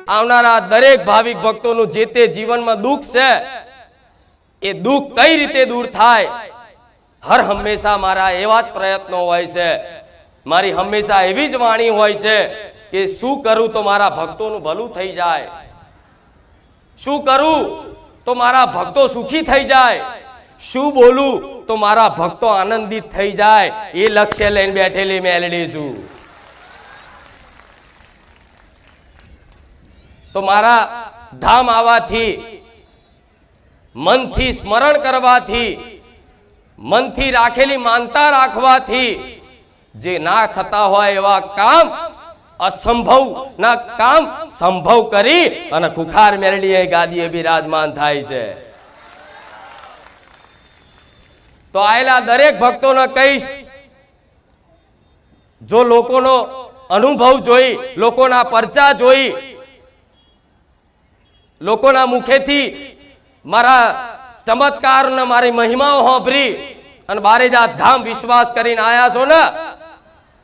આવનારા દરેક ભાવિક ભક્તોનું જે તે જીવનમાં દુઃખ છે એ દુઃખ કઈ રીતે દૂર થાય, હર હંમેશા મારા એવા જ પ્રયત્નો હોય છે, મારી હંમેશા એવી જ વાણી હોય છે કે શું કરું તો મારા ભક્તોનું ભલું થઈ જાય, શું કરું તો મારા ભક્તો સુખી થઈ જાય, શું બોલું તો મારા ભક્તો આનંદિત થઈ જાય, એ લક્ષ્ય લઈને બેઠેલી મેલડી છું। તો મારા ધામ આવવાથી, મનથી સ્મરણ કરવાથી, મનથી રાખેલી માનતા રાખવાથી જે ના થતા હોય એવા કામ, અસંભવ ના કામ સંભવ કરી અને ખુખાર મેલડીએ ગાદીએ બિરાજમાન થાય છે। તો આયેલા દરેક ભક્તોને કહીશ, જો લોકોનો અનુભવ જોઈ, લોકોના પરચા જોઈ, લોકોના મુખેથી મારા ચમત્કાર ને મારી મહિમાઓ સાંભળી અને બારેજા ધામ વિશ્વાસ કરીને આયા છો ને,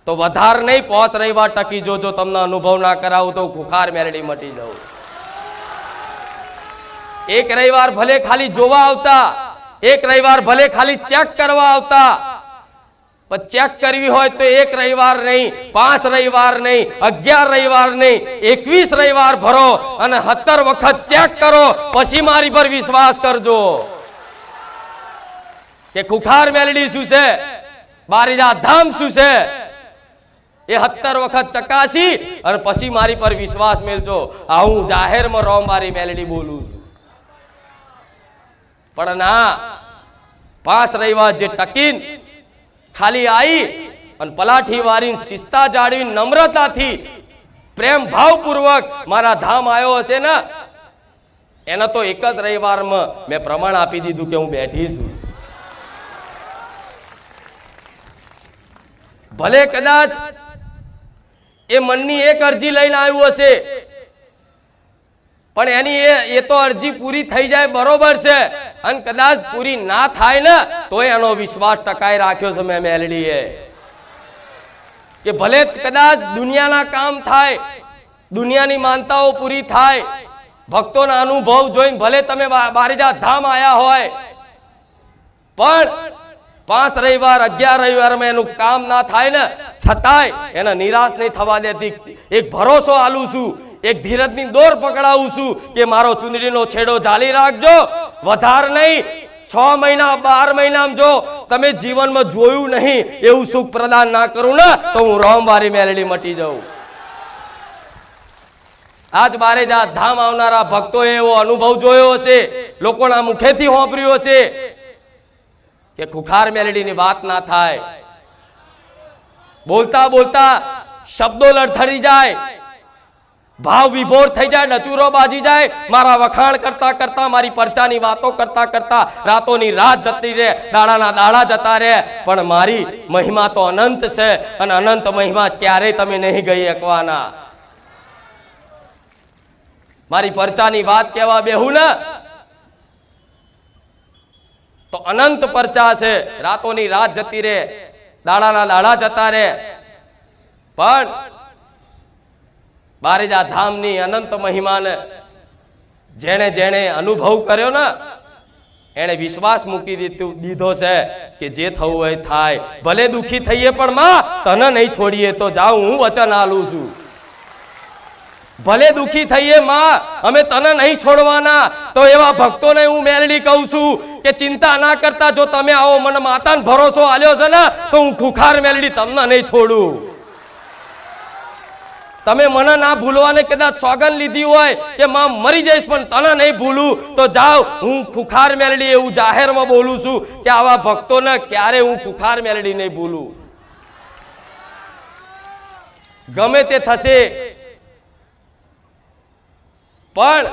તો વધાર નહીં, 5 રવિવાર ટકી જો તમને અનુભવ ના કરાવું તો ખુખાર મેલડી મટી જાઉં। એક રવિવાર ભલે ખાલી જોવા આવતા, એક રવિવાર ભલે ખાલી ચેક કરવા આવતા, પણ ચેક કરવી હોય તો એક રવિવાર નહીં, 5 રવિવાર નહીં, 11 રવિવાર નહીં, 21 રવિવાર ભરો અને 17 વખત ચેક કરો, પછી મારી પર વિશ્વાસ કરજો કે ખુખાર મેલડી શું છે, બારેજા ધામ શું છે, એ 17 વખત ચકાસી અને પછી મારી પર વિશ્વાસ મેળજો। આ હું જાહેરમાં રોમવારી મેલડી બોલું છું, પણ ના, 5 રવિવાર જે ટકીન ખાલી આવી અને પલાઠી વારી શિસ્તા જાળવી નમ્રતાથી પ્રેમ ભાવપૂર્વક મારા ધામ આવ્યો હશે ને, એને તો એક જ રવિવારમાં મેં પ્રમાણ આપી દીધું કે હું બેઠી છું। ભલે કદાચ એ મનની એક અરજી લઈને આવ્યું હશે, પણ એની એ તો અરજી પૂરી થઈ જાય બરોબર છે, અને કદાચ પૂરી ના થાય ને તો એનો વિશ્વાસ ટકાઈ રાખ્યો છે મેં મેલડીએ, કે ભલે કદાચ દુનિયાના કામ થાય, દુનિયાની માનતાઓ પૂરી થાય, ભક્તોના અનુભવ જોઈને ભલે તમે બારેજા ધામ આયા હોય, પણ 5 રવિવાર 11 રવિવારમાં એનું કામ ના થાય ને, છતાંય એને નિરાશ નહીં થવા દેતી, એક ભરોસો આલું છું, એક ધીરજની દોર પકડાવું છું કે મારો ચુંદડીનો છેડો જાળી રાખજો, વધાર નહીં, 6 મહિના 12 મહિનામાં જો તમે જીવનમાં જોયું નહીં એવું સુખ પ્રદાન ના કરું ને, તો હું રોમવારી મેલડી મટી જાઉં। આજ બારેજા ધામ આવનારા ભક્તોએ એવો અનુભવ જોયો હશે, લોકોના મુખેથી સાંભળ્યું હશે કે ખુખાર મેલડીની વાત ના થાય, બોલતા બોલતા શબ્દો લડથડી જાય, ભાવ વિભોર થઈ જાય, ડચુરો બાજી જાય, મારા વખાણ કરતા કરતા, મારી પરચાની વાતો કરતા કરતા રાતોની રાત જતી રહે, દાડાના દાડા જતા રહે, પણ મારી મહિમા તો અનંત છે અને અનંત મહિમા ક્યારેય તમે નહીં ગઈ શકવાના। મારી પરચાની વાત કહેવા બેહું ને તો અનંત પરચા છે, રાતોની રાત જતી રહે, દાડાના દાડા જતા રહે, પણ બારેજા ધામની અનંત મહિમાને જેણે જેણે અનુભવ કર્યો ને, એને વિશ્વાસ મૂકી દીધો છે કે જે થવું હોય થાય, ભલે દુખી થઈએ પણ માં તને નહીં છોડીએ તો જાઉં, હું વચન આલું છું, ભલે દુખી થઈએ માં અમે તને નહીં છોડવાના। તો એવા ભક્તોને હું મેલડી કહું છું કે ચિંતા ના કરતા, જો તમે આવો મને માતાનો ભરોસો આલ્યો છે ને, તો હું ખુખાર મેલડી તમને નહીં છોડું। તમે મને ના ભૂલવાને કદાચ સોગંદ લીધી હોય કે માં મરી જઈશ પણ તને નહીં ભૂલું, તો જાઓ, હું ખુખાર મેલડી એવું જાહેરમાં બોલું છું કે આવા ભક્તોને ક્યારે હું ખુખાર મેલડી નહીં ભૂલું। ગમે તે થશે પણ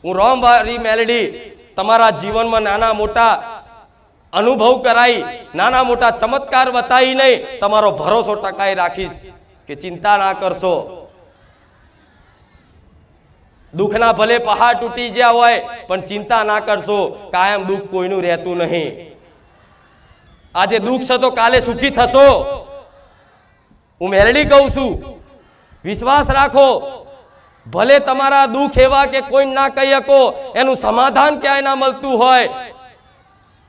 હું રોમવારી મેલડી તમારા જીવનમાં નાના મોટા અનુભવ કરાઈ, નાના મોટા ચમત્કાર બતાવી નહીં, તમારો ભરોસો ટકાઈ રાખીશ કે ચિંતા ના કરશો। દુઃખના ભલે પહાડ તૂટી ગયા હોય પણ ચિંતા ના કરશો, કાયમ દુઃખ કોઈનું રહેતું નહીં। આજે દુઃખ છે તો કાલે સુખી થશો, હું મેલડી કહું છું, વિશ્વાસ રાખો। ભલે તમારા દુઃખ એવા કે કોઈ ના કહી શકો, એનું સમાધાન ક્યાંય ના મળતું હોય,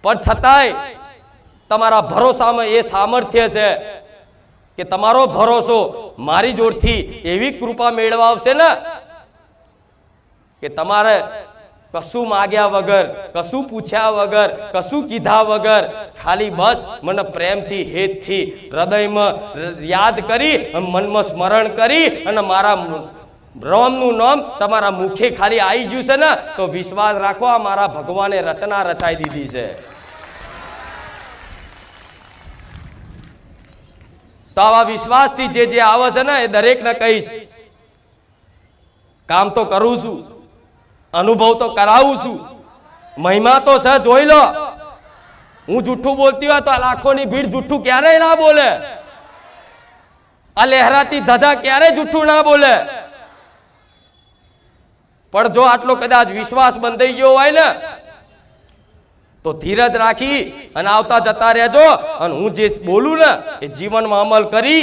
પણ છતાંય તમારા ભરોસામાં એ સામર્થ્ય છે કે તમારો ભરોસો મારી જોડથી એવી કૃપા મેળવાવશે ને કે તમારે કશું માગ્યા વગર, કશું પૂછ્યા વગર, કશું કીધા વગર ખાલી બસ મને પ્રેમથી, હેતથી, હૃદયમાં યાદ કરી, મનમાં સ્મરણ કરી અને મારા રામનું નામ તમારા મુખે ખાલી આવી ગયું છે ને તો વિશ્વાસ રાખો, આ મારા ભગવાને રચના રચાઈ દીધી છે. તો આવા વિશ્વાસથી જે આવે છે ને એ દરેકને કહીશ, કામ તો કરું છું, અનુભવ તો કરાવું છું, મહિમા તો છે, જોઈ લો. હું જુઠ્ઠું બોલતી હોય તો લાખોની ભીડ જુઠ્ઠું ક્યારેય ના બોલે. આ લહેરાતી ધધા ક્યારેય જુઠ્ઠું ના બોલે. પણ જો આટલો કદાચ વિશ્વાસ બંધાઈ ગયો હોય ને તો ધીરજ રાખી અને આવતા જતા રહેજો, અને હું જે બોલું ને એ જીવનમાં અમલ કરી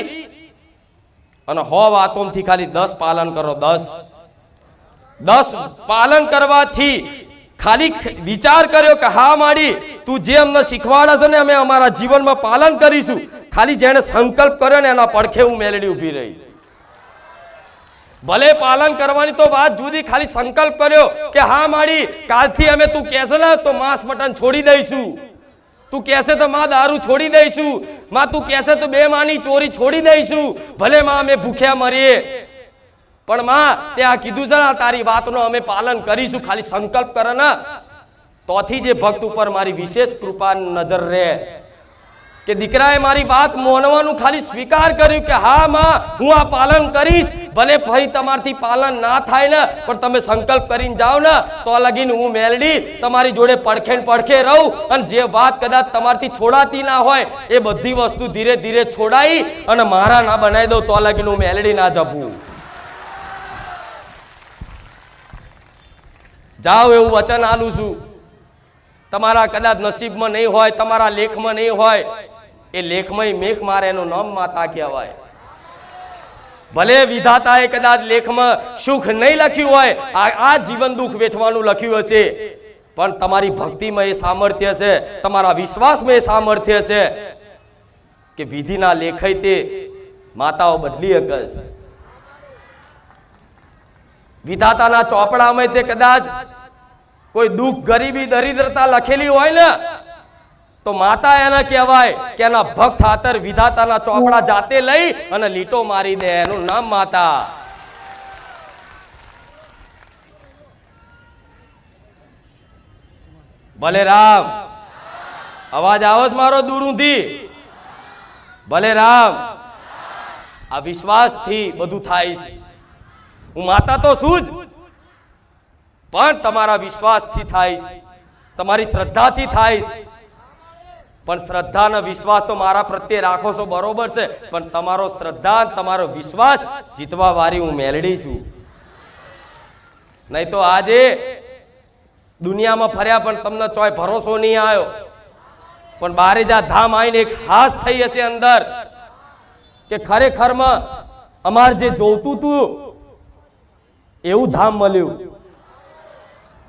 અને 100 વાતોમાંથી ખાલી 10 પાલન કરો. 10 પાલન કરવાથી ખાલી વિચાર કર્યો કે હા માડી તું જે અમને શીખવાડે છે ને અમે અમારા જીવનમાં પાલન કરીશું. ખાલી જેને સંકલ્પ કર્યો ને એના પડખે હું મેલડી ઊભી રહી. ભલે પાલન કરવાની તો વાત જુદી, ખાલી સંકલ્પ કર્યો કે હા માડી કાલથી અમે તું કહેશે ને તો માંસ મટન છોડી દઈશું, તું કહેશે તો માં દારૂ છોડી દઈશું, માં તું કહેશે તો 2 માની ચોરી છોડી દઈશું, ભલે માં અમે ભૂખ્યા મરીએ પણ માં તે આ કીધું છે ને તારી વાતનો અમે પાલન કરીશું. ખાલી સંકલ્પ કરે ને તોથી જે ભક્ત ઉપર મારી વિશેષ કૃપા નજર રહે કે દીકરાએ મારી વાત માનવાનું ખાલી સ્વીકાર કર્યું કે હા માં હું આ પાલન કરીશ. ભલે ફરી તમારથી પાલન ના થાય ને પણ તમે સંકલ્પ કરીને જાઓ ને તો લગીને હું મેલડી તમારી જોડે પડખે ને પડખે રહું, અને જે વાત કદાચ તમારથી છોડાતી ના હોય એ બધી વસ્તુ ધીરે ધીરે છોડાઈ અને મારા ના બનાવી દઉં તો લગીને હું મેલડી ના જપું. જાઓ એવું વચન આલું છું. તમારા કદાચ નસીબમાં નહીં હોય, તમારા લેખમાં નહીં હોય, એ લેખમાં મેઘ મારે એનું નામ માતા કહેવાય. ભલે વિધાતાએ કદાચ લેખમાં સુખ નહીં લખ્યું હોય, આ જીવન દુઃખ વેઠવાનું લખ્યું હશે, પણ તમારી ભક્તિમાં એ સામર્થ્ય છે, તમારા વિશ્વાસમાં એ સામર્થ્ય છે કે વિધિના લેખય તે માતાઓ બદલી શકે છે. વિધાતાના ચોપડામાં તે કદાચ કોઈ દુઃખ, ગરીબી, દરિદ્રતા લખેલી હોય ને તો માતા એને કહેવાય કે એના ભક્ત ખાતર વિધાતાના ચોપડા જાતે લઈ અને લીટો મારી દે, એનું નામ માતા. ભલે રામ, અવાજ આવો જ મારો દૂરથી? ભલે રામ. આ વિશ્વાસથી બધું થાય છે. હું માતા તો છું જ, પણ તમારા વિશ્વાસથી થાય છે, તમારી શ્રદ્ધાથી થાય છે. પણ શ્રદ્ધા અને વિશ્વાસ તો મારા પ્રત્યે રાખો છો બરોબર છે, પણ તમારો શ્રદ્ધા, તમારો વિશ્વાસ જીતવા વાળી હું મેલડી છું. નહીં તો આજે દુનિયામાં ફર્યા પણ તમને ચોય ભરોસો નહીં આવ્યો, પણ બારેજા ધામ આવીને એક હાસ થઈ હશે અંદર કે ખરેખરમાં અમારે જે જોતું હતું એવું ધામ મળ્યું.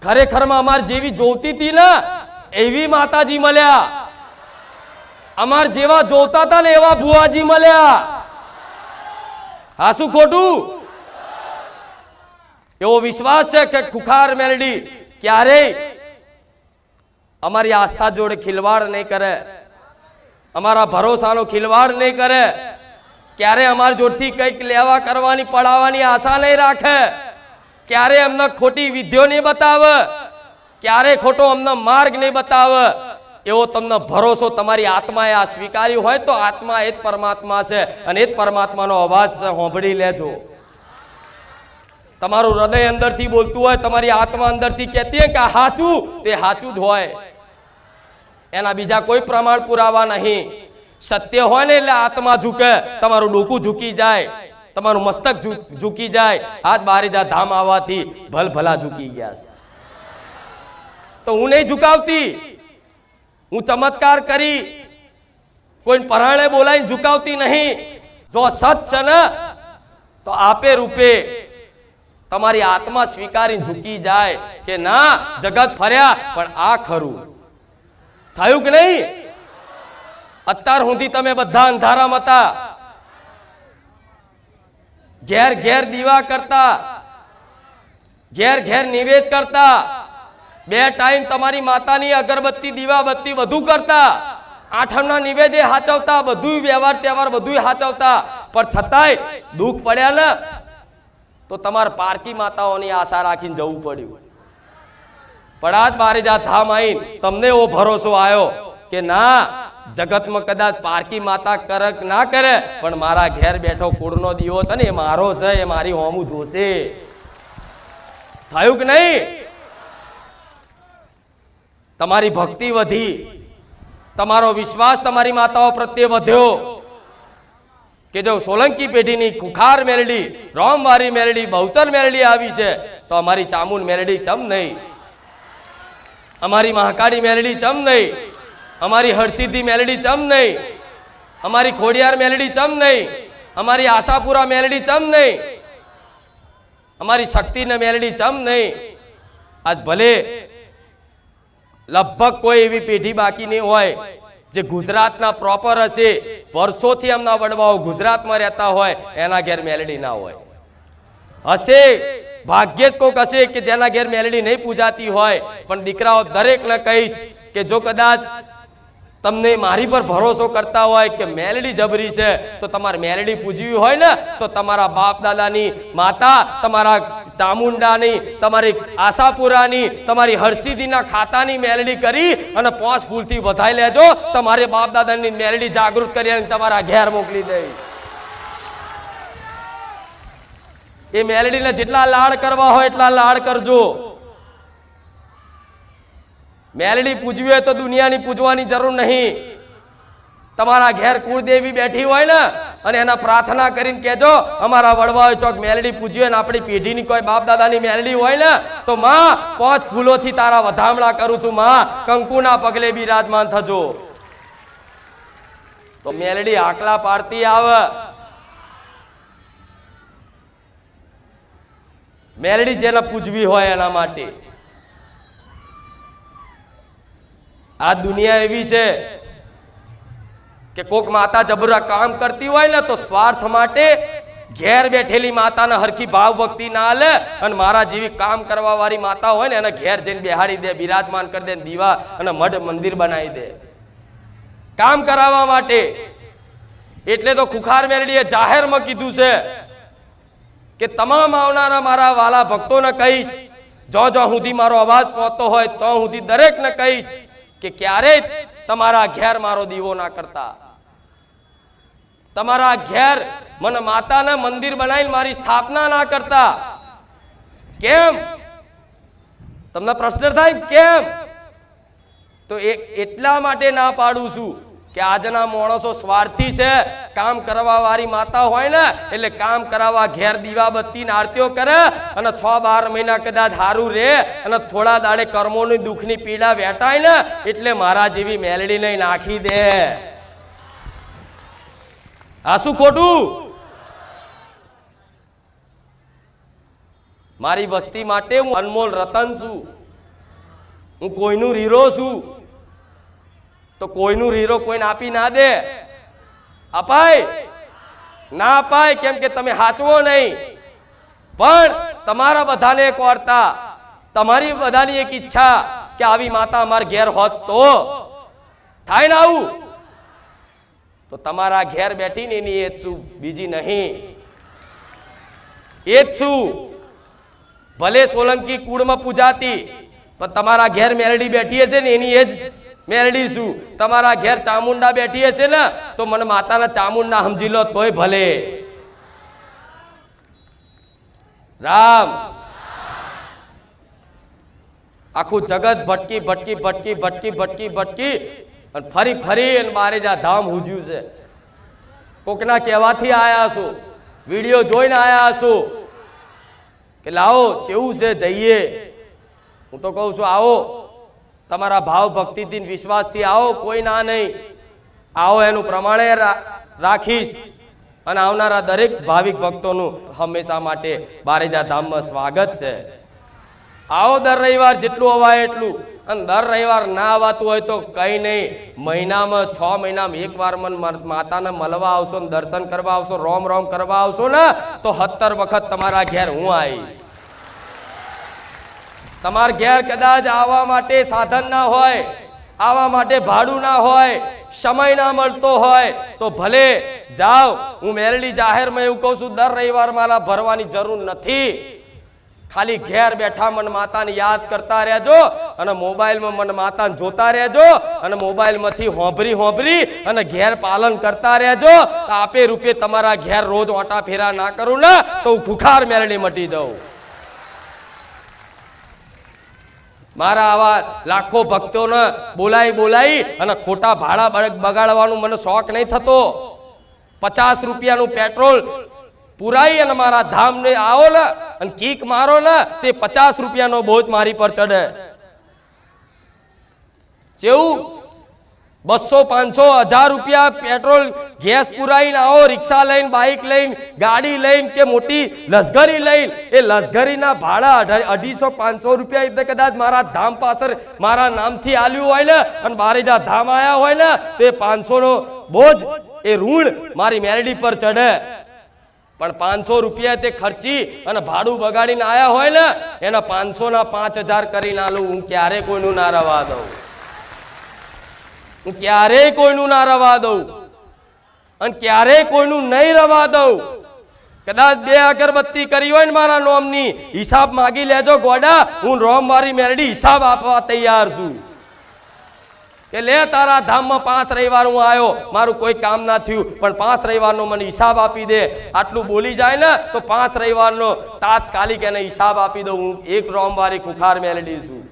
ખરેખરમાં અમારે જેવી જોતી હતી ને એવી માતાજી મળ્યા. અમાર જેવા જોતા હતા ને એવા ભુવાજી મળ્યા. હા શું ખોટું? એવો વિશ્વાસ છે કે ખુખાર મેલડી ક્યારેય અમારી આસ્થા જોડે ખિલવાડ નહીં કરે, અમારા ભરોસાનો ખિલવાડ નહીં કરે, ક્યારે અમારી જોડથી કંઈક લેવા કરવાની પડાવવાની આશા નહીં રાખે, ક્યારે અમને ખોટી વિધિઓ નહીં બતાવે, ક્યારે ખોટો અમને માર્ગ નહીં બતાવે. એવો તમને ભરોસો તમારી આત્માએ આ સ્વીકાર્યું હોય તો આત્મા એ જ પરમાત્મા છે, અને એ જ પરમાત્માનો અવાજ છે, સાંભળી લેજો. તમારું હૃદય અંદરથી બોલતું હોય, તમારી આત્મા અંદરથી કહેતી હોય કે આ સાચું, તે સાચું જ હોય. એના બીજા કોઈ પ્રમાણ પુરાવા નહીં. સત્ય હોય ને એટલે આત્મા ઝૂકે, તમારું ડોકું ઝૂકી જાય, તમારું મસ્તક ઝૂકી જાય. હાથ બારીજા ધામ આવવાથી ભલભલા ઝૂકી ગયા છે. તો હું નહીં ઝુકાવતી, હું ચમત્કાર કરી કોઈ પરાણે બોલાઈને ઝુકાવતી નહીં. જો સત છે ને તો આપે રૂપે તમારી આત્મા સ્વીકારી ઝૂકી જાય કે ના જગત ફર્યા પણ આ ખરું થયું કે નહીં? અત્યાર સુધી તમે બધા અંધારામાં હતા, ઘેર ઘેર દીવા કરતા, ઘેર ઘેર નિવેદ કરતા, 2 ટાઈમ તમારી માતાની અગરબત્તી દીવાબત્તી બધું કરતા, આઠમના નિવેદે હાચવતા, બધું વ્યવહાર તહેવાર બધું હાચવતા, પણ છતાંય દુઃખ પડ્યા ને તો તમારે પારકી માતાઓની આશા રાખીને જવું પડ્યું. પણ આજ મારી જા ધામ આવીને તમને એવો ભરોસો આવ્યો કે ના જગતમાં કદાચ પારકી માતા કરે ના કરે પણ મારા ઘેર બેઠો કુળનો દીવો છે ને એ મારો છે, એ મારી હોમું જોશે. થયું કે નહીં? તમારી ભક્તિ વધી, તમારો વિશ્વાસ તમારી માતાઓ પ્રત્યે વધ્યો કે જો સોલંકી પેઢીની ખુખાર મેલડી, રોમવારી મેલડી, બહુચર મેલડી આવી છે તો અમારી ચામુંડ મેલડી ચમ નહીં, અમારી મહાકાળી મેલડી ચમ નહીં, અમારી હરસિદ્ધિ મેલડી ચમ નહીં, અમારી ખોડિયાર મેલડી ચમ નહીં, અમારી આશાપુરા મેલડી ચમ નહીં, અમારી શક્તિને મેલડી ચમ નહીં. આજ ભલે લગભગ કોઈ એવી પેઢી બાકી નહીં હોય જે ગુજરાતના પ્રોપર હશે, વર્ષોથી એમના વડવાઓ ગુજરાતમાં રહેતા હોય, એના ઘેર મેલડી ના હોય. હશે ભાગ્યે જ કોક હશે કે જેના ઘેર મેલડી નહીં પૂજાતી હોય. પણ દીકરાઓ દરેકને કહીશ કે જો કદાચ તમને મારી પર ભરોસો કરતા હોય કે મેલડી જબરી છે તો તમારે મેલડી પૂજવી હોય ને તો તમારા બાપ દાદાની માતા, તમારા ચામુંડાની, તમારી આશાપુરાની, તમારી હરસિદ્ધિના ખાતાની મેલડી કરી અને 5 ફૂલથી વધાઈ લેજો. તમારે બાપ દાદાની મેલડી જાગૃત કરી અને તમારા ઘેર મોકલી દે. એ મેલડીને જેટલા લાડ કરવા હોય એટલા લાડ કરજો. મેલડી પૂજવી હોય તો દુનિયાની પૂજવાની જરૂર નહીં. તમારા ઘેર કુળદેવી બેઠી હોય ને અને એના પ્રાર્થના કરીને કહેજો અમારા વડવાઓ ચોક મેલડી પૂજવી હોય ને આપણી પેઢીની કોઈ બાપ દાદાની મેલડી હોય ને તો માં 5 ફૂલોથી તારા વધામણા કરું છું, માં કંકુના પગલે બિરાજમાન થજો. તો મેલડી આકલા પાડતી આવે. મેલડી જેને પૂજવી હોય એના માટે. આ દુનિયા એવી છે કે કોક માતા જબરા કામ કરતી હોય ને તો સ્વાર્થ માટે ઘેર બેઠેલી માતાને હરખી ભાવ ભક્તિ ના લે અને મારા જેવી કામ કરવા વાળી માતા હોય ને એને ઘેર જઈને બેહાડી દે, બિરાજમાન કરી દે, દીવા અને મઢ મંદિર બનાવી દે કામ કરાવવા માટે. એટલે તો ખુખાર મેલડીએ જાહેરમાં કીધું છે કે તમામ આવનારા મારા વાલા ભક્તોને કહીશ, જો સુધી મારો અવાજ પહોંચતો હોય તો સુધી દરેકને કહીશ કે ક્યારેય તમારા ઘેર મારો દીવો ના કરતા, તમારા ઘેર મને માતાને મંદિર બનાવીને મારી સ્થાપના ના કરતા. કેમ? તમને પ્રશ્ન થાય કેમ? તો એટલા માટે ના પાડું છું કે આજના માણસો સ્વાર્થી છે. કામ કરવા વાળી માતા હોય ને એટલે કામ કરાવવા ઘેર દીવાબત્તી ને આરતીઓ કરે અને 6-12 મહિના કદાચ હારું રે અને થોડા દાડે કર્મોની દુઃખની પીડા વેટાય ને એટલે મારા જેવી મેલડી નહીં નાખી દે. આ શું ખોટું? મારી વસ્તી માટે હું અનમોલ રતન છું, હું કોઈનું હીરો છું. તો કોઈનું હીરો કોઈને આપી ના દે. અપાય ના અપાય કેમ કે તમે હાચવો નહીં. પણ તમારા બધાને એક વાર્તા, તમારી બધાની એક ઈચ્છા કે આવી માતા અમારા ઘેર હોત તો થાય ને આવું. તો તમારા ઘેર બેઠીને એની એ જ શું, બીજી નહીં. એ જ શું, ભલે સોલંકી કુળમાં પૂજાતી પણ તમારા ઘેર મેલડી બેઠી હશે ને એની એ જ મેલડી શું. તમારા ઘેર ચામુંડા બેઠી હશે ને તો મને માતાના ચામુંડા સમજી લો તોય ભલે. રામ. આખું જગત ભટકી ભટકી ભટકી ભટકી ભટકી ભટકી અને ફરી ફરી અને બારે જા ધામ હુજ્યું છે. કોકના કહેવાથી આયા છો, વિડીયો જોઈને આયા છો કે લાવો કેવું છે જઈએ. હું તો કહું છું આવો, તમારા ભાવ ભક્તિથી વિશ્વાસથી આવો, કોઈ ના નહીં. આવો એનું પ્રમાણે રાખીશ અને આવનારા દરેક ભાવિક ભક્તોનું હંમેશા માટે બારેજા ધામમાં સ્વાગત છે. આવો દર રવિવાર જેટલું અવાય એટલું, અને દર રવિવાર ના આવતું હોય તો કઈ નહીં, મહિનામાં 6 મહિનામાં એકવાર માતાને મળવા આવશો ને દર્શન કરવા આવશો, રોમ રોમ કરવા આવશો ને તો 17 વખત તમારા ઘેર હું આવીશ. તમારા ઘેર કદાચ આવવા માટે સાધન ના હોય, આવવા માટે ભાડું ના હોય, સમય ના મળતો હોય તો ભલે જાઓ. હું મેરડી જાહેરમાં એવું કહું છું, દર રવિવાર મારા ભરવાની જરૂર નથી. ખાલી ઘેર બેઠા મન માતાને યાદ કરતા રહેજો અને મોબાઈલમાં મન માતાને જોતા રહેજો અને મોબાઈલમાંથી હોંભરી અને ઘેર પાલન કરતા રહેજો. તો આપે રૂપે તમારા ઘેર રોજ ઓટા ફેરા ના કરું ને તો હું ખુખાર મેરડી મટી દઉં. મારા આવા લાખો ભક્તોને બોલાઈ અને ખોટા ભાડા બગાડવાનું મને શોખ નહીં થતો. 50 રૂપિયાનું પેટ્રોલ પુરાઈ અને મારા ધામ ને આવો ને અને કીક મારો ને તે 50 રૂપિયાનો બોજ મારી પર ચડે. જેવું 200, 500, 1000 રૂપિયા પેટ્રોલ ગેસ પુરાઈને આવો, રિક્ષા લઈને, બાઇક લઈને, ગાડી લઈને કે મોટી લશ્કરી લઈને, એ લશ્કરીના ભાડા 250, 500 રૂપિયા એટલે કદાચ મારા ધામ પાછળ મારા નામથી આલ્યું હોય ને અને બારેજા ધામ આયા હોય ને તો એ 500 નો બોજ એ ઋણ મારી મેરડી પર ચડે. પણ 500 રૂપિયા તે ખર્ચી અને ભાડું બગાડીને આયા હોય ને એના 500 ના 5000 કરીને આલું. હું ક્યારે કોઈનું ના રવા દઉં, હું ક્યારેય કોઈનું ના રવા દઉં અને ક્યારેય કોઈનું નહીં રવા દઉં. કદાચ 2 અગરબત્તી કરી હોય ને મારા નોમની, હિસાબ માગી લેજો ગોડા, હું રોમ મારી મેરડી હિસાબ આપવા તૈયાર છું. કે લે તારા ધામમાં 5 રવિવાર હું આવ્યો, મારું કોઈ કામ ના થયું, પણ 5 રવિવારનો મને હિસાબ આપી દે. આટલું બોલી જાય ને તો 5 રવિવારનો તાત્કાલિક એને હિસાબ આપી દઉં. હું એક રોમવારી ખુખાર મેલડી છું.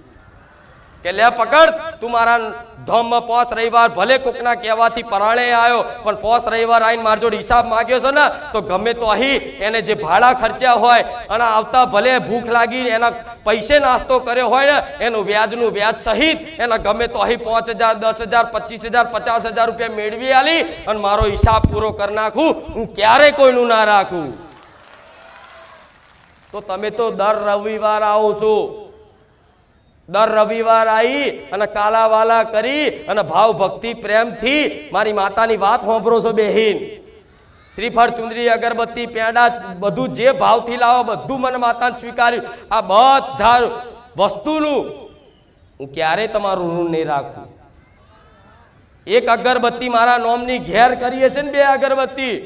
કે લે પકડ, તું મારા ધામમાં 5 રવિવાર ભલે કોકના કહેવાથી પરાણે આવ્યો, પણ 5 રવિવાર આવીને મારા જોડે હિસાબ માંગ્યો છે ને તો ગમે તો અહીં એને જે ભાડા ખર્ચ્યા હોય અને આવતા ભલે ભૂખ લાગી એના પૈસે નાસ્તો કર્યો હોય ને એનું વ્યાજનું વ્યાજ સહિત એના ગમે તો અહીં 5000, 10000, 25000, 50000 રૂપિયા મેળવી આલી અને મારો હિસાબ પૂરો કરી નાખું. હું ક્યારે કોઈનું ના રાખું. તો તમે તો દર રવિવાર આવો છો, દર રવિવાર આવી અને કાલાવાલા કરી અને ભાવ ભક્તિ પ્રેમથી મારી માતાની વાત સાંભળો છો બેહીન. શ્રીફળ, ચુંદડી, અગરબત્તી, પેંડા બધું જે ભાવથી લાવો બધું મને માતાને સ્વીકાર્યું. આ બધા વસ્તુનું હું ક્યારેય તમારું ઋણ નહીં રાખું. એક અગરબત્તી મારા નોમની ઘેર કરીએ છે ને 2 અગરબત્તી,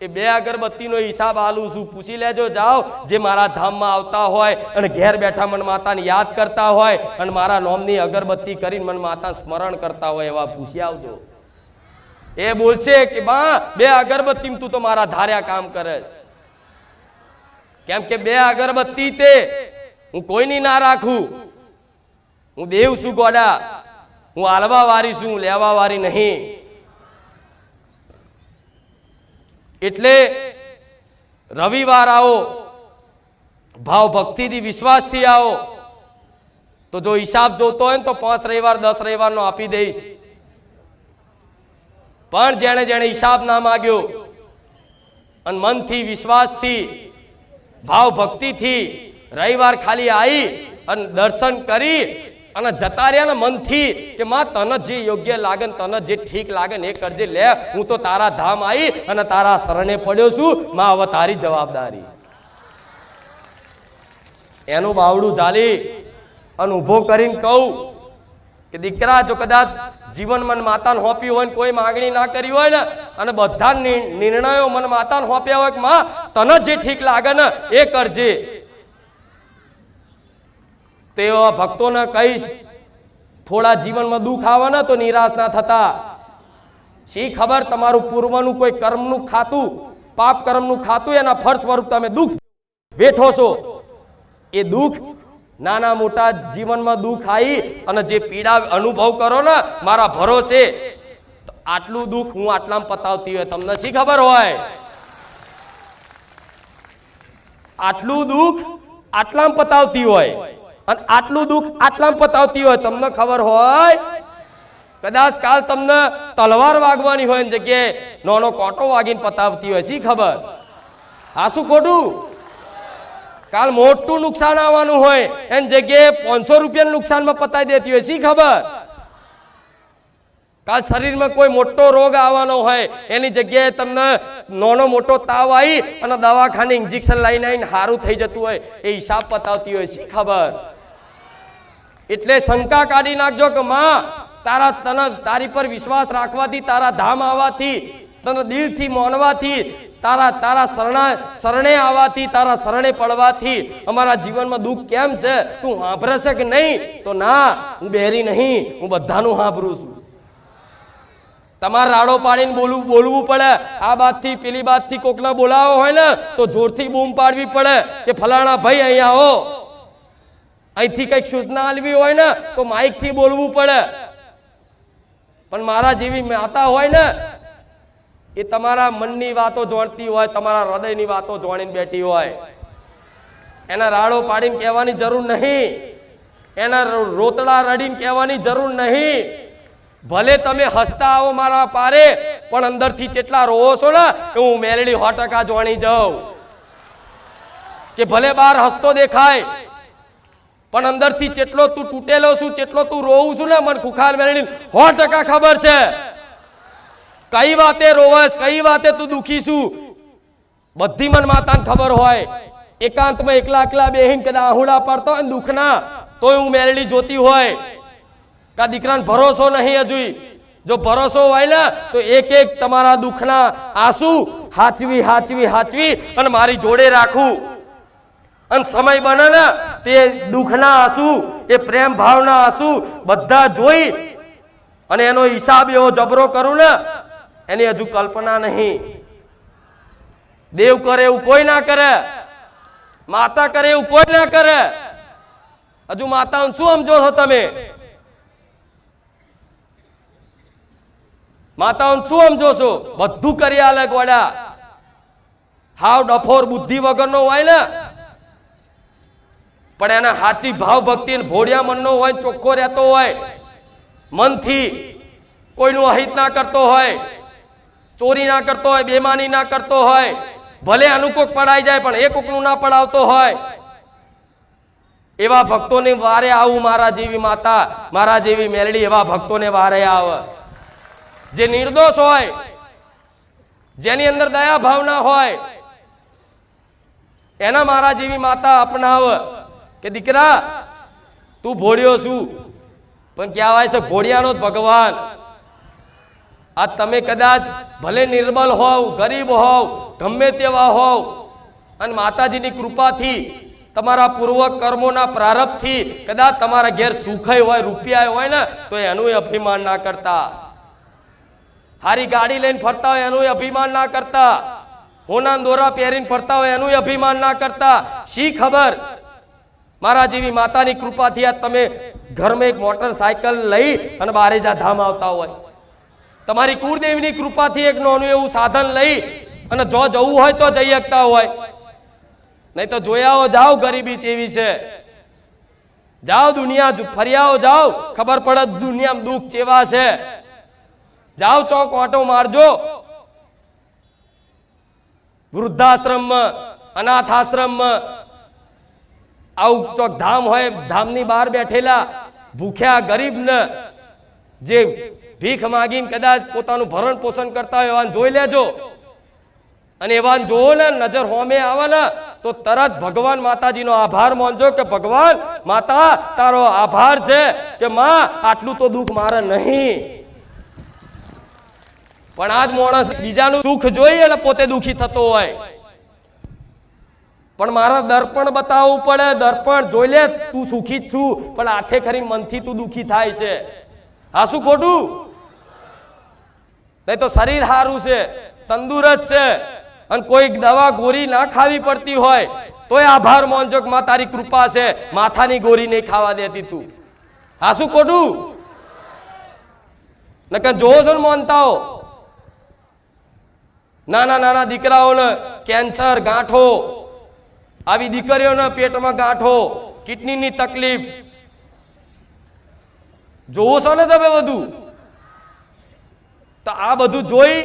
એ 2 અગરબત્તીનો હિસાબ આલું છું. પૂછી લેજો, જાઓ જે મારા ધામમાં આવતા હોય અને ઘેર બેઠા મન માતાને યાદ કરતા હોય અને મારા નોમની અગરબત્તી કરીને મન માતા સ્મરણ કરતા હોય એવા પૂછી આવજો. એ બોલશે કે બા 2 અગરબત્તી તું તો મારા ધાર્યા કામ કરે. કેમ કે 2 અગરબત્તી તે હું કોઈની ના રાખું. હું દેવ છું ગોડા, હું આલવા વારી છું, લેવા વારી નહીં. એટલે રવિવાર આવો, ભાવ ભક્તિથી વિશ્વાસથી આવો. તો જો હિસાબ જોતો હોય ને તો 5 રવિવાર 10 રવિવારનો આપી દઈશ. પણ જેણે જેણે હિસાબ ના માગ્યો અને મનથી, વિશ્વાસથી, ભાવ ભક્તિથી રવિવાર ખાલી આવી અને દર્શન કરી અને જતા રહ્યા ને મનથી કે માં તને જે યોગ્ય લાગે, તને જે ઠીક લાગે ને એ કરજે. લે હું તો તારા ધામ આવી અને તારા શરણે પડ્યો છું, માં હવે તારી જવાબદારી. એનું બાવડું ઝાલી અને ઉભો કરીને કહું કે દીકરા, જો કદાચ જીવન મન માતાને હોપ્યું હોય ને કોઈ માગણી ના કરી હોય ને અને બધા નિર્ણયો મન માતાને હોપ્યા હોય કે માં તને જે ઠીક લાગે ને એ કરજે, તો એવા ભક્તોને કહીશ થોડા જીવનમાં દુઃખ આવે ને તો નિરાશ ના થતા. શી ખબર તમારું પૂર્વનું કોઈ કર્મનું ખાતું, પાપ કર્મનું ખાતું, એના ફળ સ્વરૂપ તમે દુઃખ વેઠો છો. એ દુઃખ નાના મોટા જીવનમાં દુઃખ આવી અને જે પીડા અનુભવ કરો ને મારા ભરોસે, તો આટલું દુઃખ હું આટલામાં પતાવતી હોય તમને શી ખબર હોય. આટલું દુઃખ આટલામાં પતાવતી હોય અને આટલું દુઃખ આટલામાં પતાવતી હોય તમને ખબર હોય. કદાચ કાલ તમને તલવાર વાગવાની હોય જગ્યાએ નાનો કોટો વાગીને પતાવતી હોય, શી ખબર? આ શું ખોટું? કાલ મોટું નુકસાન આવવાનું હોય એની જગ્યાએ 500 રૂપિયાનું નુકસાનમાં પતાવી દેતી હોય, શી ખબર? કાલ શરીરમાં કોઈ મોટો રોગ આવવાનો હોય એની જગ્યાએ તમને નાનો મોટો તાવ આવી અને દવાખાને ઇન્જેક્શન લઈને આવીને સારું થઈ જતું હોય, એ હિસાબ પતાવતી હોય, શી ખબર? એટલે શંકા કાઢી નાખજો કે માં તારી પર વિશ્વાસ રાખવાથી, તારા ધામ આવવાથી, તને દિલથી માનવાથી, તારા શરણે આવવાથી, તારા શરણે પડવાથી અમારા જીવનમાં દુઃખ કેમ છે તું સાંભળે છે કે નહીં? તો ના, હું બેરી નહીં, હું બધાનું સાંભળું છું. તમારે રાડો પાડીને બોલવું પડે. આ બાજથી પેલી બાજથી કોકને બોલાવો હોય ને તો જોરથી બૂમ પાડવી પડે કે ફલાણા ભાઈ અહીંયા આવો. અહીંથી કઈક સૂચના આલવી હોય ને તો માઇક થી બોલવું પડે. પણ મારા જેવી માતા હોય ને એ તમારા મનની વાતો જાણતી હોય, તમારા હૃદયની વાતો જાણીને બેઠી હોય. એના રાડો પાડીને કહેવાની જરૂર નહીં, એના રોતડા રડીને કહેવાની જરૂર નહીં. ભલે તમે હસતા આવો મારા પારે, પણ અંદરથી જેટલા રોવો છો ને એ હું મેલડી 100% જાણી જાઉં. કે ભલે બહાર હસતો દેખાય પણ અંદરથી જેટલો તું તૂટેલો છું, જેટલો તું રોવું છું ને, મને ખુખાર મેલડી 100% ખબર છે. કઈ વાતે રોવસ, કઈ વાતે તું દુખી છું, બધી મન માતાને ખબર હોય. એકાંતમાં એકલા બેહીને કદાચ આહુડા પાડતો હોય દુઃખના તોય હું મેલડી જોતી હોય. કા દીકરાને ભરોસો નહીં હજુ? જો ભરોસો હોય ને તો એક એક તમારા દુઃખના આંસુ હાચવી અને મારી જોડે રાખું. અને સમય બને ને તે દુઃખના આંસુ, એ પ્રેમ ભાવના આંસુ બધા જોઈ અને એનો હિસાબ એવો જબરો કરું ને એની હજુ કલ્પના નહીં. દેવ કરે એવું કોઈ ના કરે, માતા કરે એવું કોઈ ના કરે. હજુ માતાઓને શું સમજો છો તમે? માતાઓને શું સમજો છો? બધું કરી આલે ગોડા. હાવ ડફોર બુદ્ધિ વગરનો હોય ને પણ એના સાચી ભાવ ભક્તિ ભોળિયા મનનો હોય, ચોખ્ખો રહેતો હોય, મનથી કોઈનું અહિત ના કરતો હોય, ચોરી ના કરતો હોય, બેમાની ના કરતો હોય, ભલે આનું કોક પડાઈ જાય પણ એ કોકનું ના પડાવતો હોય, એવા ભક્તોને વારે આવું. મારા જેવી માતા, મારા જેવી મેલડી એવા ભક્તોને વારે આવે. જે નિર્દોષ હોય, જેની અંદર દયા ભાવના હોય, એના મારા જેવી માતા અપનાવે કે દીકરા તું ભોળ્યો છું પણ કહેવાય છે ભોળિયાનો જ ભગવાન. આ તમે કદાચ ભલે નિર્બલ હોવ, ગરીબ હોવ, ગમે તેવા હોવ અને માતાજીની કૃપાથી, તમારા પૂર્વ કર્મોના પ્રારબ્ધથી કદાચ તમારા ઘેર સુખય હોય, રૂપિયા હોય ને તો એનું અભિમાન ના કરતા. હારી ગાડી લઈને ફરતા હોય એનું અભિમાન ના કરતા. હોના દોરા પહેરીને ફરતા હોય એનું અભિમાન ના કરતા. શી ખબર મારા જેવી માતાની કૃપાથી આ તમે ઘરમાં એક મોટરસાયકલ લઈ અને બારેજા ધામ આવતા હોય. તમારી કુળદેવીની કૃપાથી એક નાનું એવું સાધન લઈ અને જો જવું હોય તો જઈ શકતા હોય. નહીં તો જોયાઓ જાઓ ગરીબી ચેવી છે. જાઓ દુનિયા ફર્યાઓ જાઓ, ખબર પડે દુનિયામાં દુઃખ ચેવા છે. જાઓ ચોક ઓટો મારજો. વૃદ્ધાશ્રમમાં, અનાથ આશ્રમમાં આવું ચોક ધામ હોય, ધામની બહાર બેઠેલા ભૂખ્યા ગરીબને જે ભીખ માગીને કદાચ પોતાનું ભરણ પોષણ કરતા હોય એવાને જોઈ લેજો. અને એવાને જોવો ને, નજર હોમે આવે ને તો તરત ભગવાન માતાજીનો આભાર માનજો કે ભગવાન માતા તારો આભાર છે કે માં આટલું તો દુઃખ મારે નહીં. પણ આજ માણસ બીજાનું સુખ જોઈ અને પોતે દુઃખી થતો હોય. પણ મારા દર્પણ બતાવવું પડે. દર્પણ જોઈ લે તું સુખી જ છું પણ આખે ખરી મનથી તું દુઃખી થાય છે. આ શું ખોટું? નહીં તો શરીર સારું છે, તંદુરસ્ત છે અને કોઈ દવા ગોળી ના ખાવી પડતી હોય તોય આભાર માનજો કે માં તારી કૃપા છે, માથાની ગોળી નહીં ખાવા દેતી તું. આ શું ખોટું? નકર જોવો છો ને માનતાઓ, નાના દીકરાઓને કેન્સર, ગાંઠો, આવી દીકરીઓના પેટમાં ગાંઠો, કિડનીની તકલીફ જોવો છો ને તમે બધું. તો આ બધું જોઈ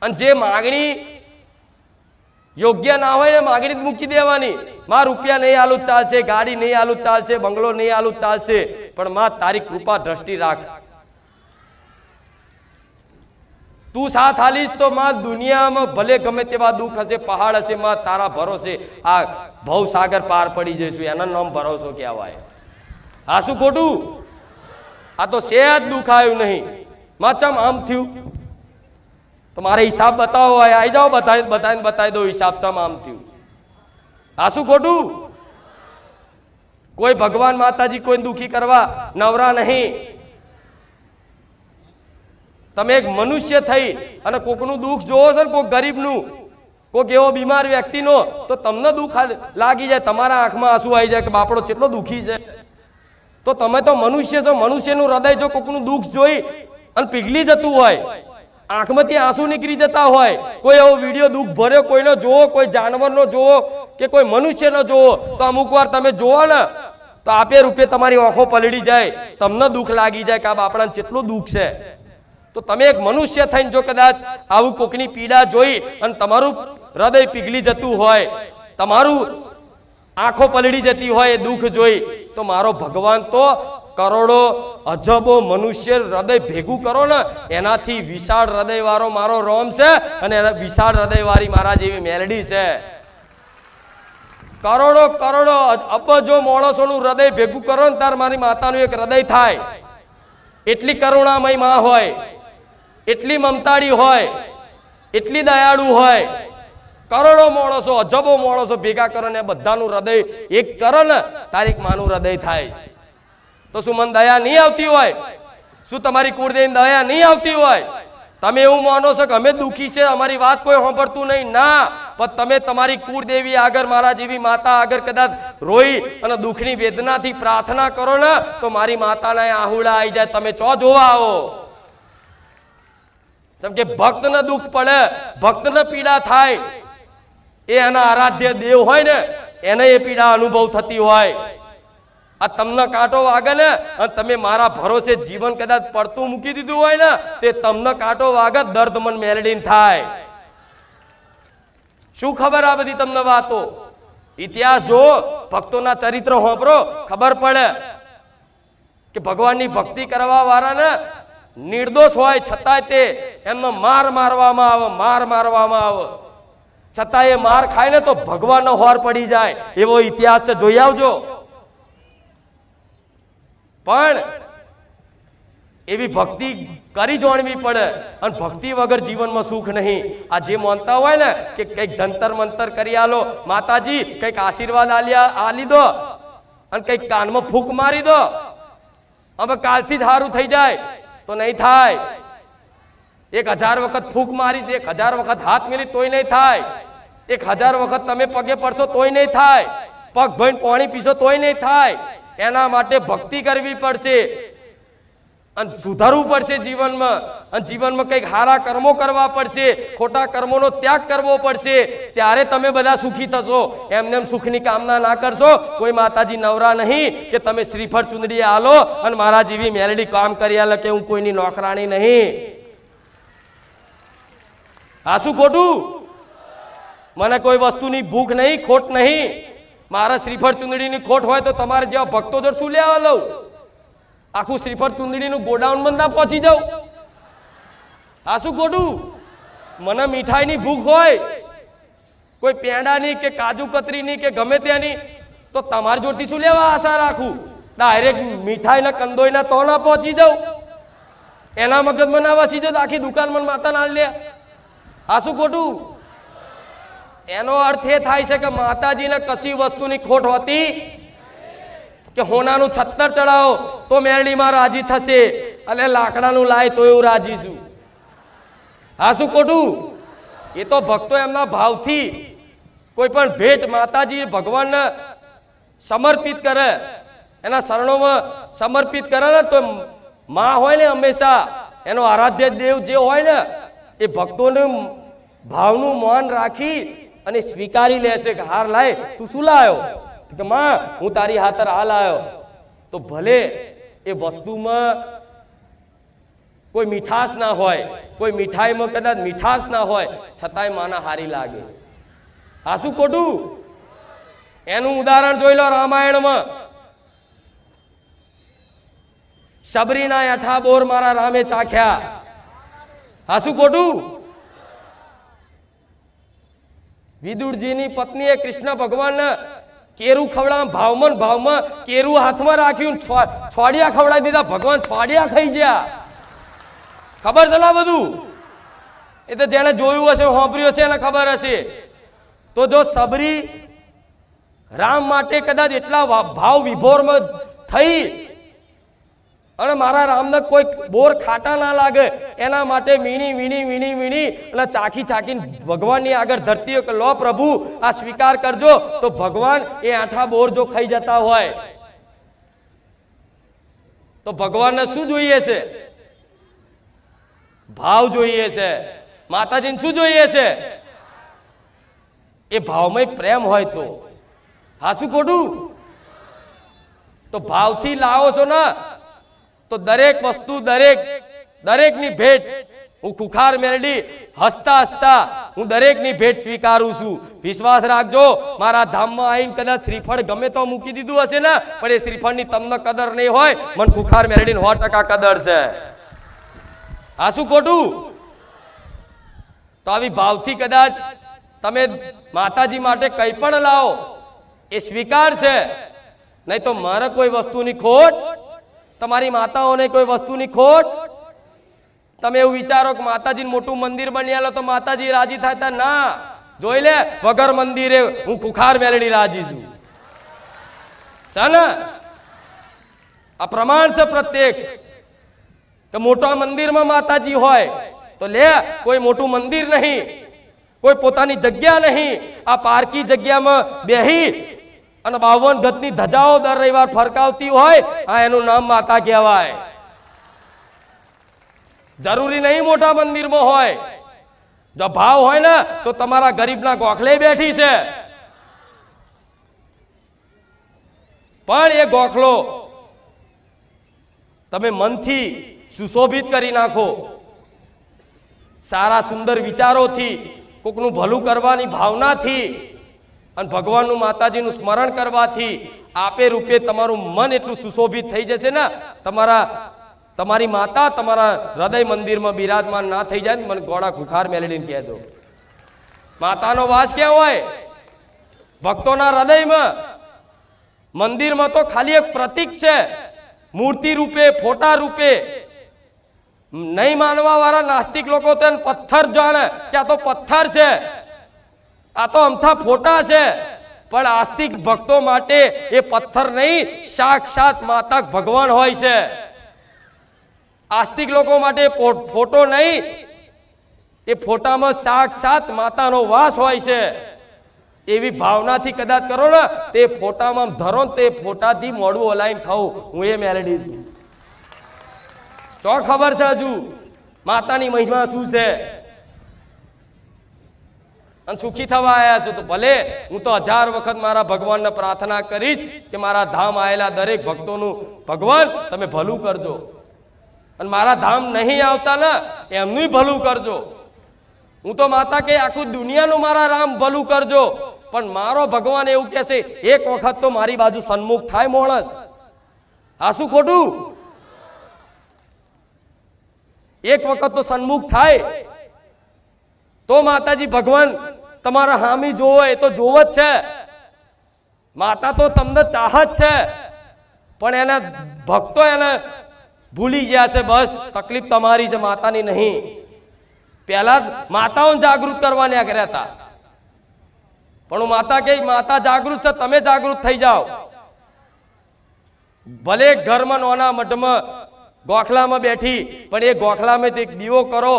અને જે માગણી યોગ્ય ના હોય ને માગણી મૂકી દેવાની. માં રૂપિયા નહીં આલું ચાલશે, ગાડી નહીં આલું ચાલશે, બંગલો નહીં આલું ચાલશે, પણ માં તારી કૃપા દ્રષ્ટિ રાખ. તું સાથ આલીશ તો માં દુનિયામાં ભલે ગમે તેવા દુઃખ હશે, પહાડ હશે, માં તારા ભરોસે આ ભવસાગર પાર પડી જઈશું. એના નામ ભરોસો કહેવાય. આ શું ખોટું? આ તો સહેજ દુઃખ આવ્યું નહીં. માં ચમ આમ થયું? તો મારે હિસાબ બતાવો, આવી જાઓ, બતાવી દો હિસાબ ચમ આમ થયું. આ શું ખોટું? કોઈ ભગવાન માતાજી કોઈ દુખી કરવા નવરા નહીં. તમે એક મનુષ્ય થઈ અને કોકનું દુઃખ જોવો છો ને, કોક ગરીબનું, કોક એવો બીમાર વ્યક્તિનો, તો તમને દુઃખ લાગી જાય, તમારા આંખમાં આંસુ આવી જાય કે બાપડો કેટલો દુઃખી છે. તો તમે તો મનુષ્ય છો. મનુષ્યનું હૃદય જો કોકનું દુઃખ જોઈ અને પીગળી જતું હોય, આંખમાંથી આંસુ નીકળી જતા હોય, કોઈ એવો વિડીયો દુઃખ ભર્યો કોઈનો જોવો, કોઈ જાનવરનો જોવો કે કોઈ મનુષ્યનો જોવો, તો અમુક વાર તમે જોવો ને તો આપે રૂપે તમારી આંખો પલળી જાય, તમને દુઃખ લાગી જાય કે આ બાપડાને કેટલું દુઃખ છે. તો તમે એક મનુષ્ય થઈને જો કદાચ આવું કોકની પીડા જોઈ અને તમારું હૃદય પીગળી જતું હોય, તમારું આંખો પલળી જતી હોય એ દુઃખ જોઈ, તો મારો ભગવાન તો કરોડો અજબો મનુષ્ય હૃદય ભેગું કરો ને એનાથી વિશાળ હૃદય વાળો મારો રોમ છે અને વિશાળ હૃદય વાળી મારા જેવી મેલડી છે. કરોડો કરોડો અબજો માણસોનું હૃદય ભેગું કરો ને તાર મારી માતાનું એક હૃદય થાય. એટલી કરુણામય માં હોય, એટલી મમતાળી હોય, એટલી દયાળુ હોય. કરોડો માણસો અજબો માણસો ભેગા કરો ને બધાનું હૃદય એક કરો ને તારીખ માનું હૃદય થાય. તો શું મન દયા નહીં આવતી હોય? શું તમારી કુળદેવી દયા નહીં આવતી હોય? તમે એવું માનો છો કે અમે દુઃખી છે, અમારી વાત કોઈ સાંભળતું નહીં? ના, પણ તમે તમારી કુળદેવી આગળ, મારા જેવી માતા આગળ કદાચ રોઈ અને દુઃખની વેદનાથી પ્રાર્થના કરો ને તો મારી માતાના આહુડા આવી જાય. તમે ચો જોવા આવો. જેમ કે ભક્તને દુઃખ પડે, ભક્તને પીડા થાય, એ એના આરાધ્ય દેવ હોય ને એને એ પીડા અનુભવ થતી હોય. આ તમને કાંટો વાગે ને અને તમે મારા ભરોસે જીવન કદાચ પડતું મૂકી દીધું હોય ને તે તમને કાંટો વાગે દર્દ મન મેલડીને થાય. શું ખબર આ બધી તમને વાતો? ઇતિહાસ જો, ભક્તોના ચરિત્ર હોંભરો, ખબર પડે કે ભગવાનની ભક્તિ કરવા વાળાને નિર્દોષ હોય છતાંય તે એમને માર મારવામાં આવે, છતાં એ માર ખાય ને તો ભગવાનનો હોર પડી જાય. એવો ઇતિહાસ છે, જોઈ આવજો. પણ એવી ભક્તિ કરી જોણવી પડે અને ભક્તિ વગર જીવનમાં સુખ નહીં. આ જે માનતા હોય ને કે કઈક જંતર મંતર કરી આલો, માતાજી કઈક આશીર્વાદ આલી દો અને કઈક કાનમાં ફૂંક મારી દો, હવે કાલથી જ સારું થઈ જાય, તો નહીં થાય. 1000 વખત ફૂંક મારી, 1000 વખત હાથ મેલી તોય નહીં થાય. 1000 વખત તમે પગે પડશો તોય નહીં થાય. પગ ધોઈને પાણી પીશો તોય નહીં થાય. એના માટે ભક્તિ કરવી પડશે અને સુધારવું પડશે જીવનમાં, અને જીવનમાં કંઈક સારા કર્મો કરવા પડશે, ખોટા કર્મોનો ત્યાગ કરવો પડશે. ત્યારે તમે બધા સુખી થશો. એમને સુખની કામના ના કરશો. કોઈ માતાજી નવરા નહીં કે તમે શ્રીફળ ચુંદડી આલો અને મારા જેવી મેલડી કામ કરી આલે કે હું કોઈની નોકરાણી નહીં. આ શું ખોટું? મને કોઈ વસ્તુની ભૂખ નહીં, ખોટ નહીં. મારા શ્રીફળ ચુંદડીની ખોટ હોય તો તમારે જેવા ભક્તો જોડ શું લેવા લઉં? આખું શ્રીફળ ચુંદડીનું ગોડાઉન બંધા પહોંચી જાઉં? આ શું ખોટું? મને મીઠાઈની ભૂખ હોય, કોઈ પેંડાની કે કાજુ કતરીની કે ગમે ત્યાંની, તો તમારી જોડથી શું લેવા આશા રાખું? ડાયરેક્ટ મીઠાઈ ને કંદોઈ ના તો ના પહોંચી જાઉં? એના મગજમાં ના વસી જાઉં આખી દુકાનમાં માતા ના લે? આ શું ખોટું? એનો અર્થ એ થાય છે કે માતાજીને કશી વસ્તુની ખોટ હોતી કે હોનાનું 76 ચડાવો તો મેરડીમાં રાજી થશે અને લાકડાનું લાય તો એવું રાજી છું. આ શું ખોટું? એ તો ભક્તો એમના ભાવથી કોઈ પણ ભેટ માતાજી ભગવાનને સમર્પિત કરે, એના શરણોમાં સમર્પિત કરે ને તો માં હોય ને હંમેશા એનો આરાધ્ય દેવ જે હોય ને એ ભક્તોનું ભાવનું માન રાખી અને સ્વીકારી લેશે કે હાર લાય તું શું લાયો? કે માં હું તારી હાથર આ લાયો. તો ભલે એ વસ્તુમાં કોઈ મીઠાશ ના હોય, કોઈ મીઠાઈમાં કદાચ મીઠાશ ના હોય, છતાંય માના હારી લાગે. આ શું ખોટું? એનું ઉદાહરણ જોઈ લો રામાયણમાં. શબરીના એઠા બોર મારા રામે ચાખ્યા. આ શું ખોટું? વિદુરજીની પત્નીએ કૃષ્ણ ભગવાનને કેરું ખવડાવ ભાવમાં કેરું હાથમાં રાખ્યું, છોડિયા ખવડાવી દીધા. ભગવાન છોડિયા ખાઈ ગયા. ખબર છે ને બધું? એ તો જેને જોયું હશે, સાંભળ્યું હશે, એને ખબર હશે. તો જો સબરી રામ માટે કદાચ એટલા ભાવ વિભોરમાં થઈ અને મારા રામને કોઈ બોર ખાટા ના લાગે એના માટે વીણી અને ચાખીને ભગવાનની આગળ ધરતી કે લો પ્રભુ આ સ્વીકાર કરજો. તો ભગવાન એ આઠા બોર જો ખાઈ જતા હોય તો ભગવાનને શું જોઈએ છે? ભાવ જોઈએ છે. માતાજીને શું જોઈએ છે? એ ભાવમય પ્રેમ હોય તો. હા શું ખોટું? તો ભાવથી લાવો છો ને તો દરેક વસ્તુ દરેકની ભેટ હું ખુખાર મેલડી હસતા હું દરેકની ભેટ સ્વીકારું છું. વિશ્વાસ રાખજો, મારા ધામમાં આવીને કદાચ શ્રીફળ ગમે તો મૂકી દીધું હશે ને, પણ એ શ્રીફળની તમને કદર નહીં હોય, મને ખુખાર મેલડીને 100% કદર છે. આ શું ખોટું? તો આવી ભાવથી કદાચ તમે માતાજી માટે કંઈ પણ લાવો એ સ્વીકાર છે. નહીં તો મારે કોઈ વસ્તુની ખોટ, તમારી માતાઓને કોઈ વસ્તુની ખોટ. તમે એવું વિચારો કે માતાજીનું મોટું મંદિર બની આલો તો માતાજી રાજી થાય? ના, જોઈ લે વગર મંદિરે હું ખુખાર મેલડી રાજી છું. છે ને? આ પ્રમાણ છે પ્રત્યક્ષ કે મોટા મંદિરમાં માતાજી હોય તો લે કોઈ મોટું મંદિર નહીં, કોઈ પોતાની જગ્યા નહીં, આ પારકી જગ્યામાં બેહી અને 52 ગજની ધજાઓ દર રવિવાર ફરકાવતી હોય, આ એનું નામ માતા કહેવાય. જરૂરી નહીં મોટા મંદિરમાં હોય. જો ભાવ હોય ને તો તમારા ગરીબના ગોખલે બેઠી છે, પણ એ ગોખલો તમે મનથી સુશોભિત કરી નાખો, સારા સુંદર વિચારોથી, કોકનું ભલું કરવાની ભાવનાથી અને ભગવાનનું માતાજીનું સ્મરણ કરવાથી આપે રૂપે તમારું મન એટલું સુશોભિત થઈ જશે ને, તમારી માતા તમારા હૃદય મંદિરમાં બિરાજમાન ના થઈ જાય ને મને ગોળા ખુખાર મેલડીને કહેજો. માતાનો વાસ ક્યાં હોય? ભક્તોના હૃદયમાં. મંદિરમાં તો ખાલી એક પ્રતીક છે, મૂર્તિ રૂપે, ફોટા રૂપે. નહીં માનવા વાળા નાસ્તિક લોકો તો પથ્થર જાણે કે આ તો પથ્થર છે, આ તો અમથા ફોટા છે, પણ આસ્તિક ભક્તો માટે એ પથ્થર નહીં, સાક્ષાત માતા ભગવાન હોય છે. આસ્તિક લોકો માટે ફોટો નહીં, એ ફોટામાં સાક્ષાત માતાનો વાસ હોય છે. એવી ભાવનાથી કદાચ કરો ને તે ફોટામાં ધરો તે ફોટાથી મોડું હલાઈને ખાવું, હું એ મેલડી છું. ચો ખબર છે હજુ માતાની મહિમા શું છે? અને સુખી થવા આવ્યા છો તો ભલે હું તો 1000 વખત મારા ભગવાનને પ્રાર્થના કરીશ કે મારા ધામ આવેલા દરેક ભક્તોનું ભગવાન તમે ભલું કરજો, અને મારા ધામ નહીં આવતા ને એમનું ભલું કરજો. હું તો માતા કે આખું દુનિયાનું મારા રામ ભલું કરજો, પણ મારો ભગવાન એવું કહે છે એક વખત તો મારી બાજુ સન્મુખ થાય માણસ. આ શું ખોટું? એક વખત તો સન્મુખ થાય તો માતાજી ભગવાન તમારા હામી જોવો, એ તો જોવો જ છે. માતા તો તમને ચાહત છે, પણ એના ભક્તો એને ભૂલી ગયા છે. બસ તકલીફ તમારી છે, માતાની નહીં. પહેલા માતાઓને જાગૃત કરવાને કર્યા હતા, પણ હું માતા કે માતા જાગૃત છે, તમે જાગૃત થઈ જાઓ. ભલે ઘરમાં નોના મઠમાં ગોખલામાં બેઠી, પણ એ ગોખલામાં એક દીવો કરો,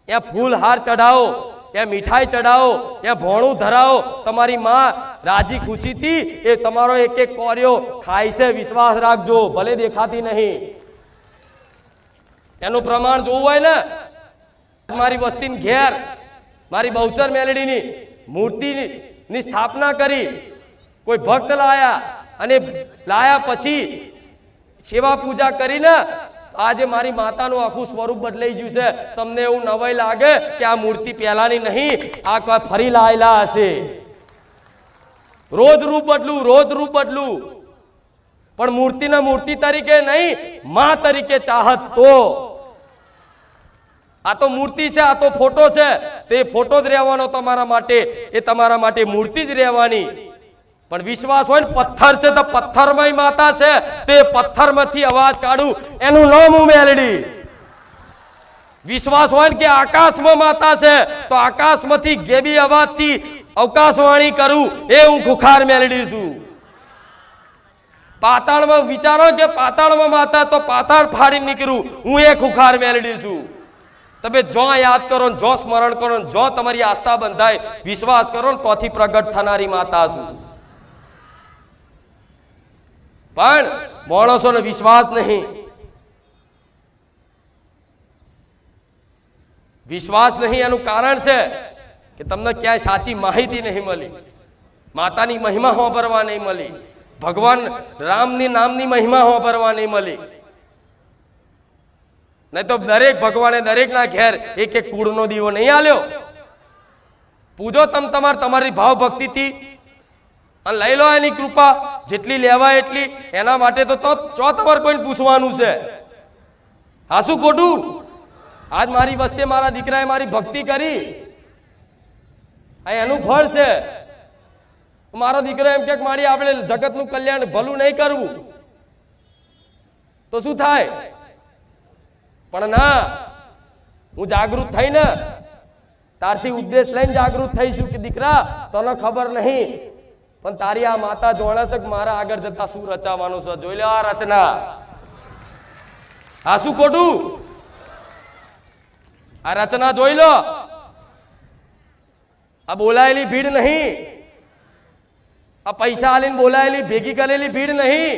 ત્યાં ફૂલ હાર ચઢાવો, ત્યાં મીઠાઈ ચઢાવો, ત્યાં ભોણું ધરાવો. તમારી માં રાજી ખુશીથી એ તમારો એક એક કોર્યો ખાય છે. વિશ્વાસ રાખજો, ભલે દેખાતી નહીં. એનું પ્રમાણ જોવું હોય ને, મારી વસ્તીની ઘેર મારી બહુચર મેલડીની મૂર્તિની સ્થાપના કરી, કોઈ ભક્ત લાયા અને લાયા પછી સેવા પૂજા કરીને આજે મારી માતાનું આખું સ્વરૂપ બદલાઈ ગયું છે. તમને એવું નવાઈ લાગે કે આ મૂર્તિ પહેલાની નહીં, આ ફરી લાયેલા હશે. રોજ રૂપ બદલું, રોજ રૂપ બદલું, પણ મૂર્તિના મૂર્તિ તરીકે નહીં, માં તરીકે ચાહત. તો આ તો મૂર્તિ છે, આ તો ફોટો છે, તે ફોટો જ રહેવાનો તમારા માટે, એ તમારા માટે મૂર્તિ જ રહેવાની. પણ વિશ્વાસ હોય ને પથ્થર છે તો પથ્થરમય માતા છે, તે પથ્થરમાંથી અવાજ કાઢું, એનું નામ હું મેલડી. વિશ્વાસ હોય ને કે આકાશમાં માતા છે તો આકાશમાંથી ગેબી અવાજથી અવકાશવાણી કરું, એ હું ખુખાર મેલડી છું. પાતાળમાં વિચારો કે પાતાળમાં માતા, તો પાતાળ ફાડી નીકળું, હું એ ખુખાર મેલડી છું. તમે જો યાદ કરો, જો સ્મરણ કરો, જો તમારી આસ્થા બંધાય, વિશ્વાસ કરો ને તોથી પ્રગટ થનારી માતા છું. પણ માણસોને વિશ્વાસ નહીં. વિશ્વાસ નહીં એનું કારણ છે કે તમને ક્યાંય સાચી માહિતી નહીં મળી, માતાની મહિમા સાંભળવા નહીં મળી, ભગવાન રામની નામની મહિમા સાંભળવા નહીં મળી. નહીં તો દરેક ભગવાને દરેક ના ઘેર એક એક કુળનો દીવો નહીં આલ્યો. પૂજો તમારી ભાવ ભક્તિથી અને લઈ લો એની કૃપા, જેટલી લેવાય એટલી. એના માટે તો ચો તમારે કોઈને પૂછવાનું છે? હા શું ખોટું? આજ મારી વસ્તે મારા દીકરાએ મારી ભક્તિ કરી, આ એનું ફળ છે. મારો દીકરો એમ કે મારી આપણે જગતનું કલ્યાણ ભલું નહીં કરવું તો શું થાય? પણ ના, હું જાગૃત થઈ ને તારથી ઉપદેશ લઈને જાગૃત થઈશું કે દીકરા તને ખબર નહીં, પણ તારી આ માતા જોણે છે કે મારા આગળ જતા શું રચાવાનું છે. જોઈ લે આ રચના. આ શું ખોટું? આ રચના જોઈ લો. આ બોલાયેલી ભીડ નહીં, આ પૈસા આલીને બોલાયેલી ભેગી કરેલી ભીડ નહીં,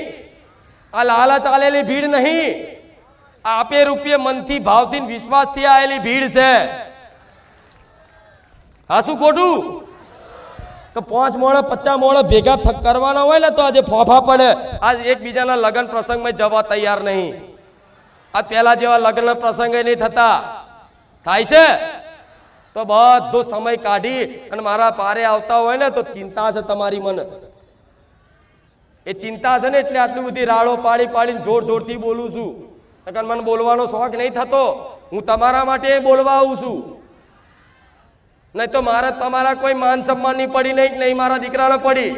આ લાલચ આલેલી ભીડ નહીં, આપે રૂપિયે મનથી ભાવથી વિશ્વાસથી આવેલી ભીડ છે. હા શું ખોટું? તો 5 મોણા 50 મોણા ભેગા કરવાના હોય ને તો આજે ફોફા પડે. આજ એકબીજાના લગ્ન પ્રસંગમાં જવા તૈયાર નહીં. આ પહેલા જેવા લગ્ન પ્રસંગ નહીં થતા. થાય છે તો બધો સમય કાઢી અને મારા પારે આવતા હોય ને તો ચિંતા છે તમારી. મને એ ચિંતા છે ને એટલે આટલી બધી રાડો પાડી પાડીને જોર જોરથી બોલું છું. મને બોલવાનો શોખ નહીં થતો, હું તમારા માટે બોલવા આવું છું. નહીં તો મારે તમારા કોઈ માન સન્માન ની પડી નહીં મારા દીકરાને પડી.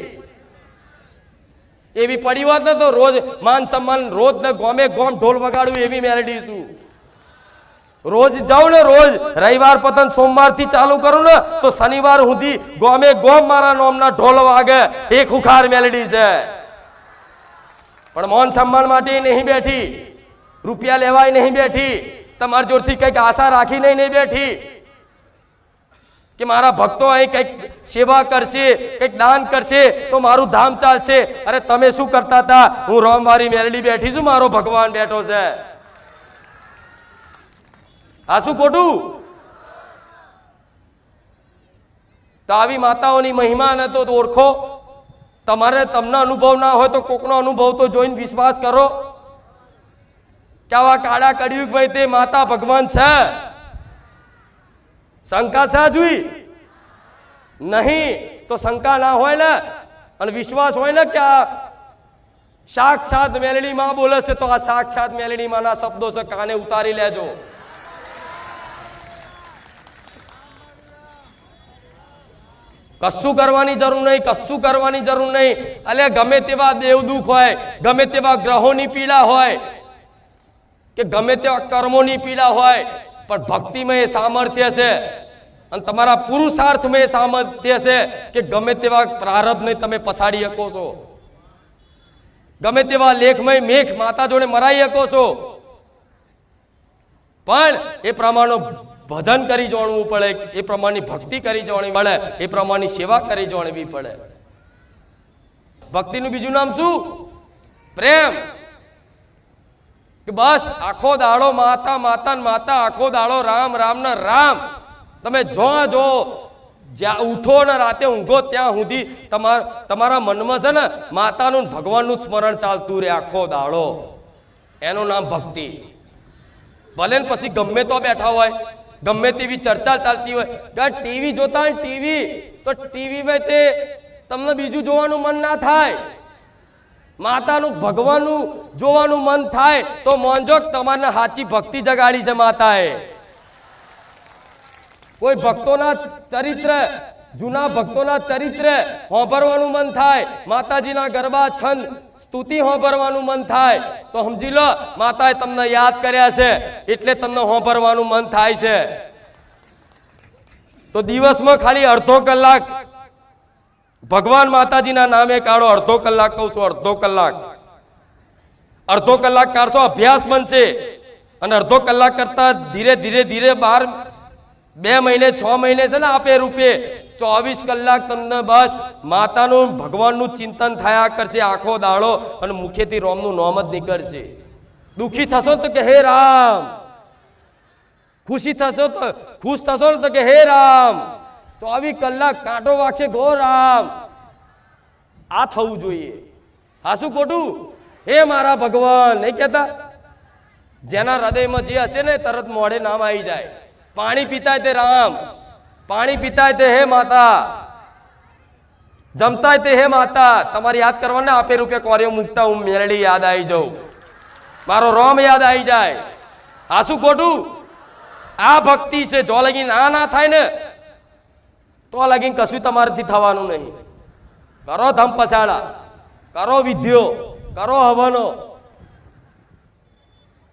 એવી પડી હોત ને તો રોજ માન સન્માન, રોજ ને ગોમે ગોમ ઢોલ વગાડું એવી મેલડી છું. રોજ જાઉં ને, રોજ રવિવાર પતન સોમવાર થી ચાલુ કરું ને તો શનિવાર સુધી ગોમે ગોમ મારા નામના ઢોલ વાગે, એ ખુખાર મેલડી છે. પણ માન સન્માન માટે નહીં બેઠી, રૂપિયા લેવાય નહીં બેઠી, તમારી જોડથી કઈક આશા રાખી નહીં બેઠી કે મારા ભક્તો અહીં કઈક સેવા કરશે, કઈક દાન કરશે તો મારું ધામ ચાલશે. અરે તમે શું કરતા હતા? હું રોમવારી મેલડી બેઠી છું, મારો ભગવાન બેઠો છે. આ શું ખોટું? તો આવી માતાઓની મહિમા ને તો ઓળખો. તમારે તમને અનુભવ ના હોય તો કોકનો અનુભવ તો જોઈને વિશ્વાસ કરો કે આવા કાળા કળિયુગ ભાઈ તે માતા ભગવાન છે. શંકા છે જોઈ નહીં તો શંકા ના હોય ને અને વિશ્વાસ હોય ને કે આ સાક્ષાત મેલડી માં બોલે છે તો આ સાક્ષાત મેલડી માં ના શબ્દો છે, કાને ઉતારી લેજો. કશું કરવાની જરૂર નહીં, કશું કરવાની જરૂર નહીં. અલે ગમે તેવા દેવદુખ હોય, ગમે તેવા ગ્રહોની પીડા હોય કે ગમે તેવા કર્મોની પીડા હોય, પણ ભક્તિમાં એ સામર્થ્ય છે અને તમારા પુરુષાર્થમાં એ સામર્થ્ય છે કે ગમે તેવા પ્રારબ્ધને તમે પછાડી શકો છો, ગમે તેવા લેખમય મેઘ માતા જોડે મરાઈ શકો છો. પણ એ પ્રમાણનો ભજન કરી જાણવું પડે, એ પ્રમાણની ભક્તિ કરી જાણવી પડે, એ પ્રમાણની સેવા કરી જાણવી પડે. ભક્તિનું બીજું નામ શું? પ્રેમ. કે બસ આખો દાડો માતા માતા માતા, આખો દાડો રામ રામ ના રામ. તમે જો જ્યાં ઉઠો ને રાતે ઊંઘો ત્યાં સુધી તમારા મનમાં છે ને માતાનું ભગવાનનું સ્મરણ ચાલતું રહે આખો દાડો. એનું નામ ભક્તિ. ભલે ને પછી ગમે તો બેઠા હોય, ગમે તેવી ચર્ચા ચાલતી હોય, ટીવી જોતા હોય ટીવી, તો ટીવી માં તે તમને બીજું જોવાનું મન ના થાય, માતાનું ભગવાનનું જોવાનું મન થાય તો મોંજો તમારે સાચી ભક્તિ જગાડી છે માતાએ. કોઈ ભક્તોના ચરિત્ર, જૂના ભક્તોના ચરિત્ર હોંભરવાનું મન થાય, માતાજીના ગરબા છંદ સ્તુતિ હોંભરવાનું મન થાય તો સમજી લો માતાએ તમને યાદ કર્યા છે એટલે તમને હોંભરવાનું મન થાય છે. તો દિવસમાં ખાલી અડધો કલાક ભગવાન માતાજીના નામે કાઢો. અડધો કલાક કહું છું, અડધો કલાક કાઢશો અભ્યાસ બનશે. અને અડધો કલાક કરતા ધીરે ધીરે ધીરે 2 મહિને 6 મહિને છે ને આપે રૂપે 24 કલાક તમને બસ માતાનું ભગવાનનું ચિંતન થયા કરશે આખો દાડો, અને મુખેથી રોમનું નામ જ નીકળશે. દુખી થશો તો કે હે રામ, ખુશી થશો તો ખુશ થશો તો કે હે રામ, 24 કલાક કાંટો વાગશે ગો રામ. આ થવું જોઈએ. હા શું ખોટું? હે મારા ભગવાન નહીં કહેતા? જેના હૃદયમાં જે હશે ને તરત મોઢે નામ આવી જાય. પાણી પીતા તે રામ, પાણી પીતા તે હે માતા, જમતા તે હે માતા. તમારે યાદ કરવાના આપે રૂપે કોર્યો મૂકતા હું મેરડી યાદ આવી જાઉં, મારો રોમ યાદ આવી જાય. આ શું ખોટું? આ ભક્તિ છે. જો લગીન આ ના થાય ને તો લગીન કશું તમારાથી થવાનું નહીં. કરો ધમ પછાડા, કરો વિધિઓ, કરો હવનો,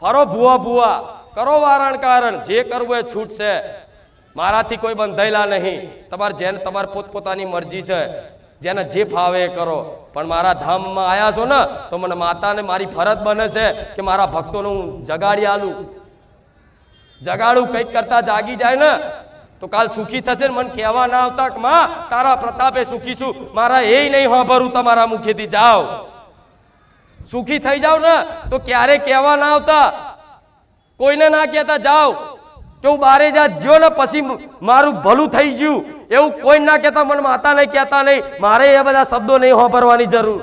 ફરો ભૂવા, કરો વારણ કારણ, જે કરવું એ છૂટ છે. મારાથી કોઈ બંધાયેલા નહીં. તમારે જેને તમારી પોતપોતાની મરજી છે, જેને જે ફાવે એ કરો. પણ મારા ધામમાં આવ્યા છો ને તો મને માતાને મારી ફરજ બને છે કે મારા ભક્તોને હું જગાડી આલું, જગાડું. કંઈક કરતા જાગી જાય ને તો કાલ સુખી થશે. મને કહેવા ના આવતા કે માં તારા પ્રતાપે સુખી છું, મારા એ નહીં સાંભળું તમારા મુખેથી. જાઓ સુખી થઈ જાવ ને તો ક્યારે કહેવા ના આવતા, કોઈને ના કહેતા. જાઓ કે હું બારે જો ને પછી મારું ભલું થઈ ગયું એવું કોઈ ના કહેતા. મને માતા નહીં કહેતા નહીં, મારે એ બધા શબ્દો નહીં સાંભળવાની જરૂર.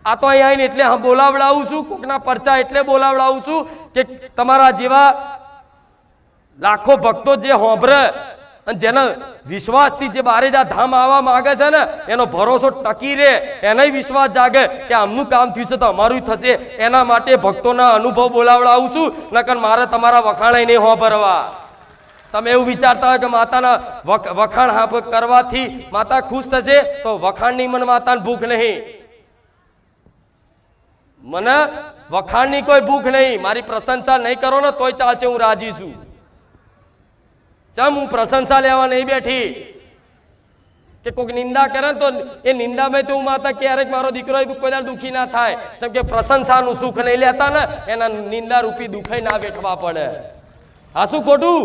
આ તો અહીં આવીને એટલે બોલાવડાવું છું, કોકના પરચા એટલે બોલાવડાવું છું કે તમારા જેવા લાખો ભક્તો જે હોંભરે અને જેના વિશ્વાસથી જે બારેજા ધામ આવવા માંગે છે ને એનો ભરોસો ટકી રહે, એનાય વિશ્વાસ જાગે કે આમનું કામ થયું છે તો અમારું થશે. એના માટે ભક્તોના અનુભવ બોલાવડાવું છું, નકર મારે તમારા વખાણ નહીં હોંભરવા. તમે એવું વિચારતા હોય કે માતાના વખાણ કરવાથી માતા ખુશ થશે, તો વખાણની મને માતાને ભૂખ નહીં, મને વખાણની કોઈ ભૂખ નહીં. મારી પ્રશંસા નહીં કરો ને તોય ચાલશે, હું રાજી છું. ચમ હું પ્રશંસા લેવા નહીં બેઠી કે કોઈક નિંદા કરે તો એ નિંદામાં તો હું માતા ક્યારેક મારો દીકરો કોઈ દુઃખી ના થાય. જેમ કે પ્રશંસાનું સુખ નહીં લેતા ને એના નિંદા રૂપી દુઃખ ના વેઠવા પડે. આ શું ખોટું?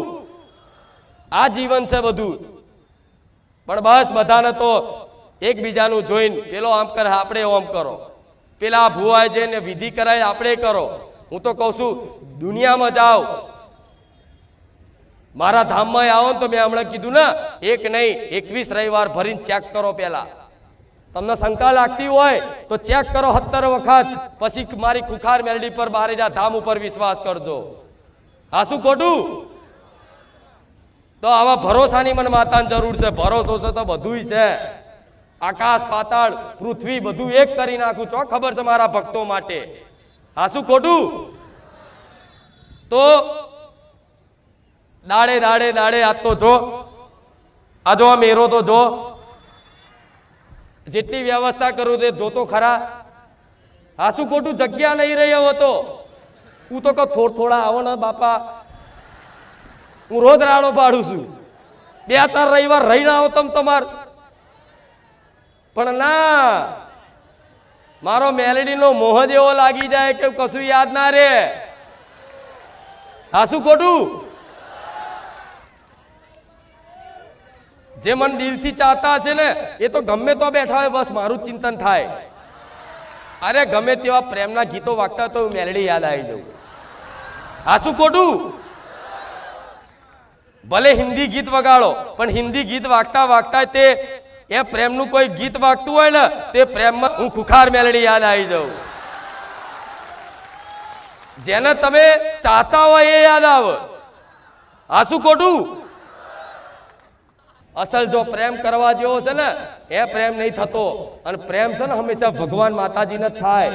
આ જીવન છે બધું. પણ બસ બધાને તો એકબીજાનું જોઈને પેલો આમ કરે આપણે આમ કરો, પેલા ભુવાય જઈને વિધિ કરાય આપણે કરો. હું તો કહું છું દુનિયામાં જાઓ, મારા ધામમાં આવો તો મેં હમણાં કીધું ને 1 નહીં 21 રવિવાર ભરીને ચેક કરો. પેલા તમને શંકા લાગતી હોય તો ચેક કરો 17 વખત, પછી મારી ખુખાર મેલડી પર બારેજા ધામ ઉપર વિશ્વાસ કરજો. હા શું ખોટું? તો આવા ભરોસાની મને માતાની જરૂર છે. ભરોસો છે તો બધુંય છે. આકાશ પાતાળ પૃથ્વી બધું એક કરી નાખું છો, ખબર છે મારા ભક્તો માટે. હા શું ખોટું? તો દાડે દાડે દાડે આ તો જો, આ જો મેરો તો જો, જેટલી વ્યવસ્થા કરું તે જો તો ખરા. હા શું ખોટું? જગ્યા નહીં રહી હવે તો. હું તો કહું થોડા આવો ને બાપા, હું રોજ રાડો પાડું છું. 2-4 રવિવાર રહીને આવો તમ તમાર. પણ ના, મારો મેલડીનો મોહ જ એવો લાગી જાય કે કશું યાદ ના રે. હા શું ખોટું? જે મન દિલથી ચાહતા હશે ને એ તો ગમે તો બેઠા હોય, બસ મારું ચિંતન થાય. અરે ગમે તેવા પ્રેમના ગીતો વાગતા તો મેલડી યાદ આવી જવું. હા શું ખોટું? ભલે હિન્દી ગીત વગાડો, પણ હિન્દી ગીત વાગતા વાગતા તે એ પ્રેમનું કોઈ ગીત વાગતું હોય ને તે પ્રેમમાં હું ખુખાર મેલડી યાદ આવી જાઉં. જેને તમે ચાહતા હોય એ યાદ આવે. આ શું ખોટું? અસલ જો પ્રેમ કરવા જેવો છે ને એ પ્રેમ નહીં થતો. અને પ્રેમ છે ને હંમેશા ભગવાન માતાજીને જ થાય.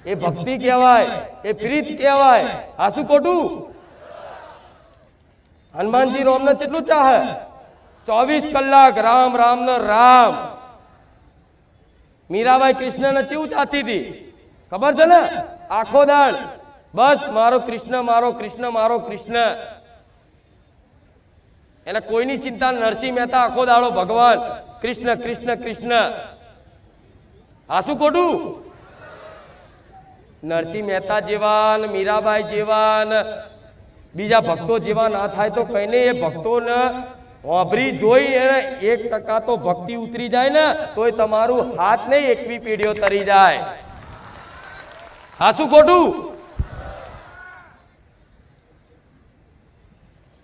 એ ભક્તિ કહેવાય, એ પ્રીત કહેવાય. આ શું ખોટું? હનુમાનજી રામને કેટલું ચાહે? 24 કલાક રામ રામ ને રામ. મીરાબાઈ કૃષ્ણને કેવું ચાહતી હતી ખબર છે ને? આખો દાડ બસ મારો કૃષ્ણ, મારો કૃષ્ણ, મારો કૃષ્ણ. એને કોઈની ચિંતા. નરસિંહ મહેતા આખો દાડો ભગવાન કૃષ્ણ કૃષ્ણ કૃષ્ણ. આ શું ખોટું? નરસિંહ મહેતા જેવા ને મીરાબાઈ જેવા ને બીજા ભક્તો જેવા ના થાય તો કઈ નહીં. એ ભક્તોને વાંભરી જોઈ એને 1% તો ભક્તિ ઉતરી જાય ને તોય તમારું હાથ નહીં 21 પેઢીઓ તરી જાય. આ શું ખોટું?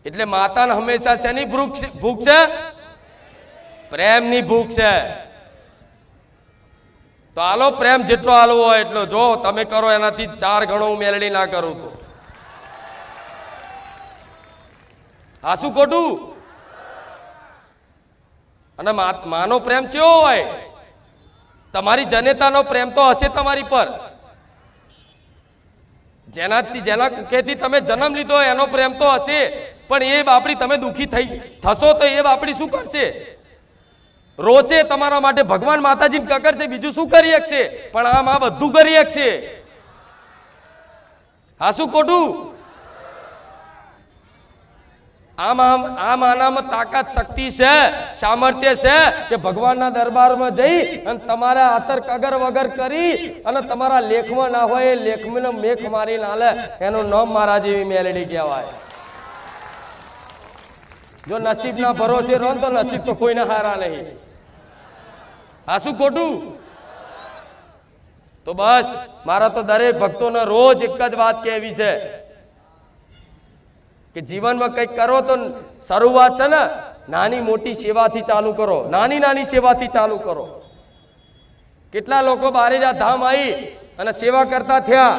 એટલે માતાને હંમેશા શેની ભૂખ છે? પ્રેમની ભૂખ છે. તો આલો પ્રેમ જેટલો આલવો હોય એટલો. જો તમે કરો એનાથી 4 ગણો હું મેલડી ના કરું તો. આ શું ખોટું? અને માનો પ્રેમ કેવો હોય? તમારી જનેતાનો પ્રેમ તો હશે તમારી પર. જેના કુખેથી તમે જન્મ લીધો એનો પ્રેમ તો હશે. પણ એ બાપડી તમે દુખી થશો તો એ બાપડી શું કરશે? રોશે તમારા માટે. ભગવાન માતાજી કકરશે, બીજું શું કરી શકશે? પણ આમ આ બધું કરી શકશે. આ શું ખોટું? આમ આનામાં તાકાત શક્તિ છે, સામર્થ્ય છે કે ભગવાનના દરબારમાં જઈ અને તમારા આતર કગર વગર કરી અને તમારા લેખમાં ના હોય એ લેખમાં મેખ મારી નાલે. એનું નામ મારા જેવી મેલડી કહેવાય. જો નસીબના ભરોસે રહો તો નસીબ તો કોઈને હારા નહીં. આ શું ખોટું? તો બસ મારા તો દરેક ભક્તોને રોજ એક જ વાત કહેવી છે કે જીવનમાં કંઈક કરો તો શરૂઆત છે ને નાની મોટી સેવાથી ચાલુ કરો. નાની નાની સેવાથી ચાલુ કરો. કેટલા લોકો બારેજા ધામ આવી અને સેવા કરતા થયા.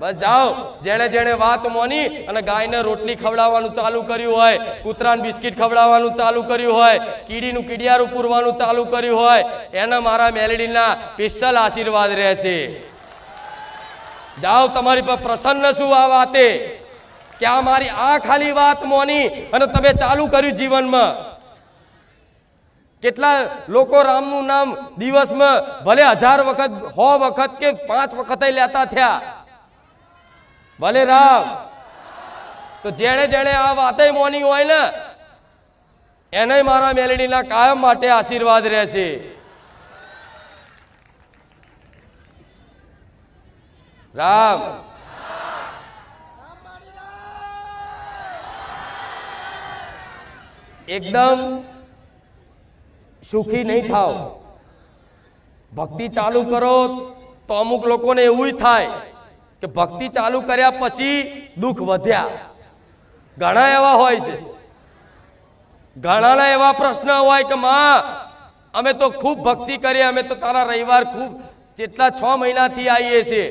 બસ જાઓ. જેણે જેણે વાત મોની અને ગાયને રોટલી ખવડાવવાનું ચાલુ કર્યું હોય, કૂતરાને બિસ્કિટ ખવડાવવાનું ચાલુ કર્યું હોય, કીડીનું કીડિયારું પૂરવાનું ચાલુ કર્યું હોય, એને મારા મેલડીના સ્પેશિયલ આશીર્વાદ રહેશે. જાઓ. તમારી પર પ્રસન્ન શું આ વાતે કે આ મારી આ ખાલી વાત મોની અને તમે ચાલુ કર્યું જીવનમાં. કેટલા લોકો રામનું નામ દિવસમાં ભલે 1000 વખત 100 વખત કે 5 વખત લેતા થયા. ભલે રામ. તો જેણે જેણે આ વાતે મોની હોય ને એને મારા મેલડીના કાયમ માટે આશીર્વાદ રહેશે. રામ. એકદમ સુખી નહીં થાવ. ભક્તિ ચાલુ કરો તો અમુક લોકોને એવું થાય કે ભક્તિ ચાલુ કર્યા પછી દુઃખ વધ્યા. ઘણા એવા હોય છે. ઘણાના એવા પ્રશ્ન હોય કે માં અમે તો ખૂબ ભક્તિ કરી, અમે તો તારા રવિવાર ખૂબ જેટલા 6 મહિનાથી આવીએ છીએ,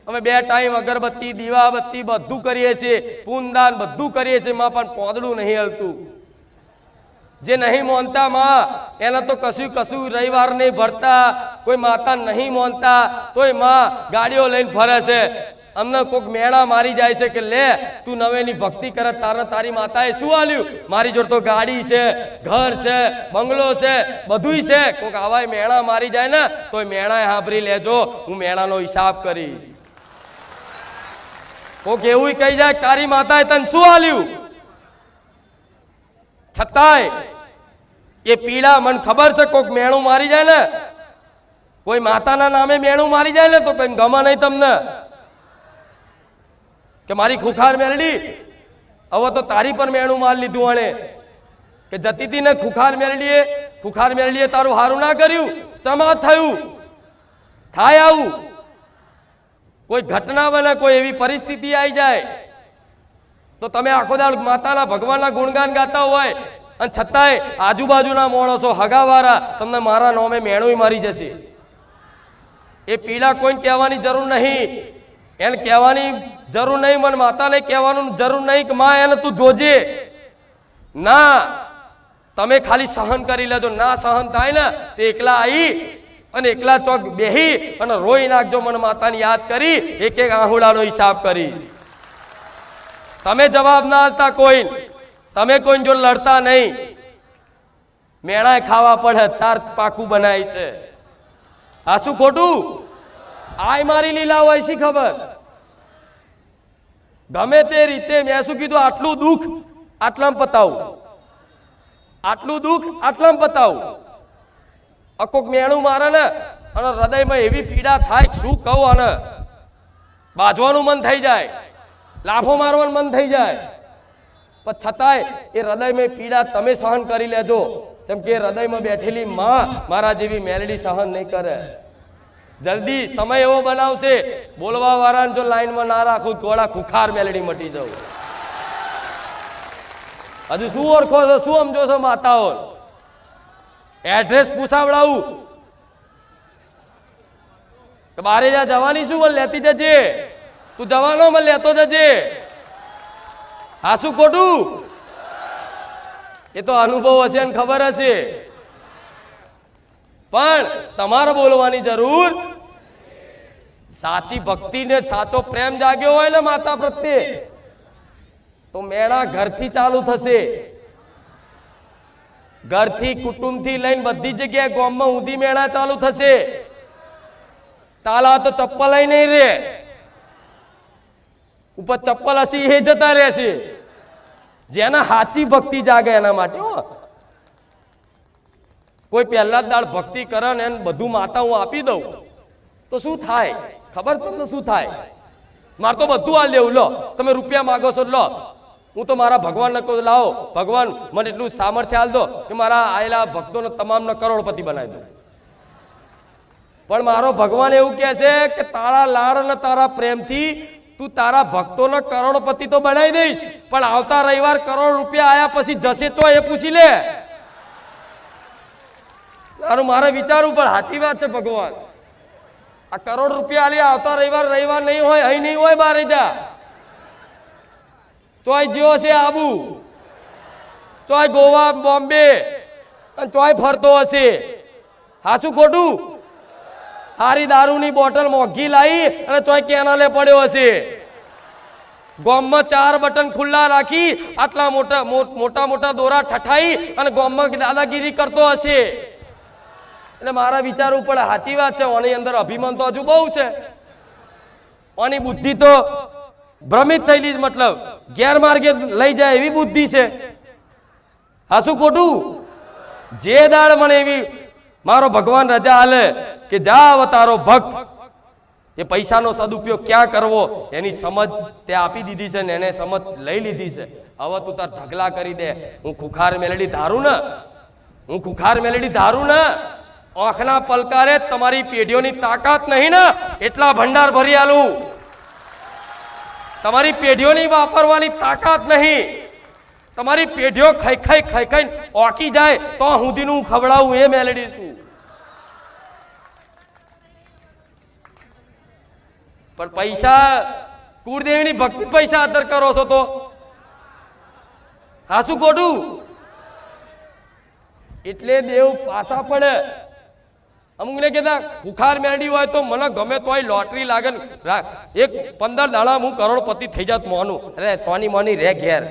અમે 2 ટાઈમ અગરબત્તી દીવાબત્તી બધું કરીએ છીએ, પૂનદાન બધું કરીએ છીએ માં, પણ પોદડું નહીં હલતું. જે નહીં માનતા માં એને તો કશું રવિવાર નહીં ભરતા, કોઈ માતા નહીં માનતા તોય માં ગાડીઓ લઈને ફરે છે. અમને કોઈક મેળા મારી જાય છે કે લે તું નવેની ભક્તિ કરે, તારી માતાએ શું આલ્યું? મારી જોડે તો ગાડી છે, ઘર છે, બંગલો છે, બધુંય છે. કોઈક આવા મેળા મારી જાય ને તોય મેળાએ સાંભળી લેજો, હું મેળાનો હિસાબ કરી. કોઈક એવું કહી જાય તારી માતાએ તને શું આલ્યું? છતાંય એ પીડા મને ખબર છે. કોઈક મેણું મારી જાય ને, કોઈ માતાના નામે મેણું મારી જાય ને તો ગમા નહીં તમને કે મારી ખુખાર મેલડી હવે તો તારી પર મેણું માર લીધું આણે કે જતી હતી ને ખુખાર મેલડીએ તારું હારું ના કર્યું. ચમા થયું થાય આવું કોઈ ઘટના બને, કોઈ એવી પરિસ્થિતિ આવી જાય તો તમે આખો દાડ માતાના ભગવાનના ગુણગાન ગાતા હોય અને છતાંય આજુબાજુના માણસો હગાવાળા તમને મારા નામે મેણું મારી જશે. એ પીડા કોઈને કહેવાની જરૂર નહીં, એને કહેવાની જરૂર નહીં, મને માતાને કહેવાનું જરૂર નહીં કે માં એને તું જોજે. ના, તમે ખાલી સહન કરી લેજો. ના સહન થાય ને તો એકલા આવી અને એકલા ચોક બેહી અને રોઈ નાખજો, મને માતાની યાદ કરી, એક એક આહુડાનો હિસાબ કરી. તમે જવાબ ના આપતા કોઈ, તમે કોઈ જો લડતા નહીં, મેણા ખાવા પડે તાર પાકું બનાય છે. આ શું ખોટું? આય મારી લીલા હોય શી ખબર. ગમે તે રીતે મેં શું કીધું, આટલું દુઃખ આટલામાં પતાવું, આટલું દુઃખ આટલામાં પતાવું. કોક મેણું મારે ને અને હૃદયમાં એવી પીડા થાય શું કહું, અને બાજવાનું મન થઈ જાય, લાફો મારવાનું મન થઈ જાય, પણ છતાંય એ હૃદયમાં પીડા તમે સહન કરી લેજો. જેમ કે હૃદયમાં બેઠેલી માં મારા જેવી મેલડી સહન નહીં કરે. જલ્દી સમય એવો બનાવશે, બોલવા વાળાને જો લાઈનમાં ના રાખું ગોળા ખુખાર મેલડી મટી જાવ. હજુ શું ઓળખો છો, શું સમજો છો માતાઓ? એડ્રેસ પૂછાવડાવું કે બારે જા જવાની શું, મને લેતી જજે, તું જવાનો મને લેતો જજે. આ શું ખોટું? એ તો અનુભવ હશે ને ખબર હશે, પણ તમારે બોલવાની જરૂર. સાચી ભક્તિ ને સાચો પ્રેમ જાગ્યો હોય ને માતા પ્રત્યે તો મેળા ઘરથી ચાલુ થશે. ઘરથી, કુટુંબથી લઈને બધી જગ્યાએ ગામમાં ઊંધી મેળા ચાલુ થશે. તાલા તો ચપ્પલ નહીં રે, ઉપર ચપ્પલ હશે એ જતા રહેશે. જેના સાચી ભક્તિ જાગે એના માટે. કોઈ પહેલા જ દાળ ભક્તિ કરે ને એને બધું માતા હું આપી દઉં તો શું થાય ખબર તમને? શું થાય? મારે તો બધું આ લેવું, લો તમે રૂપિયા માગો છો લો, હું તો મારા ભગવાનને કહું લાવો ભગવાન મને એટલું સામર્થ્ય આલ દો કે મારા આયેલા ભક્તોને તમામને કરોડપતિ બનાવી દો. પણ મારો ભગવાન એવું કહે છે કે તારા લાડ અને તારા પ્રેમથી તું તારા ભક્તોને કરોડપતિ તો બનાવી દઈશ, પણ આવતા રવિવાર કરોડ રૂપિયા આયા પછી જશે તો એ પૂછી લે. તારું મારે વિચારવું પણ સાચી વાત છે. ભગવાન આ કરોડ રૂપિયા આલી આવતા રવિવાર નહીં હોય, અહીં નહીં હોય, બારે જા ચોય જેવો છે આબુ, ચોય ગોવા, બોમ્બે અને ચોય ફરતો હશે. હાસું ખોટું? હારી દારૂની બોટલ મોંઘી લાવી અને ચોય કેનાલે પડ્યો હશે. ગોમમાં 4 બટન ખુલ્લા રાખી આટલા મોટા મોટા દોરા ઠઠાઈ અને ગોમમાં દાદાગીરી કરતો હશે. એટલે મારા વિચારવું પડે. સાચી વાત છે, ઓની અંદર અભિમાન તો હજુ બહુ છે. ઓની બુદ્ધિ તો ભ્રમિત થયેલી જ, મતલબ ગેરમાર્ગે લઈ જાય એવી બુદ્ધિ છે. હા શું ખોટું? જે દાડ મને એવી મારો ભગવાન રજા હાલે કે જા અવતારો ભક્ત, એ પૈસાનો સદુપયોગ ક્યાં કરવો એની સમજ તે આપી દીધી છે ને એને સમજ લઈ લીધી છે. હવે તું તાર ઢગલા કરી દે. હું ખુખાર મેલડી ધારું ને, હું ખુખાર મેલડી ધારું ને, આંખના પલકારે તમારી પેઢીઓની તાકાત નહીં ને એટલા ભંડાર ભરી આલું. તમારી પેઢીઓની વાપરવાની તાકાત નહીં. તમારી પેઢીઓ ખાઈ ખાઈ ઓકી જાય તો હુંદીનું ખવડાવું એ મેલડી છું. પણ પૈસા, કુળદેવીની ભક્તિ પૈસા આદર કરો છો તો હા શું ખોટું? એટલે દેવ પાછા પડે. અમુક ને કહેતા ખુખાર મેળડી હોય તો મને ગમે તોય લોટરી લાગે ને એક 15 દાડા હું કરોડપતિ થઈ જાત મોનું. અરે સોની મોની રે ઘેર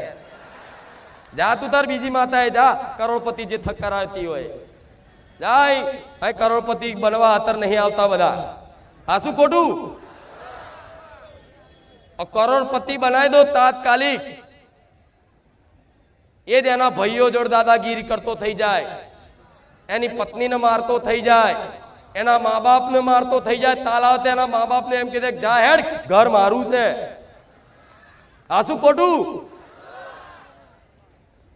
જા, તું તાર બીજી માતાએ જા, કરોડપતિ જે થક કરાવતી હોય જાય. ભાઈ કરોડપતિ બનવા અત્યારે નહીં આવતા બધા. હા શું ખોટું? કરોડપતિ બનાવી દો તાત્કાલિક. એ જ એના ભાઈઓ જોડે દાદાગીરી કરતો થઈ જાય, એની પત્નીને મારતો થઈ જાય, એના મા બાપને મારતો થઈ જાય. તાલાવ એના મા બાપને એમ કીધે જા હેડ, ઘર મારું છે. આ શું ખોટું?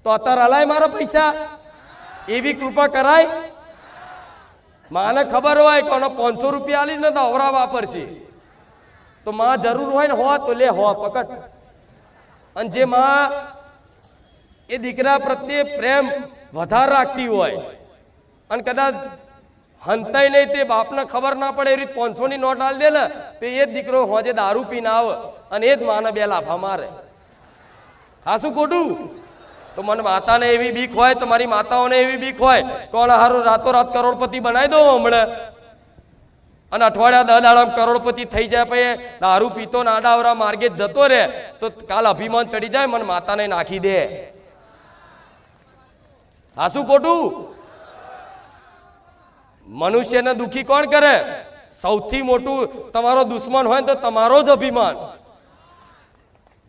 તો અત્યારે હલાય મારા પૈસા, એવી કૃપા કરાય? માને ખબર હોય કે 500 રૂપિયા આલી ને તો અવરા વાપરશે, તો માં જરૂર હોય ને હો તો લે, હો પકડ. અને જે માં એ દીકરા પ્રત્યે પ્રેમ વધારે રાખતી હોય અને કદાચ હંતાઈ નહીં તે બાપને ખબર ના પડે એવી 500 ની નોટ આલ દે ને તો એ જ દીકરો હોજે દારૂ પીને આવે અને એ જ માને 2 લાફા મારે. આ શું ખોટું? તો મને માતાને એવી બીક હોય, તમારી માતાઓને એવી બીક હોય, કોણ હારું રાતોરાત કરોડપતિ બનાવી દો હમણાં અને અઠવાડિયા 10 દાડા કરોડપતિ થઈ જાય, પછી દારૂ પીતો ના આડાવરા માર્ગે જતો રહે તો કાલ અભિમાન ચડી જાય, મને માતાને નાખી દે. આ શું ખોટું? મનુષ્યને દુખી કોણ કરે? સૌથી મોટું તમારો દુશ્મન હોય તો તમારો જ અભિમાન.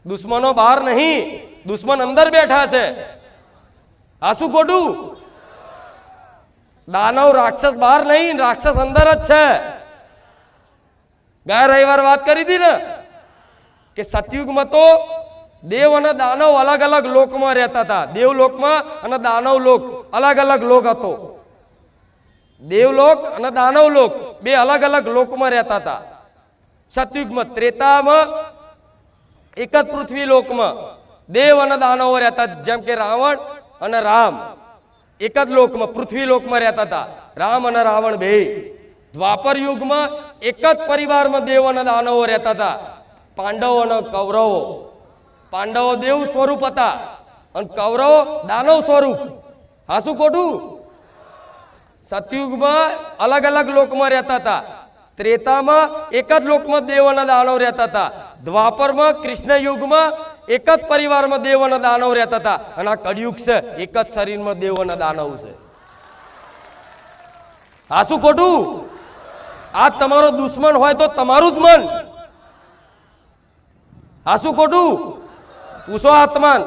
દુશ્મનો બહાર નહીં, દુશ્મન અંદર બેઠા છે. આ શું ખોટું? દાનવ રાક્ષસ બહાર નહીં, રાક્ષસ અંદર જ છે. ગયા રવિવાર વાત કરી હતી ને કે સતયુગમાં તો દેવ અને દાનવ અલગ અલગ લોકમાં રહેતા હતા. દેવલોકમાં અને દાનવ લોક અલગ અલગ લોક હતો. દેવલોક અને દાનવ લોક બે અલગ અલગ લોકમાં રહેતા હતા. સતયુગમાં, ત્રેતામાં એક જ પૃથ્વી લોકમાં દેવ અને દાનવો રહેતા, જેમ કે રાવણ અને રામ એક જ લોકમાં પૃથ્વી લોકમાં રહેતા હતા, રામ અને રાવણ બે. દ્વાપર યુગમાં એક જ પરિવારમાં દેવ અને દાનવો રહેતા હતા, પાંડવો અને કૌરવો. પાંડવો દેવ સ્વરૂપ હતા અને કૌરવો દાનવ સ્વરૂપ. હા શું ખોટું? સતયુગમાં અલગ અલગ લોકમાં રહેતા હતા. ત્રેતામાં એક જ લોકમાં દેવ અને દાનવ રહેતા હતા. દ્વાપરમાં કૃષ્ણ યુગમાં એક જ પરિવારમાં દેવ અને દાનવ રહેતા હતા. અને આ કળિયુગ છે, એક જ શરીરમાં દેવ અને દાનવ છે. આ શું ખોટું? આ તમારો દુશ્મન હોય તો તમારું જ મન. આ શું ખોટું? પૂછો આત્માન.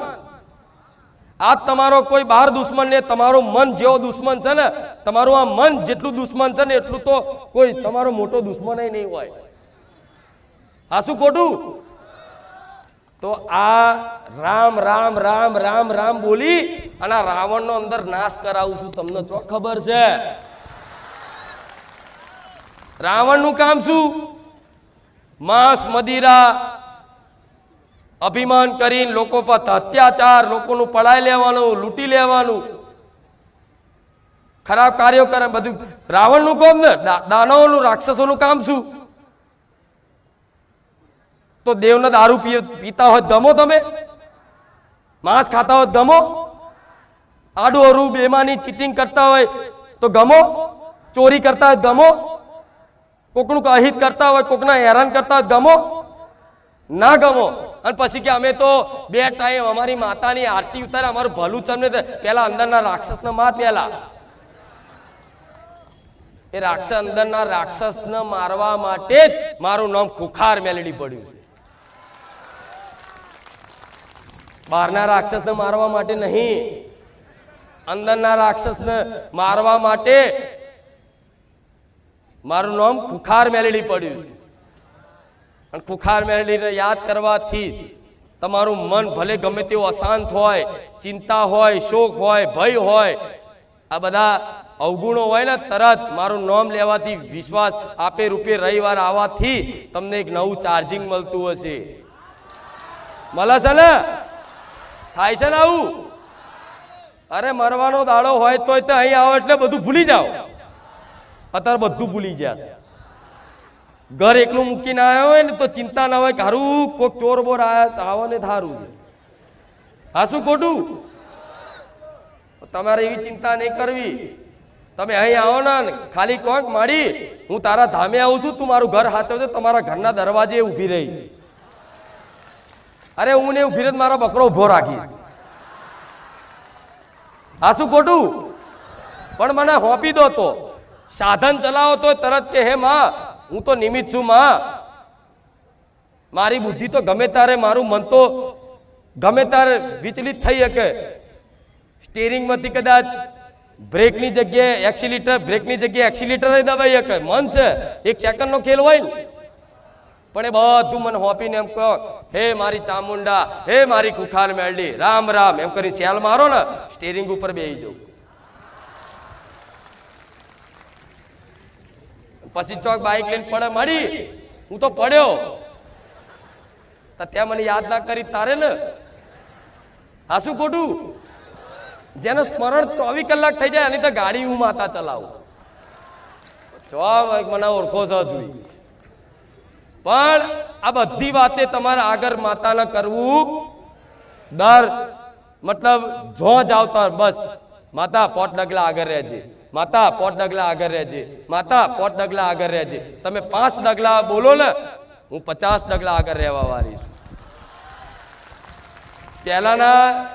આ તમારો કોઈ બહાર દુશ્મન ને તમારું મન જેવો દુશ્મન છે ને, તમારું આ મન જેટલું દુશ્મન છે ને એટલું તો કોઈ તમારો મોટો દુશ્મન નહીં હોય. આ શું ખોટું? તો આ રામ રામ રામ રામ રામ બોલી અને રાવણ નો અંદર નાશ કરાવું છું. તમને ચો ખબર છે રાવણ નું કામ શું? માંસ મદિરા અભિમાન કરીને લોકો પર અત્યાચાર, લોકોનું પડાઈ લેવાનું, લૂંટી લેવાનું, ખરાબ કાર્યો કરે બધું રાવણ નું કામ ને. દાનવોનું, રાક્ષસોનું કામ શું? તો દેવને દારૂ પીતા હોય ગમો, તમે માંસ ખાતા હોય ગમો, આડું અરું બેમાની ચીટિંગ કરતા હોય તો ગમો, ચોરી કરતા હોય ગમો, કોકનું અહિત કરતા હોય, કોકના હેરાન કરતા હોય ગમો? ના ગમો. અને પછી કે અમે તો 2 ટાઈમ અમારી માતાની આરતી ઉતારે, અમારું ભલું ચમને પેલા અંદરના રાક્ષસને માર. પેલા એ રાક્ષસ, અંદરના રાક્ષસને મારવા માટે જ મારું નામ ખુખાર મેલડી પડ્યું છે. બહારના રાક્ષસને મારવા માટે નહીં, અંદરના રાક્ષસને મારવા માટે મારું નામ ખુખાર મેલડી પડ્યું છે. અને ખુખાર મેલડીને યાદ કરવાથી તમારું મન ભલે ગમે તેવું અશાંત હોય, ચિંતા હોય, શોક હોય, ભય હોય, આ બધા અવગુણો હોય ને, તરત મારું નામ લેવાથી, વિશ્વાસ આપે રૂપે રવિવાર આવવાથી તમને એક નવું ચાર્જિંગ મળતું હશે. મળે છે ને? થાય છે ને આવું? અરે મરવાનો દાડો હોય તો અહીં આવો એટલે બધું ભૂલી જાઓ. અત્યારે બધું ભૂલી ગયા છે. ઘર એકલું મૂકીને આવ્યો હોય ને તો ચિંતા ના હોય કે હારું કોઈક ચોર બોર આવો ને થારું છે. હા શું ખોટું? તમારે એવી ચિંતા નહીં કરવી. તમે અહીં આવો ને ખાલી કોક માડી હું તારા ધામે આવું છું, તું મારું ઘર સાચવજો, તમારા ઘરના દરવાજે ઊભી રહી. અરે હું ને ઊભી રહી મારા બકરો ઉભો રાખી. હા શું ખોટું? પણ મને હોપી દો તો સાધન ચલાવો તો તરત કે હે માં હું તો નિમિત્ત છું માં, મારી બુદ્ધિ તો ગમે તારે, મારું મન તો ગમે તારે વિચલિત થઈ શકે. સ્ટીરિંગ માંથી કદાચ બ્રેકની જગ્યાએ એક્સિલેટર, બ્રેકની જગ્યાએ એક્સિલેટર દબાઈ શકે. મન છે, 1 સેકન્ડનો ખેલ હોય ને. પણ એ બધું મને હોપીને એમ કહો હે મારી ચામુંડા, હે મારી ખુખાર મેલડી, રામ રામ એમ કરી સેલ મારો ને, સ્ટીરિંગ ઉપર બેસી જાઉં. પછી ચોક બાઇક લઈને પડે મળી, હું તો પડ્યો ત્યાં મને યાદ ના કરી તારે ને. આ શું ખોટું? જેને સ્મરણ 24 કલાક થઈ જાય એની તો ગાડી હું માતા ચલાવું. મને ઓળખો છો જોઈ પણ આ બધી વાતે તમારે આગળ માતાને કરવું દર મતલબ જો જાવતા બસ માતા પોટ ડગલા આગળ રહેજે માતા પોટ ડગલા આગળ રહેજે માતા પોટ ડગલા આગળ રહેજે તમે 5 ડગલા બોલો ને હું 50 ડગલા આગળ રહેવા વાળી છું પહેલાના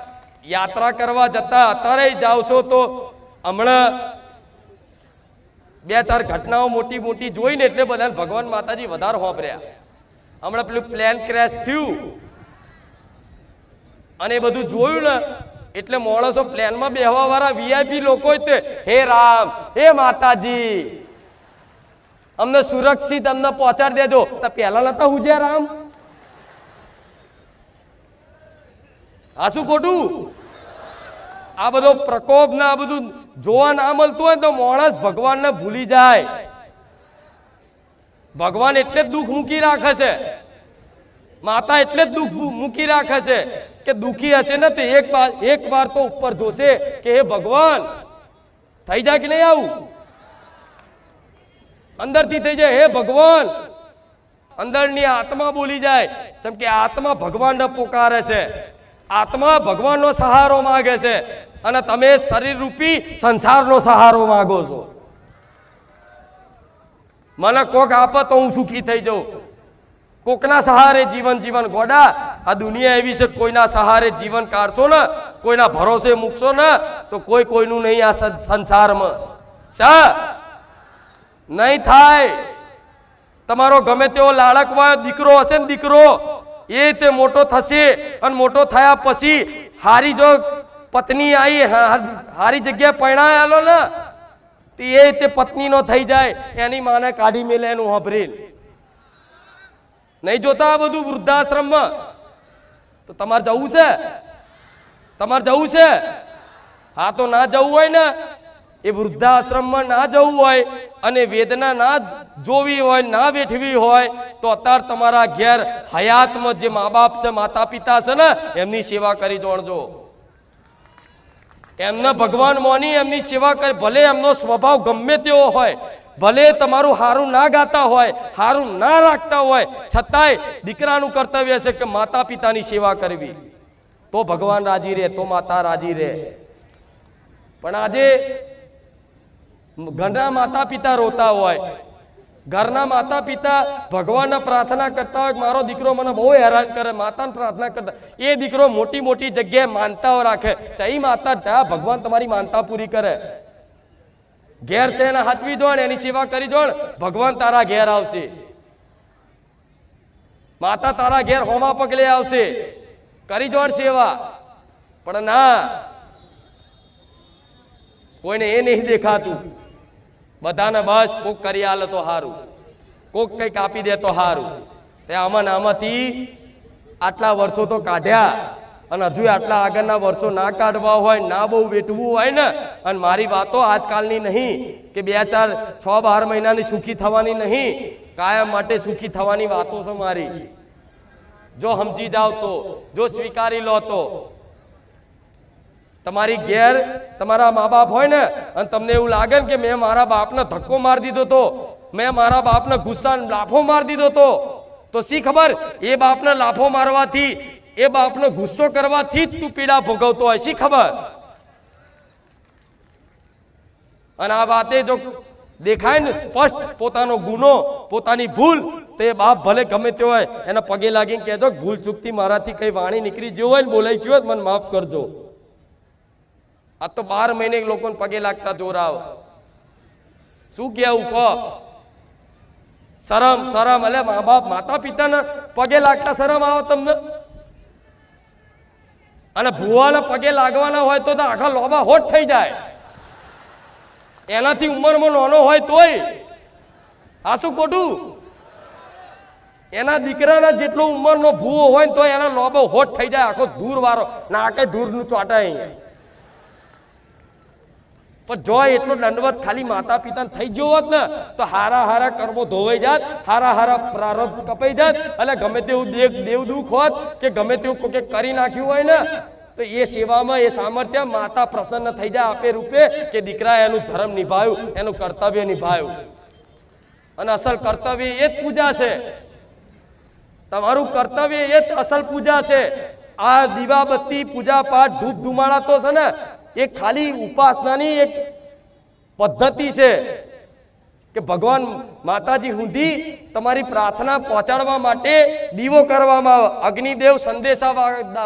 યાત્રા કરવા જતા અત્યારે જાવ છો તો હમણાં 2-4 ઘટનાઓ મોટી મોટી જોઈને એટલે બધા ભગવાન માતાજી વધારે હોંભર્યા હમણાં પેલું પ્લેન ક્રેશ થયું અને એ બધું જોયું ને એટલે માણસો પ્લેનમાં બેહવા વાળા વીઆઈપી લોકો તે હે રામ હે માતાજી અમને સુરક્ષિત અમને પહોંચાડી દેજો તો પહેલા નતા હુજ્યા રામ આ શું ખોટું આ બધો પ્રકોપ ને આ બધું જોવા ના મળતું હોય તો માણસ ભગવાનને ભૂલી જાય ભગવાન એટલે જ દુઃખ મૂકી રાખે છે માતા એટલે જ દુઃખ મૂકી રાખે છે કે દુઃખી હશે ને તો એક વાર તો ઉપર જોશે કે હે ભગવાન થઈ જાય કે નહીં આવું અંદરથી થઈ જાય હે ભગવાન અંદરની આત્મા બોલી જાય જેમ કે આત્મા ભગવાનને પોકારે છે આત્મા ભગવાનનો સહારો માંગે છે અને તમે શરીર રૂપી સંસારનો સહારો માંગો છો મને કોક આપે તો હું સુખી થઈ જાઉં કોકના સહારે જીવન જીવન ગોડા આ દુનિયા એવી છે કોઈના સહારે જીવન કાઢશો ને કોઈના ભરોસે મૂકશો ને તો કોઈ કોઈનું નહીં આ સંસારમાં નહીં થાય તમારો ગમે તેવો લાડકવાયો દીકરો હશે ને દીકરો એ તે મોટો થશે અને મોટો થયા પછી હારી જો પત્ની આવી હારી જગ્યાએ પરણાયેલો ને એ તે પત્નીનો થઈ જાય એની માને કાઢી મેલે એનું હભરી નહીં જોતા આ બધું વૃદ્ધાશ્રમમાં તો તમારે જવું છે હા તો ના જવું હોય ને એ વૃદ્ધાશ્રમમાં ના જવું હોય અને વેદના ના જોવી હોય ના વેઠવી હોય તો અત્યારે તમારા ઘેર હયાતમાં જે મા બાપ છે માતા પિતા છે ને એમની સેવા કરી જોણજો એમને ભગવાન મોની એમની સેવા કરે ભલે એમનો સ્વભાવ ગમે તેવો હોય ભલે તમારું હારું ના ગાતા હોય હારું ના રાખતા હોય છતાંય દીકરાનું કર્તવ્ય છે કે માતા પિતાની સેવા કરવી તો ભગવાન રાજી રહે તો માતા રાજી રહે પણ આજે ઘરના માતા પિતા રોતા હોય ઘરના માતા પિતા ભગવાનને પ્રાર્થના કરતા હોય મારો દીકરો મને બહુ હેરાન કરે માતાને પ્રાર્થના કરતા એ દીકરો મોટી મોટી જગ્યાએ માનતાઓ રાખે ચાહી માતા જા ભગવાન તમારી માનતા પૂરી કરે ઘેર છે એને હાચવી જોણ એની સેવા કરી જોણ ભગવાન તારા ઘેર આવશે માતા તારા ઘેર હોમા પગલે આવશે કરી જોણ સેવા પણ ના કોઈને એ નહીં દેખાતું બધાને બસ કોક કરી આલે તો હારું કોક કઈક આપી દે તો હારું તે આમાંથી આટલા વર્ષો તો કાઢ્યા અને હજુ આટલા આગળના વર્ષો ના કાઢવા હોય ના બહુ વેઠવું હોય ને અને મારી વાતો આજકાલની નહીં કે 2-4-6-12 મહિનાની સુખી થવાની નહીં કાયમ માટે સુખી થવાની વાતો છે મારી જો સમજી જાવ તો જો સ્વીકારી લો તો તમારી ઘેર તમારા મા બાપ હોય ને અને તમને એવું લાગે ને કે મેં મારા બાપને ધક્કો મારી દીધો તો મેં મારા બાપને ગુસ્સાને લાફો મારી દીધો તો શી ખબર એ બાપને લાફો મારવાથી એ બાપનો ગુસ્સો કરવાથી જ તું પીડા ભોગવતો હોય શી ખબર અને આ વાતે જો દેખાય ને સ્પષ્ટ પોતાનો ગુનો પોતાની ભૂલ તો એ બાપ ભલે ગમે તે હોય એના પગે લાગીને કહેજો ભૂલ ચૂકતી મારાથી કઈ વાણી નીકળી જેવું હોય ને બોલાઈ ગયું હોય મને માફ કરજો આ તો 12 મહિને લોકોને પગે લાગતા જોરાવ શું કેવું કહો શરમ એટલે મા બાપ માતા પિતાના પગે લાગતા શરમ આવે તમને અને ભુવાના પગે લાગવાના હોય તો આખા લોબા હોટ થઈ જાય એનાથી ઉંમરમાં નાનો હોય તોય આ શું ખોટું એના દીકરાના જેટલો ઉંમરનો ભૂવો હોય તો એના લોબો હોટ થઈ જાય આખો દૂર વાળો ના કે દૂરનું ચોટાય પણ જો એટલો દંડવત ખાલી માતા પિતાને થઈ ગયો હોત ને તો હારા કર્મો ધોવાઈ જાત હારા પ્રારબ્ધ કપાઈ જાત અને ગમે તેવું દેવ દુઃખ હોત કે ગમે તેવું કોઈ કરી નાખ્યું હોય ને તો એ સેવામાં એ સામર્થ્ય માતા પ્રસન્ન થઈ જાય આપે રૂપે કે દીકરા એનું ધર્મ નિભાવ્યું એનું કર્તવ્ય નિભાવ્યું અને અસલ કર્તવ્ય એ જ પૂજા છે. તમારું કર્તવ્ય એ જ અસલ પૂજા છે. આ દીવાબત્તી પૂજા પાઠ ધૂપ ધુમાડા તો છે ને એ ખાલી ઉપાસનાની એક પદ્ધતિ છે કે ભગવાન માતાજી સુધી તમારી પ્રાર્થના પહોંચાડવા માટે દીવો કરવામાં આવે. અગ્નિદેવ સંદેશા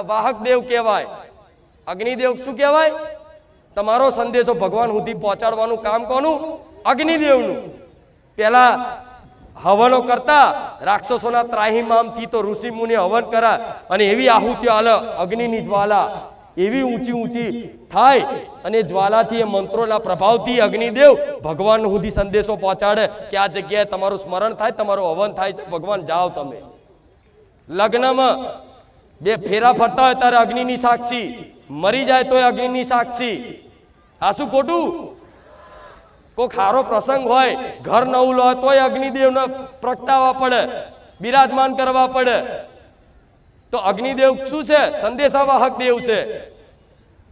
વાહક દેવ કહેવાય. અગ્નિદેવ શું કહેવાય? તમારો સંદેશો ભગવાન સુધી પહોંચાડવાનું કામ કોનું? અગ્નિદેવનું. પેલા હવનો કરતા રાક્ષસોના ત્રાહિમામથી તો ઋષિ મુનિ હવન કરા અને એવી આહુતિઓ આલે અગ્નિની જ્વાલા એવી ઊંચી ઊંચી થાય અને જ્વાલાથી એ મંત્રોના પ્રભાવથી અગ્નિદેવ ભગવાન સુધી સંદેશો પહોંચાડે કે આ જગ્યાએ તમારું સ્મરણ થાય, તમારું હવન થાય છે, ભગવાન જાઓ તમે. લગ્નમાં બે ફેરા ફરતા હોય ત્યારે અગ્નિની સાક્ષી, મરી જાય તોય અગ્નિની સાક્ષી. આ શું ખોટું? કોઈ ખારો પ્રસંગ હોય, ઘર નવું લો તોય અગ્નિદેવને પ્રગટાવવા પડે, બિરાજમાન કરવા પડે. તો અગ્નિદેવ શું છે? સંદેશાવાહક દેવ છે.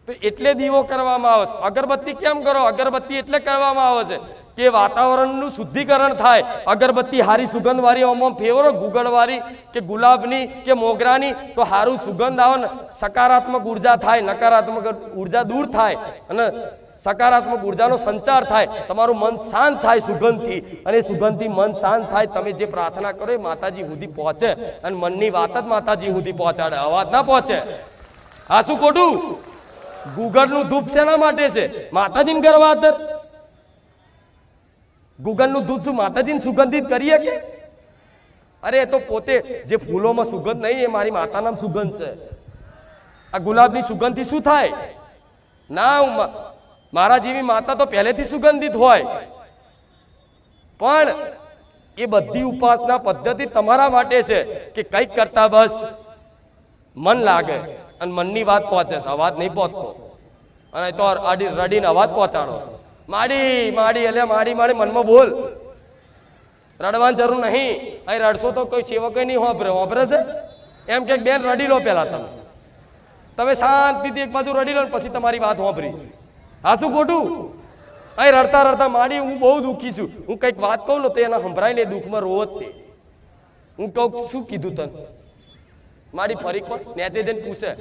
તો એટલે દીવો કરવામાં આવે છે. અગરબત્તી કેમ કરો? અગરબત્તી એટલે કરવામાં આવે છે કે વાતાવરણનું શુદ્ધિકરણ થાય. અગરબત્તી હારી સુગંધ વાળી આમાં ફેવરો ગુગળવાળી કે ગુલાબની કે મોગરાની તો હારું સુગંધ આવે ને, સકારાત્મક ઉર્જા થાય, નકારાત્મક ઉર્જા દૂર થાય અને સકારાત્મક ઉર્જાનો સંચાર થાય. તમારું મન શાંત થાય સુગંધથી અને સુગંધથી મન શાંત થાય. તમે જે પ્રાર્થના કરો એ માતાજી સુધી પહોંચે અને મનની વાત જ માતાજી સુધી પહોંચાડે, અવાજ ના પહોંચે. આ શું ખોટું? ગુગળનું ધૂપ શેના માટે છે? માતાજીને કરવા અંદર. ગુગળનું ધૂપ શું માતાજીને સુગંધિત કરીએ કે? અરે એ તો પોતે જે ફૂલોમાં સુગંધ નહીં એ મારી માતાના સુગંધ છે. આ ગુલાબની સુગંધથી શું થાય? ના, મારા જેવી માતા તો પહેલેથી સુગંધિત હોય. પણ એ બધી ઉપાસના પદ્ધતિ તમારા માટે છે કે કંઈક કરતા બસ મન લાગે અને મનની વાત પહોંચે છે, અવાજ નહીં પહોંચતો. અને તો રડીને અવાજ પહોંચાડો. માડી માડી એટલે માડી માડી મનમાં બોલ, રડવાની જરૂર નહીં. અહીં રડશો તો કોઈ સેવક નહીં હોભરે છે. એમ કે બેન રડી લો પેલા, તમે શાંતિથી એક બાજુ રડી લો પછી તમારી વાત હોભરી. હા શું ખોટું? અહીં રડતા રડતા માડી હું બહુ દુઃખી છું, હું કંઈક વાત કહું ને તો એના સંભળાય ને દુઃખમાં રોવો જ તે. હું કહું શું કીધું તને? માડી ફરી કોણ નેચે જઈને પૂછે,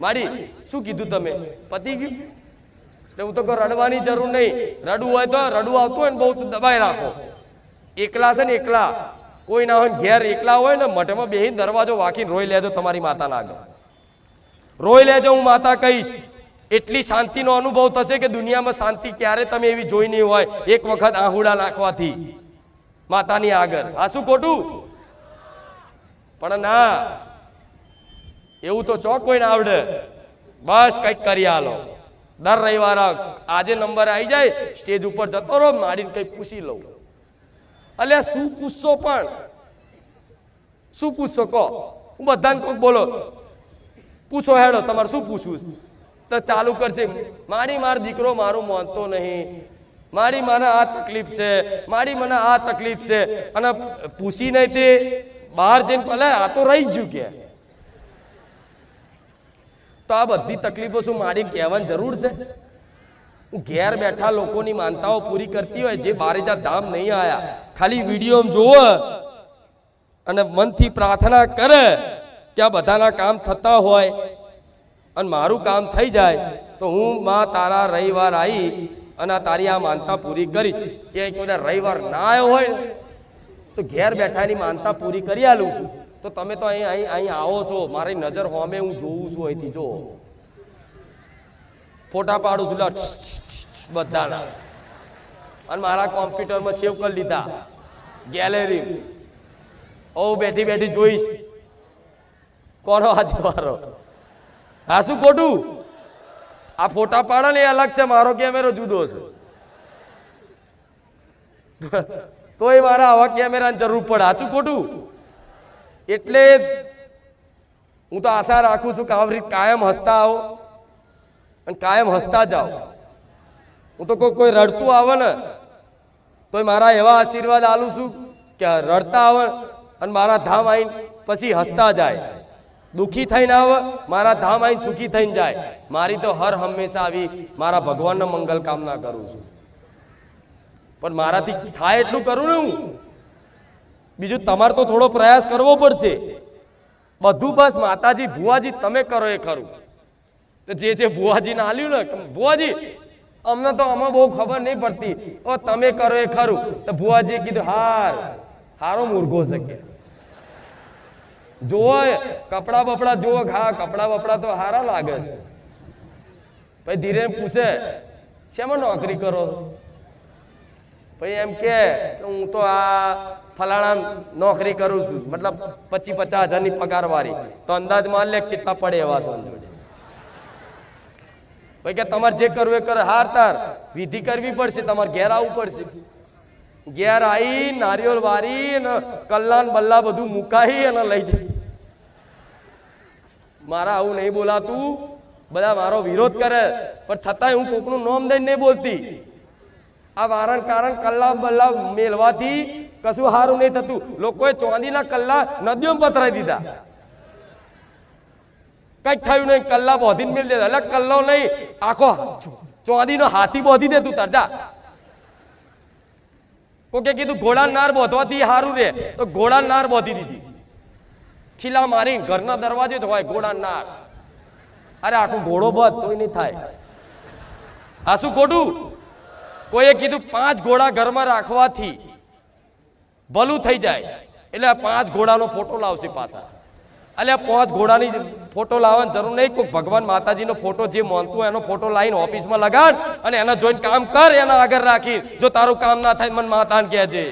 માડી શું કીધું તમે? પતી ગયું? એટલે હું તો કહું રડવાની જરૂર નહીં. રડવું હોય તો રડવું આવતું હોય ને બહુ દબાઈ રાખો. એકલા છે ને એકલા કોઈ ના હોય, ઘેર એકલા હોય ને મઠમાં બેહીને દરવાજો વાંકીને રોઈ લેજો તમારી માતાના આગળ. રોઈ લેજો, હું માતા કહીશ. એટલી શાંતિનો અનુભવ થશે કે દુનિયામાં શાંતિ ક્યારે તમે એવી જોઈ નહીં હોય એક વખત આહુડા નાખવાથી માતાની આગળ. આ શું ખોટું? પણ ના, એવું તો ચોક કોઈને આવડે. બસ કંઈક કરી આલો. દર રવિવારે આજે નંબર આવી જાય, સ્ટેજ ઉપર જતો રહો, માડીને કંઈક પૂછી લઉં. અલ્યા શું પૂછશો? પણ શું પૂછશો કહો? હું બધાને કોક બોલો પૂછો, હેડો તમારે શું પૂછવું તો ચાલુ કરશે. મારી મારો દીકરો મારું માનતો નહીં, મારી મને આ તકલીફ છે, મારી મને આ તકલીફ છે. અને પૂછી નહીં તે બહાર જઈને ભલે આ તો રહી ગયું કે. તો આ બધી તકલીફો શું માડીને કહેવાની જરૂર છે? હું ઘેર બેઠા લોકોની માનતાઓ પૂરી કરતી હોય, જે બારેજા ધામ નહીં આયા, ખાલી વિડીયો જોવો અને મનથી પ્રાર્થના કરે કે આ બધાના કામ થતા હોય અને મારું કામ થઈ જાય તો હું માં તારા રવિવાર આવી અને તારી આ માનતા પૂરી કરીશ. એ કોઈના રવિવાર ના આવ્યો હોય તો ઘેર બેઠાની માનતા પૂરી કરી આલું છું. તો તમે તો અહીં આવો છો, મારી નજર હોમે હું જોઉં છું, અહીંથી જો ફોટા પાડું છું બધાના અને મારા કોમ્પ્યુટરમાં સેવ કરી લીધા ગેલેરી. ઓ બેઠી બેઠી જોઈશ કોનો આજે મારો. હા શું ખોટું? આ ફોટા પાડે ને એ અલગ છે, મારો કેમેરો જુદો છે. તોય મારા આવા કેમેરાની જરૂર પડે. સાચું ખોટું? એટલે હું તો આશા રાખું છું કે આવી રીતે કાયમ હસતા આવો અને કાયમ હસતા જાઓ. હું તો કોઈ રડતું આવે ને તો મારા એવા આશીર્વાદ આલું છું કે રડતા આવે અને મારા ધામ આવીને પછી હસતા જાય. દુઃખી થઈને આવે, મારા ધામ આવીને સુખી થઈને જાય. મારી તો હર હંમેશા આવી મારા ભગવાનના મંગલ કામના કરું છું. પણ મારાથી થાય એટલું કરું ને હું બીજું તમારે તો થોડો પ્રયાસ કરવો પડશે. બધું બસ માતાજી ભુવાજી તમે કરો એ ખરું. જે ભુવાજીને આલ્યું ને, ભુવાજી અમને તો આમાં બહુ ખબર નહીં પડતી, તમે કરો એ ખરું. તો ભુવાજીએ કીધું હારો મૂર્ખો છે કે જોવો કપડા બપડા જોવો, હા કપડા બપડા તો હારા લાગે. પછી ધીરે પૂછે શેમાં નોકરી કરો? પછી એમ કે હું તો આ ફલાણા નોકરી કરું છું, મતલબ 25-50 હજારની પગાર વાળી. તો અંદાજ માન લે કેટલા પડે એવા છો. પછી કે તમારે જે કરવું એ કરે. હાર તાર વિધિ કરવી પડશે, તમારે ઘેર આવવું પડશે. ઘેર આવી નારિયેળ વારી અને કલ્લાન બલ્લા બધું મુકાઈ અને લઈ જાય. મારા આવું નહીં બોલાતું, બધા મારો વિરોધ કરે, પણ છતાંય હું કોકનું નામ દઈને નહીં બોલતી. આ વારણ કારણ કલ્લા બલ્લા મેળવાથી કશું સારું નહીં થતું. લોકોએ ચાંદીના કલ્લા નદીઓમાં પથરાઈ દીધા, કઈક થયું નહીં. કલ્લા બોધીને મેળ દેતા, એટલે કલ્લો નહીં આખો ચાંદીનો હાથી બોધી દેતું તરજા. કોકે કીધું ઘોડા નાર બોધવાથી સારું રે, તો ઘોડા નાર બોધી દીધી. ખીલા મારી ઘરના દરવાજે જ હોય ઘોડા નાર. અરે આખો ઘોડો બધ તોય નહીં થાય. આ શું ખોટું? કોઈએ કીધું 5 ઘોડા ઘરમાં રાખવાથી ભલું થઈ જાય, એટલે 5 ઘોડાનો ફોટો લાવશે પાછા. એટલે 5 ઘોડાની ફોટો લાવવાની જરૂર નહીં. કોઈ ભગવાન માતાજીનો ફોટો જે માનતું એનો ફોટો લાવીને ઓફિસમાં લગાડ અને એના જોઈને કામ કર, એના આગળ રાખી. જો તારું કામ ના થાય મને માતાને કહેજે.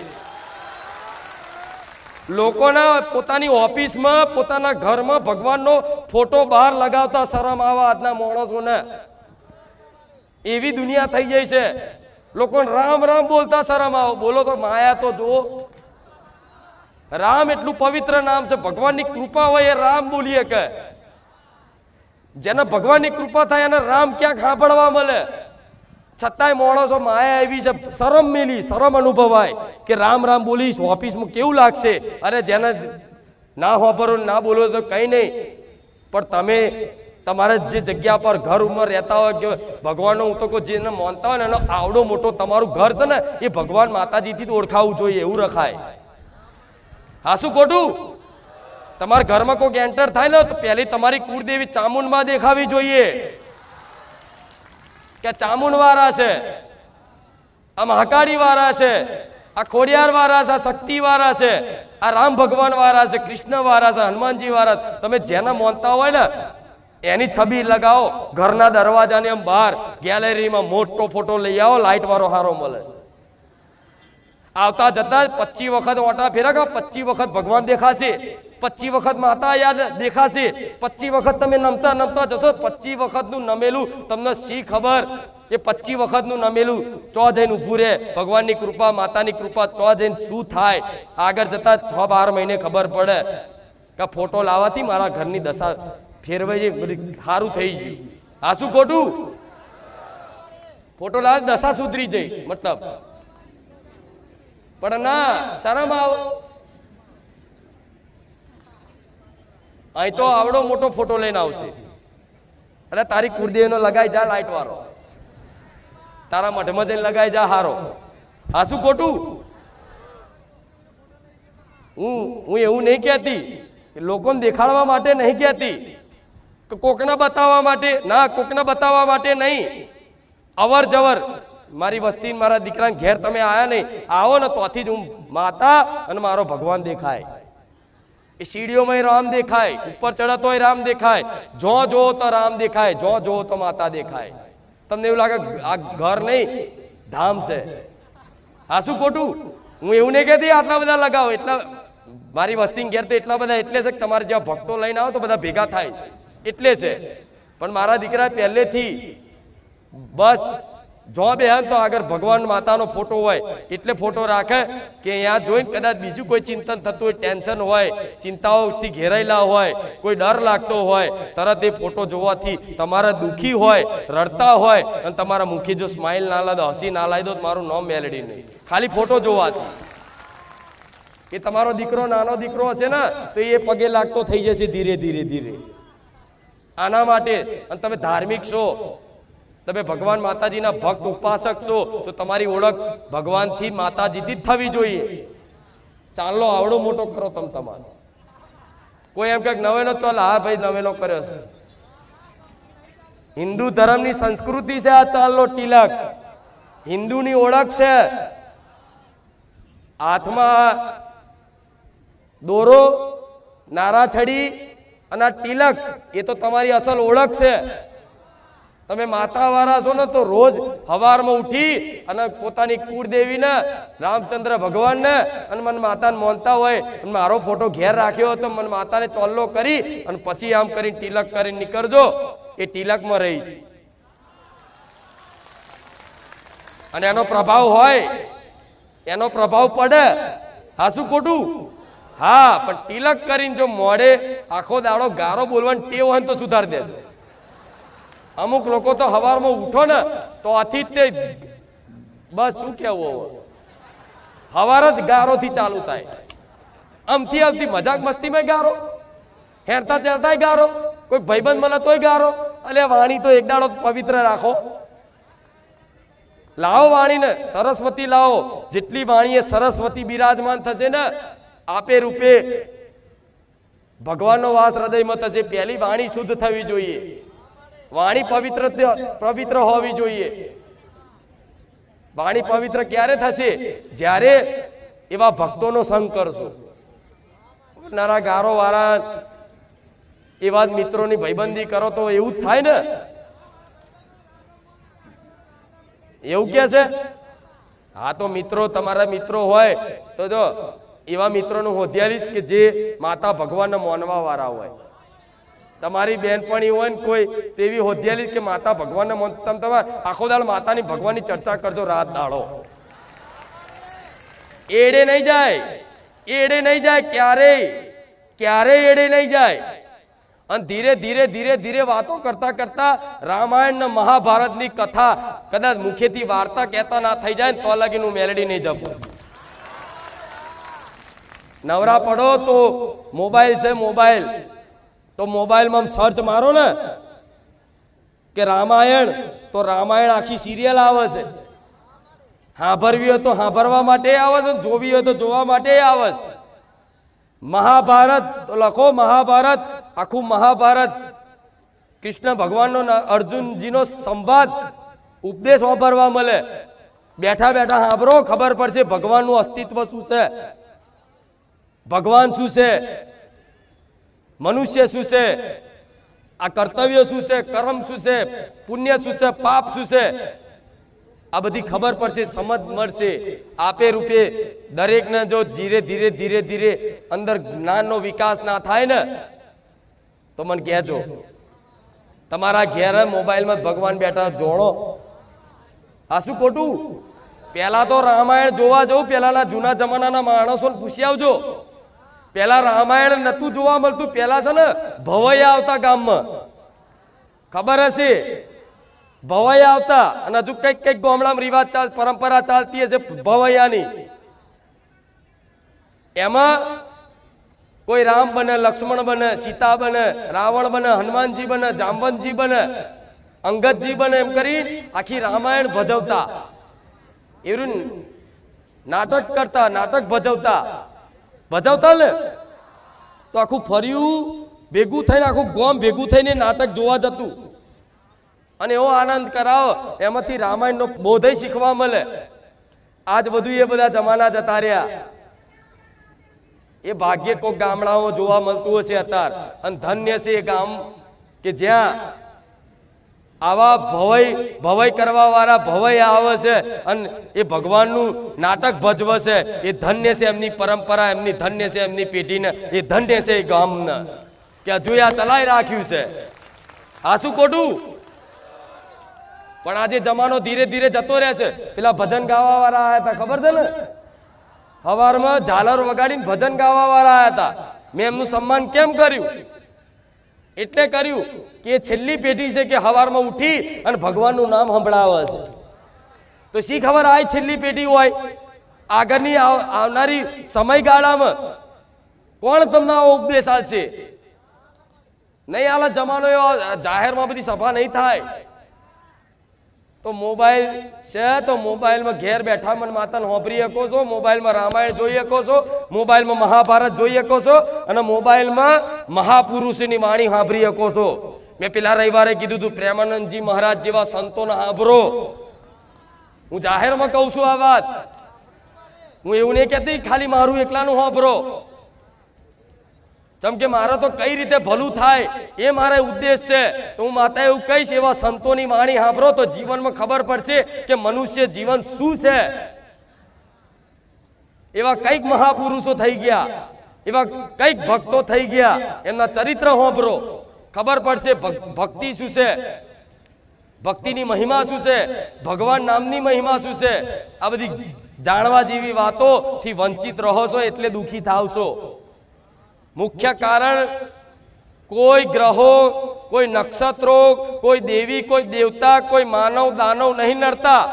લોકોના પોતાની ઓફિસમાં પોતાના ઘરમાં ભગવાનનો ફોટો બહાર લગાવતા શરમ આવા આજના માણસોને. એવી દુનિયા થઈ જાય છે. લોકોને રામ રામ બોલતા શરમ આવો. બોલો તો માયા તો જુઓ. રામ એટલું પવિત્ર નામ છે, ભગવાનની કૃપા હોય એ રામ બોલીએ કે. જેને ભગવાનની કૃપા થાય એને રામ ક્યાંક સાંભળવા મળે. છતાંય માણસો માયા એવી છે, શરમ મેલી, શરમ અનુભવાય કે રામ રામ બોલીશ ઓફિસમાં કેવું લાગશે. અરે જેને ના વાપરો ના બોલો તો કઈ નહીં, પણ તમે તમારે જે જગ્યા પર ઘર ઉમર રહેતા હોય કે ભગવાનનો હું તો કોઈ જેને માનતા હોય ને એનો આવડો મોટો તમારું ઘર છે ને એ ભગવાન માતાજીથી જ ઓળખાવું જોઈએ, એવું રખાય. હા શું ખોટું? તમારા ઘરમાં કોઈ એન્ટર થાય ને તો પહેલી તમારી કુળદેવી ચામુંડમાં દેખાવી જોઈએ કે ચામુંડ વાળા છે, આ મહાકાળી વાળા છે, આ ખોડિયાર વાળા છે, આ શક્તિ વાળા છે, આ રામ ભગવાન વાળા છે, કૃષ્ણ વાળા છે, હનુમાનજી વાળા. તમે જેને માનતા હોય ને એની છબી લગાવો ઘરના દરવાજાની એમ બહાર ગેલેરીમાં મોટો ફોટો લઈ આવો, લાઈટ વાળો હારો મળે. આવતા જતા 25 વખત ઓટા ફેરકો, 25 વખત ભગવાન દેખાશે, 25 વખત માતા યાદ દેખાશે, 25 વખત તમે નમતા નમતા જશો. 25 વખતનું નમેલું તમને શી ખબર? એ 25 વખતનું નમેલું ચો જઈને ઊભું રહે. ભગવાનની કૃપા માતાની કૃપા ચો જઈને શું થાય આગળ જતા 6-12 મહિને ખબર પડે કે ફોટો લાવવાથી મારા ઘરની દશા ફેરવાઈ બધી સારું થઈ ગયું. આ શું ખોટું? ફોટો લાવે દશા સુધરી જઈ મતલબ, પણ ના શરમ આવો. અહીં તો આવડો મોટો ફોટો લઈને આવશે, અરે તારી કુળદેવીનો લગાઈ જા લાઈટ વાળો, તારા મઢમાં જઈને લગાઈ જા હારો. આ શું ખોટું? હું એવું નહીં કહેતી, લોકોને દેખાડવા માટે નહીં કહેતી, કોકને બતાવવા માટે ના, કોકને બતાવવા માટે નહીં. અવર જવર મારી વસ્તી મારા દીકરાને ઘેર તમે આયા નહીં, આવો ને તોથી જ હું માતા અને મારો ભગવાન દેખાય. એ સીડીઓમાં રામ દેખાય, ઉપર ચડતો હોય રામ દેખાય, જો જોવો તો રામ દેખાય, જો જોવો તો માતા દેખાય. તમને એવું લાગે આ ઘર નહીં ધામ છે. આ શું ખોટું? હું એવું નહીં કહેતી આટલા બધા લગાવો. એટલા મારી વસ્તી ઘેર તો એટલા બધા એટલે છે કે તમારે જ્યાં ભક્તો લઈને આવો તો બધા ભેગા થાય એટલે છે. પણ મારા દીકરા પહેલેથી બસ જો બે તો આગળ ભગવાન માતાનો ફોટો હોય એટલે ફોટો રાખે કે અહીંયા જોઈને કદાચ બીજું કોઈ ચિંતન થતું હોય, ટેન્શન હોય, ચિંતાઓથી ઘેરાયેલા હોય, કોઈ ડર લાગતો હોય, તરત એ ફોટો જોવાથી તમારા દુઃખી હોય, રડતા હોય અને તમારા મુખી જો સ્માઇલ ના લાદો, હસી ના લાવી દો, મારું નામ મેલેડી નહીં, ખાલી ફોટો જોવાથી. એ તમારો દીકરો નાનો દીકરો હશે ને તો એ પગે લાગતો થઈ જશે ધીરે ધીરે ધીરે. આના માટે અને તમે ધાર્મિક છો, તમે ભગવાન માતાજીના ભક્ત ઉપાસક છો તો તમારી ઓળખ ભગવાનથી માતાજીથી જ થવી જોઈએ. ચાંદલો આવડો મોટો કરો તમે તમારો. કોઈ એમ કે નવેનો ચાલ, હા ભાઈ નવેનો કર્યો છે. હિન્દુ ધર્મની સંસ્કૃતિ છે આ ચાંદલો તિલક, હિન્દુની ઓળખ છે. હાથમાં દોરો, નારાછડી અને તિલક એ તો તમારી અસલ ઓળખ છે. તમે માતા વાળા છો ને તો રોજ સવારમાં ઉઠી અને પોતાની કુળદેવીને, રામચંદ્ર ભગવાનને અને મન માતાને માનતા હોય, મારો ફોટો ઘેર રાખ્યો તો મન માતાને ચોલ્લો કરી અને પછી આમ કરીને તિલક કરીને નીકળજો. એ તિલકમાં રહીશ અને એનો પ્રભાવ હોય, એનો પ્રભાવ પડે. હા શું ખોટું? હા, પણ તિલક કરીને જો મોડે આખો દાડો ગારો બોલવાની ટેવ હોય તો સુધાર દે. અમુક લોકો તો સવારમાં ઉઠો ને તો આથી તે બસ શું કેવું, સવાર જ ગારોથી ચાલુ થાય. આમથી આવતી મજાક મસ્તીમાં ગારો, હેરતા ચેરતા ગારો, કોઈ ભાઈબંધ મળે તોય ગારો. અલે વાણી તો એક દાડો પવિત્ર રાખો. લાવો વાણીને, સરસ્વતી લાવો. જેટલી વાણી એ સરસ્વતી બિરાજમાન થશે ને આપે રૂપે ભગવાનનો વાસ હૃદયમાં થશે. પહેલી વાણી શુદ્ધ થવી જોઈએ, વાણી પવિત્ર હોવી જોઈએ. વાણી પવિત્ર ક્યારે થશે? જ્યારે એવા ભક્તોનો સંગ કરશો. નારા ગારો વાળા એવા મિત્રોની ભાઈબંધી કરો તો એવું થાય ને. એવું કે છે હા તો મિત્રો, તમારા મિત્રો હોય તો જો એવા મિત્રોનું હોધ્યાલીશ કે જે માતા ભગવાનને માનવા વાળા હોય. તમારી બેનપણી હોય ને કોઈ તેવી હોધ્યાલી કે માતા ભગવાનને માનતા, તમારે આખો દાડ માતાની ભગવાનની ચર્ચા કરજો રાત દાડો. એડે નહીં જાય, એડે નહીં જાય, ક્યારેય એડે નહીં જાય. અને ધીરે ધીરે ધીરે ધીરે વાતો કરતા કરતા રામાયણ ને મહાભારતની કથા કદાચ મુખેથી વાર્તા કહેતા ના થઈ જાય ને તો લગીનું મેલેડી નહીં જપું. નવરા પડો તો મોબાઈલ છે, મોબાઈલ તો મોબાઈલમાં સર્ચ મારો ને કે રામાયણ, તો રામાયણ આખી સિરિયલ આવે છે. સાંભળવી હોય તો સાંભળવા માટે આવે છે, જોવી હોય તો જોવા માટે આવે છે. મહાભારત તો લખો, મહાભારત, આખું મહાભારત કૃષ્ણ ભગવાનનો અર્જુનજીનો સંવાદ ઉપદેશ વાપરવા મળે. બેઠા બેઠા સાંભળો, ખબર પડશે ભગવાનનું અસ્તિત્વ શું છે, ભગવાન શું છે, મનુષ્ય શું છે, આ કર્તવ્ય શું છે, કર્મ શું છે, પુણ્ય શું છે, પાપ શું છે, આ બધી ખબર પડશે, સમજ મળશે. આપે રૂપે દરેકને જો ધીરે ધીરે ધીરે ધીરે અંદર જ્ઞાનનો વિકાસ ના થાય ને તો મને કહેજો. તમારા ઘેર મોબાઈલમાં ભગવાન બેઠા જોડો. આ શું ખોટું? પેલા તો રામાયણ જોવા જવું, પેલાના જૂના જમાનાના માણસોને પૂછી આવજો. પેલા રામાયણ નતું જોવા મળતું. પેલા છે ને ભવૈયા આવતા ગામમાં, ખબર હશે, ભવૈયા આવતા. અને હજુ કઈક કઈક ગામડામાં રિવાજ પરંપરા ચાલતી હશે ભવૈયાની. એમાં કોઈ રામ બને, લક્ષ્મણ બને, સીતા બને, રાવણ બને, હનુમાનજી બને, જાંબવંતજી બને, અંગદજી બને, એમ કરી આખી રામાયણ ભજવતા. એવું નાટક કરતા, નાટક ભજવતા ને તો આખું ફર્યું ભેગું થઈને, આખું ગામ ભેગું થઈને નાટક જોવા જતું. અને એવો આનંદ કરાવો, એમાંથી રામાયણનો બોધય શીખવા મળે. આજ બધું એ બધા જમાના જતા રહ્યા. એ ભાગ્ય કોઈક ગામડાઓ જોવા મળતું હશે અત્યારે. અને ધન્ય છે એ ગામ કે જ્યાં આવા ભવય કરવા વાળા ભવય આવે છે અને એ ભગવાનનું નાટક ભજવે છે. એ ધન્ય છે એમની પરંપરા, એમની ધન્ય છે એમની પેઢીને, એ ધન્ય છે એ ગામને કે હજુ આ ચલાવી રાખ્યું છે. આ શું ખોટું? પણ આજે જમાનો ધીરે ધીરે જતો રહે છે. પેલા ભજન ગાવા વાળા આવ્યા હતા, ખબર છે ને? સવારમાં ઝાલર વગાડીને ભજન ગાવા વાળા આવ્યા હતા. મેં એમનું સન્માન કેમ કર્યું? એટલે કર્યું કે એ છેલ્લી પેઢી છે કે સવારમાં ઉઠી અને ભગવાનનું નામ સંભળાવે છે. તો શી ખબર આ છેલ્લી પેઢી હોય, આગળની આવનારી સમયગાળામાં કોણ તમને આવો ઉપદેશ આપશે? નહીં આલા જમાનો એવો, જાહેરમાં બધી સભા નહીં થાય. તો મોબાઈલ છે તો મોબાઈલમાં ઘેર બેઠા મન માતાને હોંભરી શકો છો, મોબાઈલમાં રામાયણ જોઈ શકો છો, મોબાઈલમાં મહાભારત જોઈ શકો છો અને મોબાઈલમાં મહાપુરુષની વાણી સાંભળી શકો છો. મેં પેલા રવિવારે કીધું હતું પ્રેમાનંદજી મહારાજ જેવા સંતોને સાંભળો. હું જાહેરમાં કહું છું આ વાત. હું એવું નહીં કહેતી ખાલી મારું એકલાનું સાંભળો. જેમ કે મારે તો કઈ રીતે ભલું થાય એ મારો ઉદ્દેશ છે. તો હું માતા એવું કહીશ એવા સંતોની વાણી સાંભળો તો જીવનમાં ખબર પડશે કે મનુષ્ય જીવન શું છે. એવા કઈક મહાપુરુષો થઈ ગયા, એવા કઈક ભક્તો થઈ ગયા, એમના ચરિત્ર સાંભળો ખબર પડશે ભક્તિ શું છે, ભક્તિની મહિમા શું છે, ભગવાન નામની મહિમા શું છે. આ બધી જાણવા જેવી વાતો થી વંચિત રહો છો એટલે દુખી થાવશો. મુખ્ય કારણ કોઈ ગ્રહો, કોઈ નક્ષત્રો, કોઈ દેવી, કોઈ દેવતા, કોઈ માનવ દાનવ નહીં નડતા.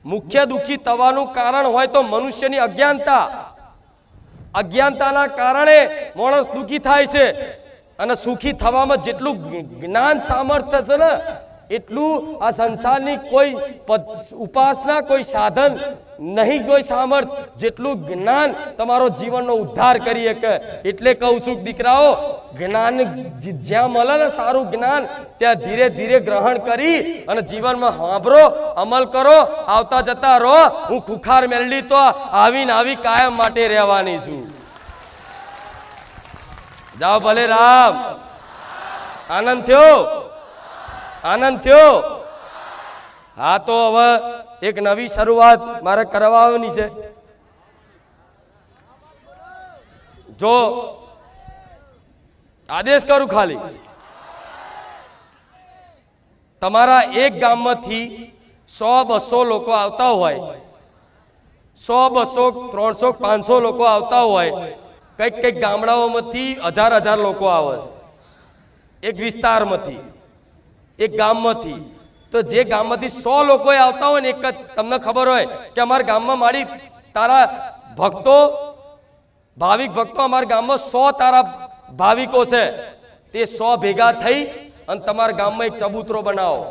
મુખ્ય દુખી થવાનું કારણ હોય તો મનુષ્યની અજ્ઞાનતા. અજ્ઞાનતાના કારણે માણસ દુખી થાય છે. અને સુખી થવામાં જેટલું જ્ઞાન સામર્થ્ય છે ને એટલું આ સંસારની કોઈ ઉપાસના, કોઈ સાધન નહીં, કોઈ સામર્થ જેટલું જ્ઞાન તમારો જીવનનો ઉદ્ધાર કરી શકે. એટલે કહું છું દીકરાઓ, જ્ઞાન જ્યાં મળે ને સારું જ્ઞાન ત્યાં ધીરે ધીરે ગ્રહણ કરી અને જીવનમાં સાંભળો, અમલ કરો, આવતા જતા રહો. હું ખુખાર મેળવી તો આવીને આવી કાયમ માટે રહેવાની છું. જાઓ ભલે રામ. આનંદ થયો? આનંદ થયો? હા, તો હવે એક નવી શરૂઆત મારે કરવાની છે. જો આદેશ કરું, ખાલી તમારા એક ગામમાંથી 100-200 લોકો આવતા હોય, 100-200, 300, 500 લોકો આવતા હોય, કઈક કઈક ગામડાઓમાંથી 1000 લોકો આવે છે એક વિસ્તારમાંથી, એક ગામમાંથી. તો જે ગામમાંથી 100 લોકો આવતા હોય ને, એક જ તમને ખબર હોય કે અમારા ગામમાં મારી તારા ભક્તો, ભાવિક ભક્તો અમારા ગામમાં 100 તારા ભાવિકો છે, તે 100 ભેગા થઈ અને તમારા ગામમાં એક ચબૂતરો બનાવો.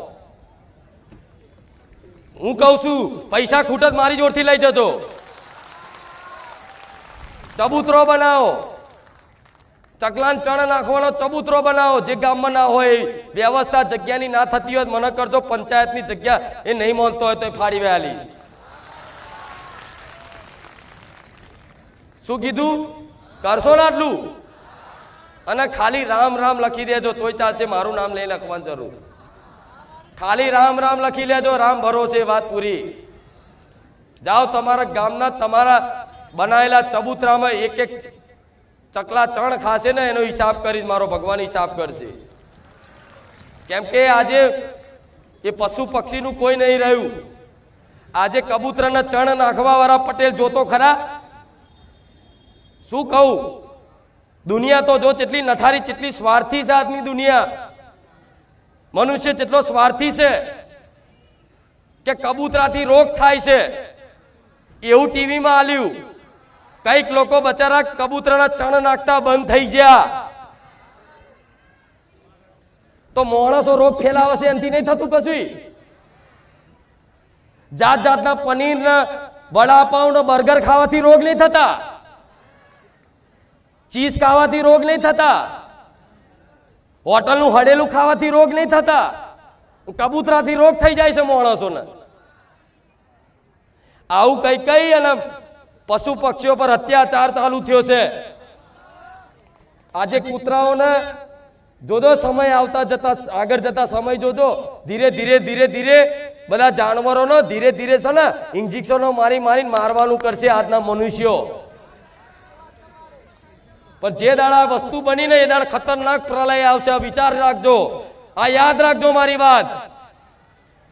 હું કહું છું પૈસા ખૂટ જ મારી જોડથી લઈ જજો. ચબૂતરો બનાવો, ચકલાન ચણ નાખવાનો ચબૂતરો બનાવો. જે ગામમાં ના હોય વ્યવસ્થા જગ્યાની ના થતી હોય મને કરજો. પંચાયતની જગ્યા એ નહીં માનતો હોય તો ફાડી વહેલી. શું કીધું? કરશો ને આટલું? અને ખાલી રામ રામ લખી દેજો તોય ચાલશે, મારું નામ લઈ લખવાની જરૂર. ખાલી રામ રામ લખી લેજો, રામ ભરોસે, વાત પૂરી. જાઓ તમારા ગામના તમારા બનાવેલા ચબૂતરામાં એક એક ચકલા ચણ ખાશે ને એનો હિસાબ કરી મારો ભગવાન હિસાબ કરશે. કેમ કે આજે એ પશુ પક્ષીનું કોઈ નહીં રહ્યું. આજે કબૂતરના ચણ નાખવા વાળા પટેલ જોતો ખરા? શું કહું? દુનિયા તો જો જેટલી નઠારી, જેટલી સ્વાર્થી છે આજની દુનિયા. મનુષ્ય જેટલો સ્વાર્થી છે કે કબૂતરાથી રોગ થાય છે એવું ટીવીમાં આલ્યું. કઈક લોકો બચારા કબૂતરના ચણ નાખતા બંધ થઈ ગયા તો માણસો રોગ ફેલાવે છે, એનાથી નહીં થતું કશું. જાત જાતના પનીર, વડાપાઉં, બર્ગર ખાવાથી રોગ નહીં થતા, ચીઝ ખાવાથી રોગ નહીં થતા, હોટલનું હડેલું ખાવાથી રોગ નહીં થતા. કબૂતરાથી રોગ થઈ જાય છે માણસોને. આવું કઈ કઈ અને પશુ પક્ષીઓ પર અત્યાચાર ચાલુ થયો છે. આજે કૂતરાઓને જોજો, સમય આવતા જતા આગળ જતા સમય જોજો, ધીરે ધીરે ધીરે ધીરે બધા જાનવરોનો ધીરે ધીરે છે ને ઇન્જેક્શનો મારી મારીને મારવાનું કરશે આજના મનુષ્યો. પણ જે દાડા વસ્તુ બનીને એ દાડા ખતરનાક પ્રલય આવશે. વિચાર રાખજો, આ યાદ રાખજો મારી વાત.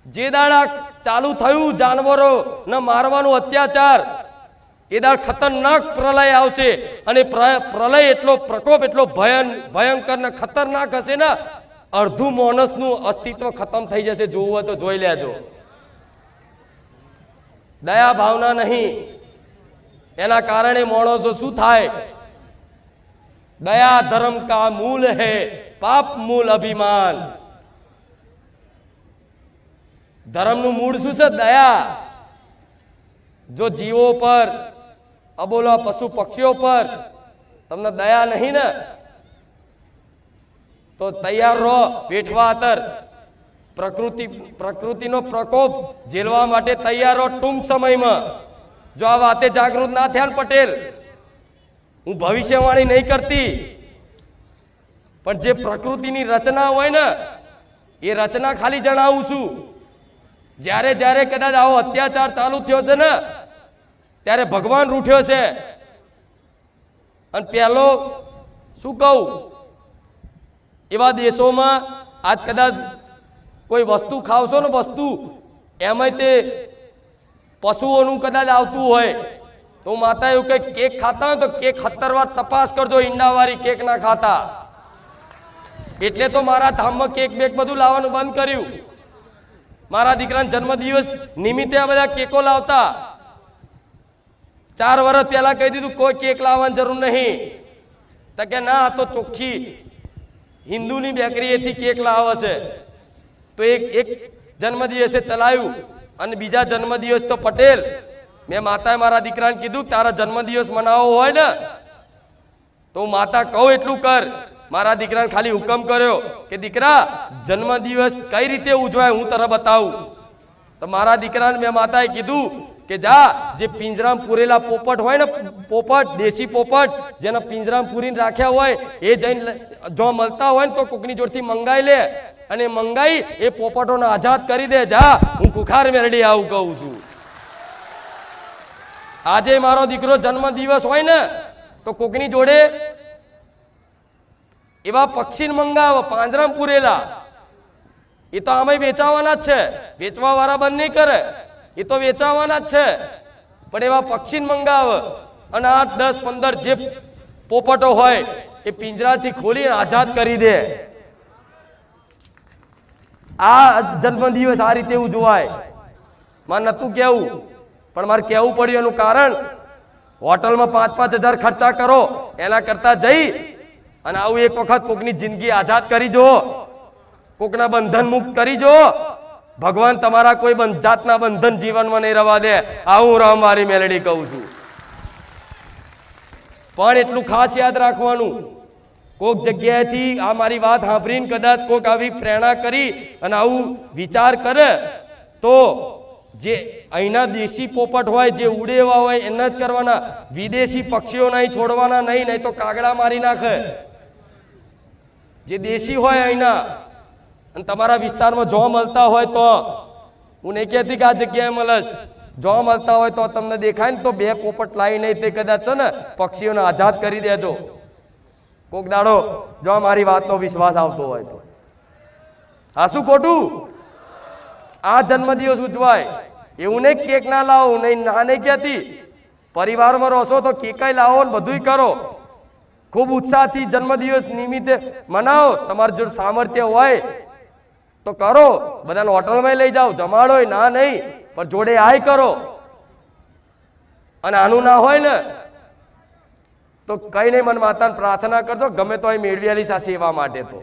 જે દાડા ચાલુ થયું જાનવરો ને મારવાનું અત્યાચાર, એ દાડ ખતરનાક પ્રલય આવશે. અને પ્રલય એટલો પ્રકોપ એટલો ભયંકર ને ખતરનાક હશે ને, અડધું માણસનું અસ્તિત્વ ખતમ થઈ જશે. જોવું હોય તો જોઈ લેજો. દયા ભાવના નહીં, એના કારણે માણસો શું થાય? दया धर्म का मूल है, पाप मूल अभिमान. ધર્મનું મૂળ શું છે? દયા. જો જીવો પર, અબોલા પશુ પક્ષીઓ પર તમને દયા નહીં ને તો તૈયાર રહો વેઠવા આતર. પ્રકૃતિનો પ્રકોપ ઝેલવા માટે તૈયાર રહો ટૂંક સમયમાં. જો આ વાતે જાગૃત ના થયા ને પટેલ, હું ભવિષ્યવાણી નહીં કરતી, પણ જે પ્રકૃતિની રચના હોય ને એ રચના ખાલી જણાવું છું. જ્યારે જ્યારે કદાચ આવો અત્યાચાર ચાલુ થયો છે ને ત્યારે ભગવાન રૂઠ્યો છે. અને પહેલો શું કહું, એવા દેશોમાં આજ કદાચ કોઈ વસ્તુ ખાવશો ને વસ્તુ એમાંય તે પશુઓનું કદાચ આવતું હોય તો માતા એવું કઈ કેક ખાતા હોય તો કેક 70 વાર તપાસ કરજો, ઈંડાવાળી કેક ના ખાતા. એટલે તો મારા ધામમાં કેક બેક બધું લાવવાનું બંધ કર્યું. મારા દીકરાના જન્મદિવસ નિમિત્તે આ બધા કેકો લાવતા. 4 વર્ષ પહેલા કહી દીધું કોઈ કેક લાવવાની જરૂર નહીં. તો કે ના, આ તો ચોખ્ખી હિન્દુની બેકરીએથી કેક લાવે છે. તો એક જન્મદિવસે ચલાવ્યું અને બીજા જન્મદિવસ તો પટેલ મેં માતાએ મારા દીકરાને કીધું તારા જન્મદિવસ મનાવવો હોય ને તો હું માતા કહું એટલું કર. મારા દીકરાને ખાલી હુકમ કર્યો કે દીકરા જન્મદિવસ કઈ રીતે ઉજવાય હું તને બતાવું. તો મારા દીકરાને મેં માતાએ કીધું કે જા જે પિંજરામાં પૂરેલા પોપટ હોય ને, પોપટ દેશી પોપટ જેને પિંજરામાં પૂરીને રાખ્યા હોય એ જઈને જો મળતા હોય ને તો કોકની જોડથી મંગાઈ લે અને મંગાઈ એ પોપટોને આઝાદ કરી દે. જા, હું કુખાર મેરડી આવું કહું છું. આજે મારો દીકરો જન્મદિવસ હોય ને તો કોકની જોડે એવા પક્ષી મંગાવો પાંજરામાં પૂરેલા. એ તો આમે વેચાવાના જ છે, વેચવા વાળા બંધ નહીં કરે, એ તો વેચાવાના જ છે. પણ એવા પક્ષી મંગાવ અને 8, 10, 15 જે પોપટો હોય એ પિંજરાથી ખોલીને આઝાદ કરી દે. આ જન્મદિવસ આ રીતે ઉજવાય. મારે નતું કેવું પણ મારે કેવું પડ્યું. એનું કારણ હોટલમાં 5-5 હજાર ખર્ચા કરો એના કરતા જઈ અને આવું એક વખત કોકની જિંદગી આઝાદ કરી જો, કોકના બંધન મુક્ત કરી જો. ભગવાન તમારા કોઈ જાતના બંધન જીવનમાં નહીં રવા દે. આવું રામ મારી મેલડી કહું છું. પણ એટલું ખાસ યાદ રાખવાનું, કોક જગ્યાએથી આ મારી વાત સાંભળીને કદાચ કોક આવી પ્રેરણા કરી અને આવું વિચાર કરે તો જે અહીંના દેશી પોપટ હોય જે ઉડે એવા હોય એને જ કરવાના. વિદેશી પક્ષીઓ નહીં છોડવાના નહીં, નહીં તો કાગડા મારી નાખે. જે દેશી હોય અહીંના અને તમારા વિસ્તારમાં જો મળતા હોય તો, હું નહીં કહેતી કે આ જગ્યાએ મળશ, જો મળતા હોય તો તમને દેખાય ને તો 2 પોપટ લાવી નહીં તે કદાચ છે ને પક્ષીઓને આઝાદ કરી દેજો. કોક દાડો જો મારી વાતનો વિશ્વાસ આવતો હોય તો. આ શું ખોટું? આ જન્મદિવસ ઉજવાય એવું નહીં કેક ના લાવો, નહીં ના નહીં કહેતી. પરિવારમાં રહો તો કેકાઈ લાવો ને બધું કરો. ખૂબ ઉત્સાહથી જન્મદિવસ નિમિત્તે મનાવો. તમારું જો સામર્થ્ય હોય તો કરો. બધાને હોટલમાં લઈ જાઓ, જમાડો ના નહીં પણ જોડે આય કરો. અને આનું ના હોય ને તો કઈ નહીં, મને માતાને પ્રાર્થના કરજો ગમે તો અહીં મેળવેલી આ સેવા માટે. તો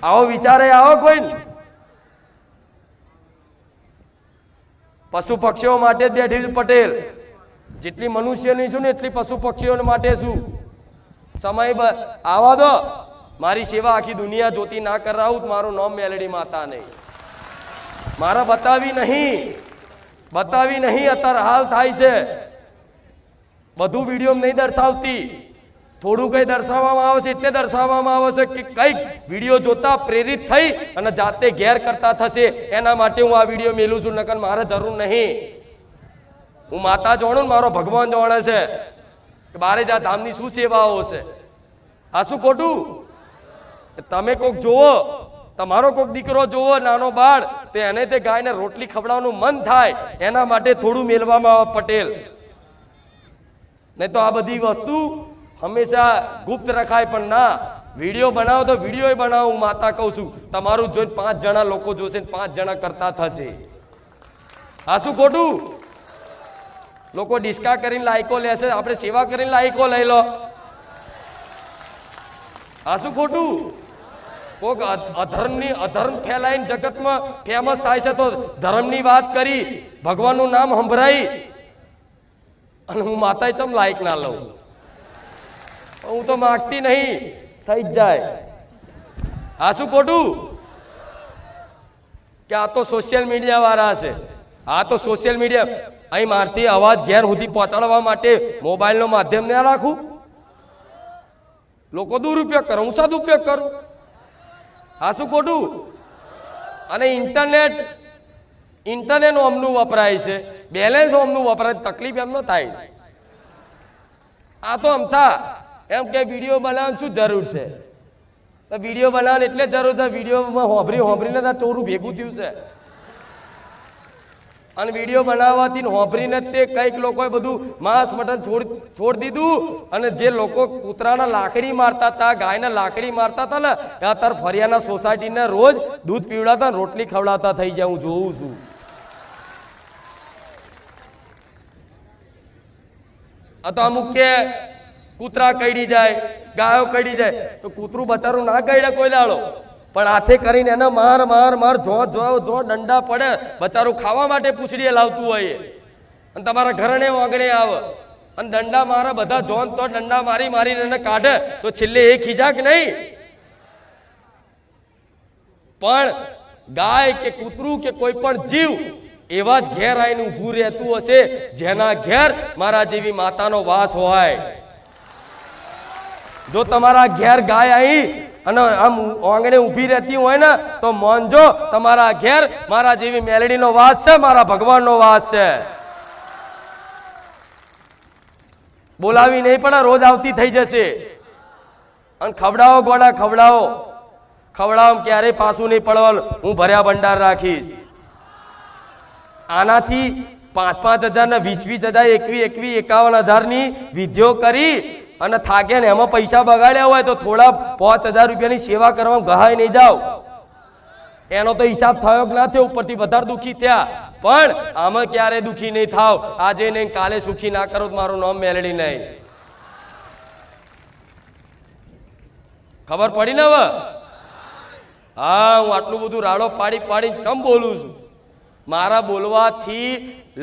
આવો વિચારે આવો કોઈ પશુ પક્ષીઓ માટે જ બેઠી છું પટેલ. જેટલી મનુષ્યની છું ને એટલી પશુ પક્ષીઓ માટે છું. સમય આવા દો, મારી સેવા આખી દુનિયા જોતી ના કરાવું. મારું નામ મેલડી માતા નહીં. મારા બતાવી નહીં અત્યારે હાલ થાય છે. બધું વિડીયો નહીં દર્શાવતી, થોડું કઈ દર્શાવવામાં આવે છે એટલે દર્શાવવામાં આવે છે કે કઈક વિડીયો જોતા પ્રેરિત થઈ અને જાતે ઘેર કરતા થશે એના માટે હું આ વિડીયો મેલું છું. નકર મારે જરૂર નહીં. હું માતા જાણું ને મારો ભગવાન જાણે છે કે બારે જા ધામની શું સેવાઓ છે. આ શું ખોટું? તમે કોક જોવો, તમારો કોક દીકરો જોવો નાનો બાળ, તો એને તે ગાયને રોટલી ખવડાવવાનું મન થાય એના માટે થોડું મેળવામાં આવે પટેલ. નહીં તો આ બધી વસ્તુ હંમેશા ગુપ્ત રખાય. પણ ના, વિડીયો બનાવો તો વિડીયો બનાવો. હું માતા કહું છું તમારું જોઈને 5 જણા લોકો જોશે, 5 જણા કરતા થશે. આ શું ખોટું? લોકો ડિસ્કા કરીને લાયકો લેશે, આપણે સેવા કરીને લાયકો લઈ લો. આ શું ખોટું? કોક અધર્મ ફેલાઈને જગતમાં ફેમસ થાય છે તો ધર્મની વાત કરી, ભગવાનનું નામ સંભળાઈ, અને હું માતા ચમ લાયક ના લઉં? હું તો માગતી નહીં, થઈ જ જાય. આ શું ખોટું? કે આ તો સોશિયલ મીડિયા વાળા છે. આ તો સોશિયલ મીડિયા અહીં મારતી અવાજ ઘેર સુધી પહોંચાડવા માટે મોબાઈલનો માધ્યમ ના રાખું? લોકો દુરુપયોગ કરે, હું સદુપયોગ કરું. આ શું ખોટું? અને ઇન્ટરનેટ ઓમનું વપરાય છે, બેલેન્સ ઓમનું વપરાય, તકલીફ એમનો થાય. આ તો અમથા એમ કે વિડીયો બનાવવાની શું જરૂર છે? તો વિડીયો બનાવવાની એટલે જરૂર છે, વિડીયોમાં હોંભરીને ટોરું ભેગું થયું છે. અને વિડીયો બનાવવાથી હોંભરીને તે કંઈક લોકોએ બધું માંસ મટન છોડી દીધું. અને જે લોકો કૂતરાના લાકડી મારતા હતા, ગાયના લાકડી મારતા હતા ને, અત્યારે ફરિયાના સોસાયટીને રોજ દૂધ પીવડાતા, રોટલી ખવડાવતા થઈ જાય. હું જોઉં છું. આ તો અમુક કે કૂતરા કઈડી જાય, ગાયો કઈડી જાય, તો કૂતરું બચારું ના કઈડે કોઈ દાડો, પણ હાથે કરીને એને માર માર માર જો દંડા પડે, બચારું ખાવા માટે પૂછડીએ લાવતું હોય. અને તમારા ઘરને વાગણે આવે અને દંડા મારે બધા જોન તો દંડા મારી મારીને એને કાઢે, તો છેલ્લે એ ખીજા કે નહીં? પણ ગાય કે કૂતરું કે કોઈ પણ જીવ એવા જ ઘેર આવીને ઊભું રહેતું હશે જેના ઘેર મારા જેવી માતાનો વાસ હોય. જો તમારા ઘેર ગાય આવી અને આમ આંગણે ઊભી રહેતી હોય ને, તો મોનજો તમારા ઘેર મારા જેવી મેલડીનો વાસ છે, મારા ભગવાનનો વાસ છે. બોલાવી નહીં પણ રોજ આવતી થઈ જશે. અને ખવડાવો ગોડા, ખવડાવો ક્યારેય પાછું નહીં પડવાનું. હું ભર્યા ભંડાર રાખીશ. આનાથી 5,000 ને 20,000 51,000 ની વિધિઓ કરી અને થાકે ને એમાં પૈસા બગાડ્યા હોય તો થોડા 5,000 રૂપિયાની સેવા કરવા ગહાય નહીં જાવ. એનો તો હિસાબ થયો કે ના થયો, ઉપરથી વધારે દુઃખી થયા. પણ આમાં ક્યારે દુઃખી નહીં થાવ. આજે નહીં કાલે સુખી ના કરો, મારું નામ મેલડી નહીં. ખબર પડી ને હવે? હા, હું આટલું બધું રાડો પાડી ચમ બોલું છું. મારા બોલવાથી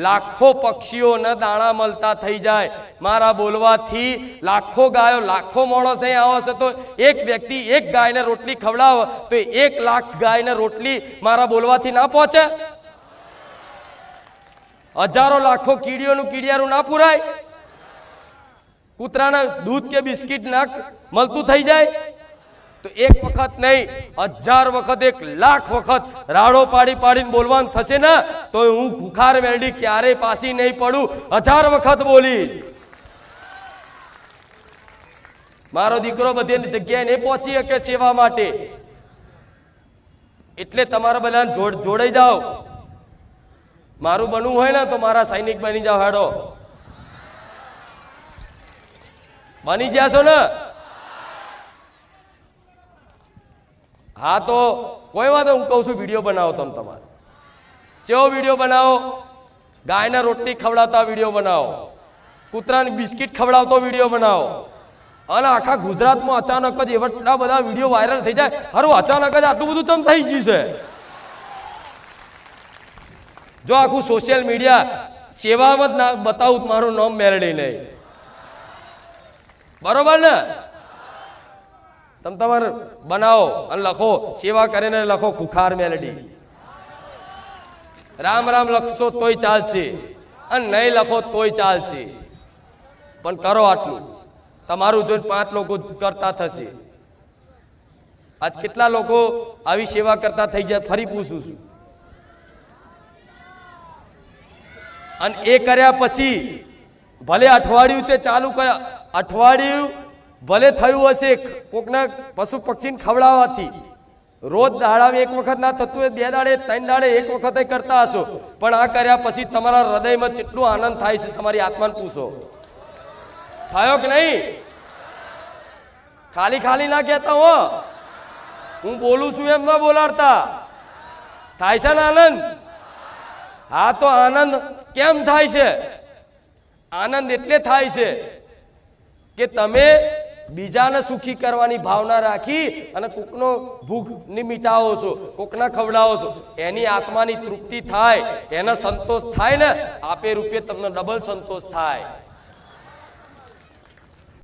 લાખો પક્ષીઓને દાણા મળતા થઈ જાય. મારા બોલવાથી લાખો ગાયો, લાખો માણસ અહીં આવશે તો એક વ્યક્તિ એક ગાયને રોટલી ખવડાવે તો 1 લાખ ગાયને રોટલી મારા બોલવાથી ના પહોંચે? હજારો લાખો કીડિયારું ના પુરાય? કૂતરાને દૂધ કે બિસ્કિટ ના મળતું થઈ જાય? તો એક વખત નહીં, 1000 વખત, 1 લાખ વખત રાડો પાડીને બોલવાનું થશે ને, તો હું ભૂખાર મેલડી ક્યારેય પાછી નહીં પડું. 1000 વખત બોલીશ. મારો દીકરો બધી જગ્યાએ નહીં પહોંચી શકે સેવા માટે. એટલે તમારા બધાને જોડાઈ જાઓ. મારું બનવું હોય ને તો મારા સૈનિક બની જાઓ. હેડો, બની જશો ને? હા, તો કોઈ વાત, હું કહું છું વિડીયો બનાવો. તમે તમારે કેવો વિડીયો બનાવો? ગાયને રોટલી ખવડાવતા વિડીયો બનાવો, કૂતરાને બિસ્કિટ ખવડાવતો વિડીયો બનાવો. અને આખા ગુજરાતમાં અચાનક જ એટલા બધા વિડીયો વાયરલ થઈ જાય. હારું, અચાનક જ આટલું બધું ચમ થઈ ગયું છે? જો આખું સોશિયલ મીડિયા સેવામાં જ ના બતાવું, મારું નામ મેલડી નહીં. બરોબર ને? તમે તમારે બનાવો અને લખો, સેવા કરીને લખો ખુખાર મેલડી. રામ રામ લખશો તોય ચાલશે, અને નહીં લખો તોય ચાલશે. પણ કરો આટલું. તમારું જોઈને 5 લોકો કરતા થશે. આજ કેટલા લોકો આવી સેવા કરતા થઈ જાય ફરી પૂછું છું. અને એ કર્યા પછી ભલે અઠવાડિયું તે ચાલુ કર્યા, અઠવાડિયું ભલે થયું હશે કોકના પશુ પક્ષીને ખવડાવવાથી, રોજ દાડાવે 1 વખત ના થતું હોય, 2 દાડે 3 દાડે 1 વખત કરતા હશો, પણ આ કર્યા પછી તમારા હૃદયમાં કેટલો આનંદ થાય છે તમારી આત્માને પૂછો. થયો કે નહીં? ખાલી ના કહેતા હો, હું બોલું છું એમ ના બોલાડતા. થાય છે ને આનંદ? હા, તો આનંદ કેમ થાય છે? આનંદ એટલે થાય છે કે તમે બીજાને સુખી કરવાની ભાવના રાખી અને કોકનો ભૂખ ની મિટાવો છો, કોકના ખવડાવો છો, એની આત્માની તૃપ્તિ થાય, એનો સંતોષ થાય ને, આપે રૂપે તમને ડબલ સંતોષ થાય।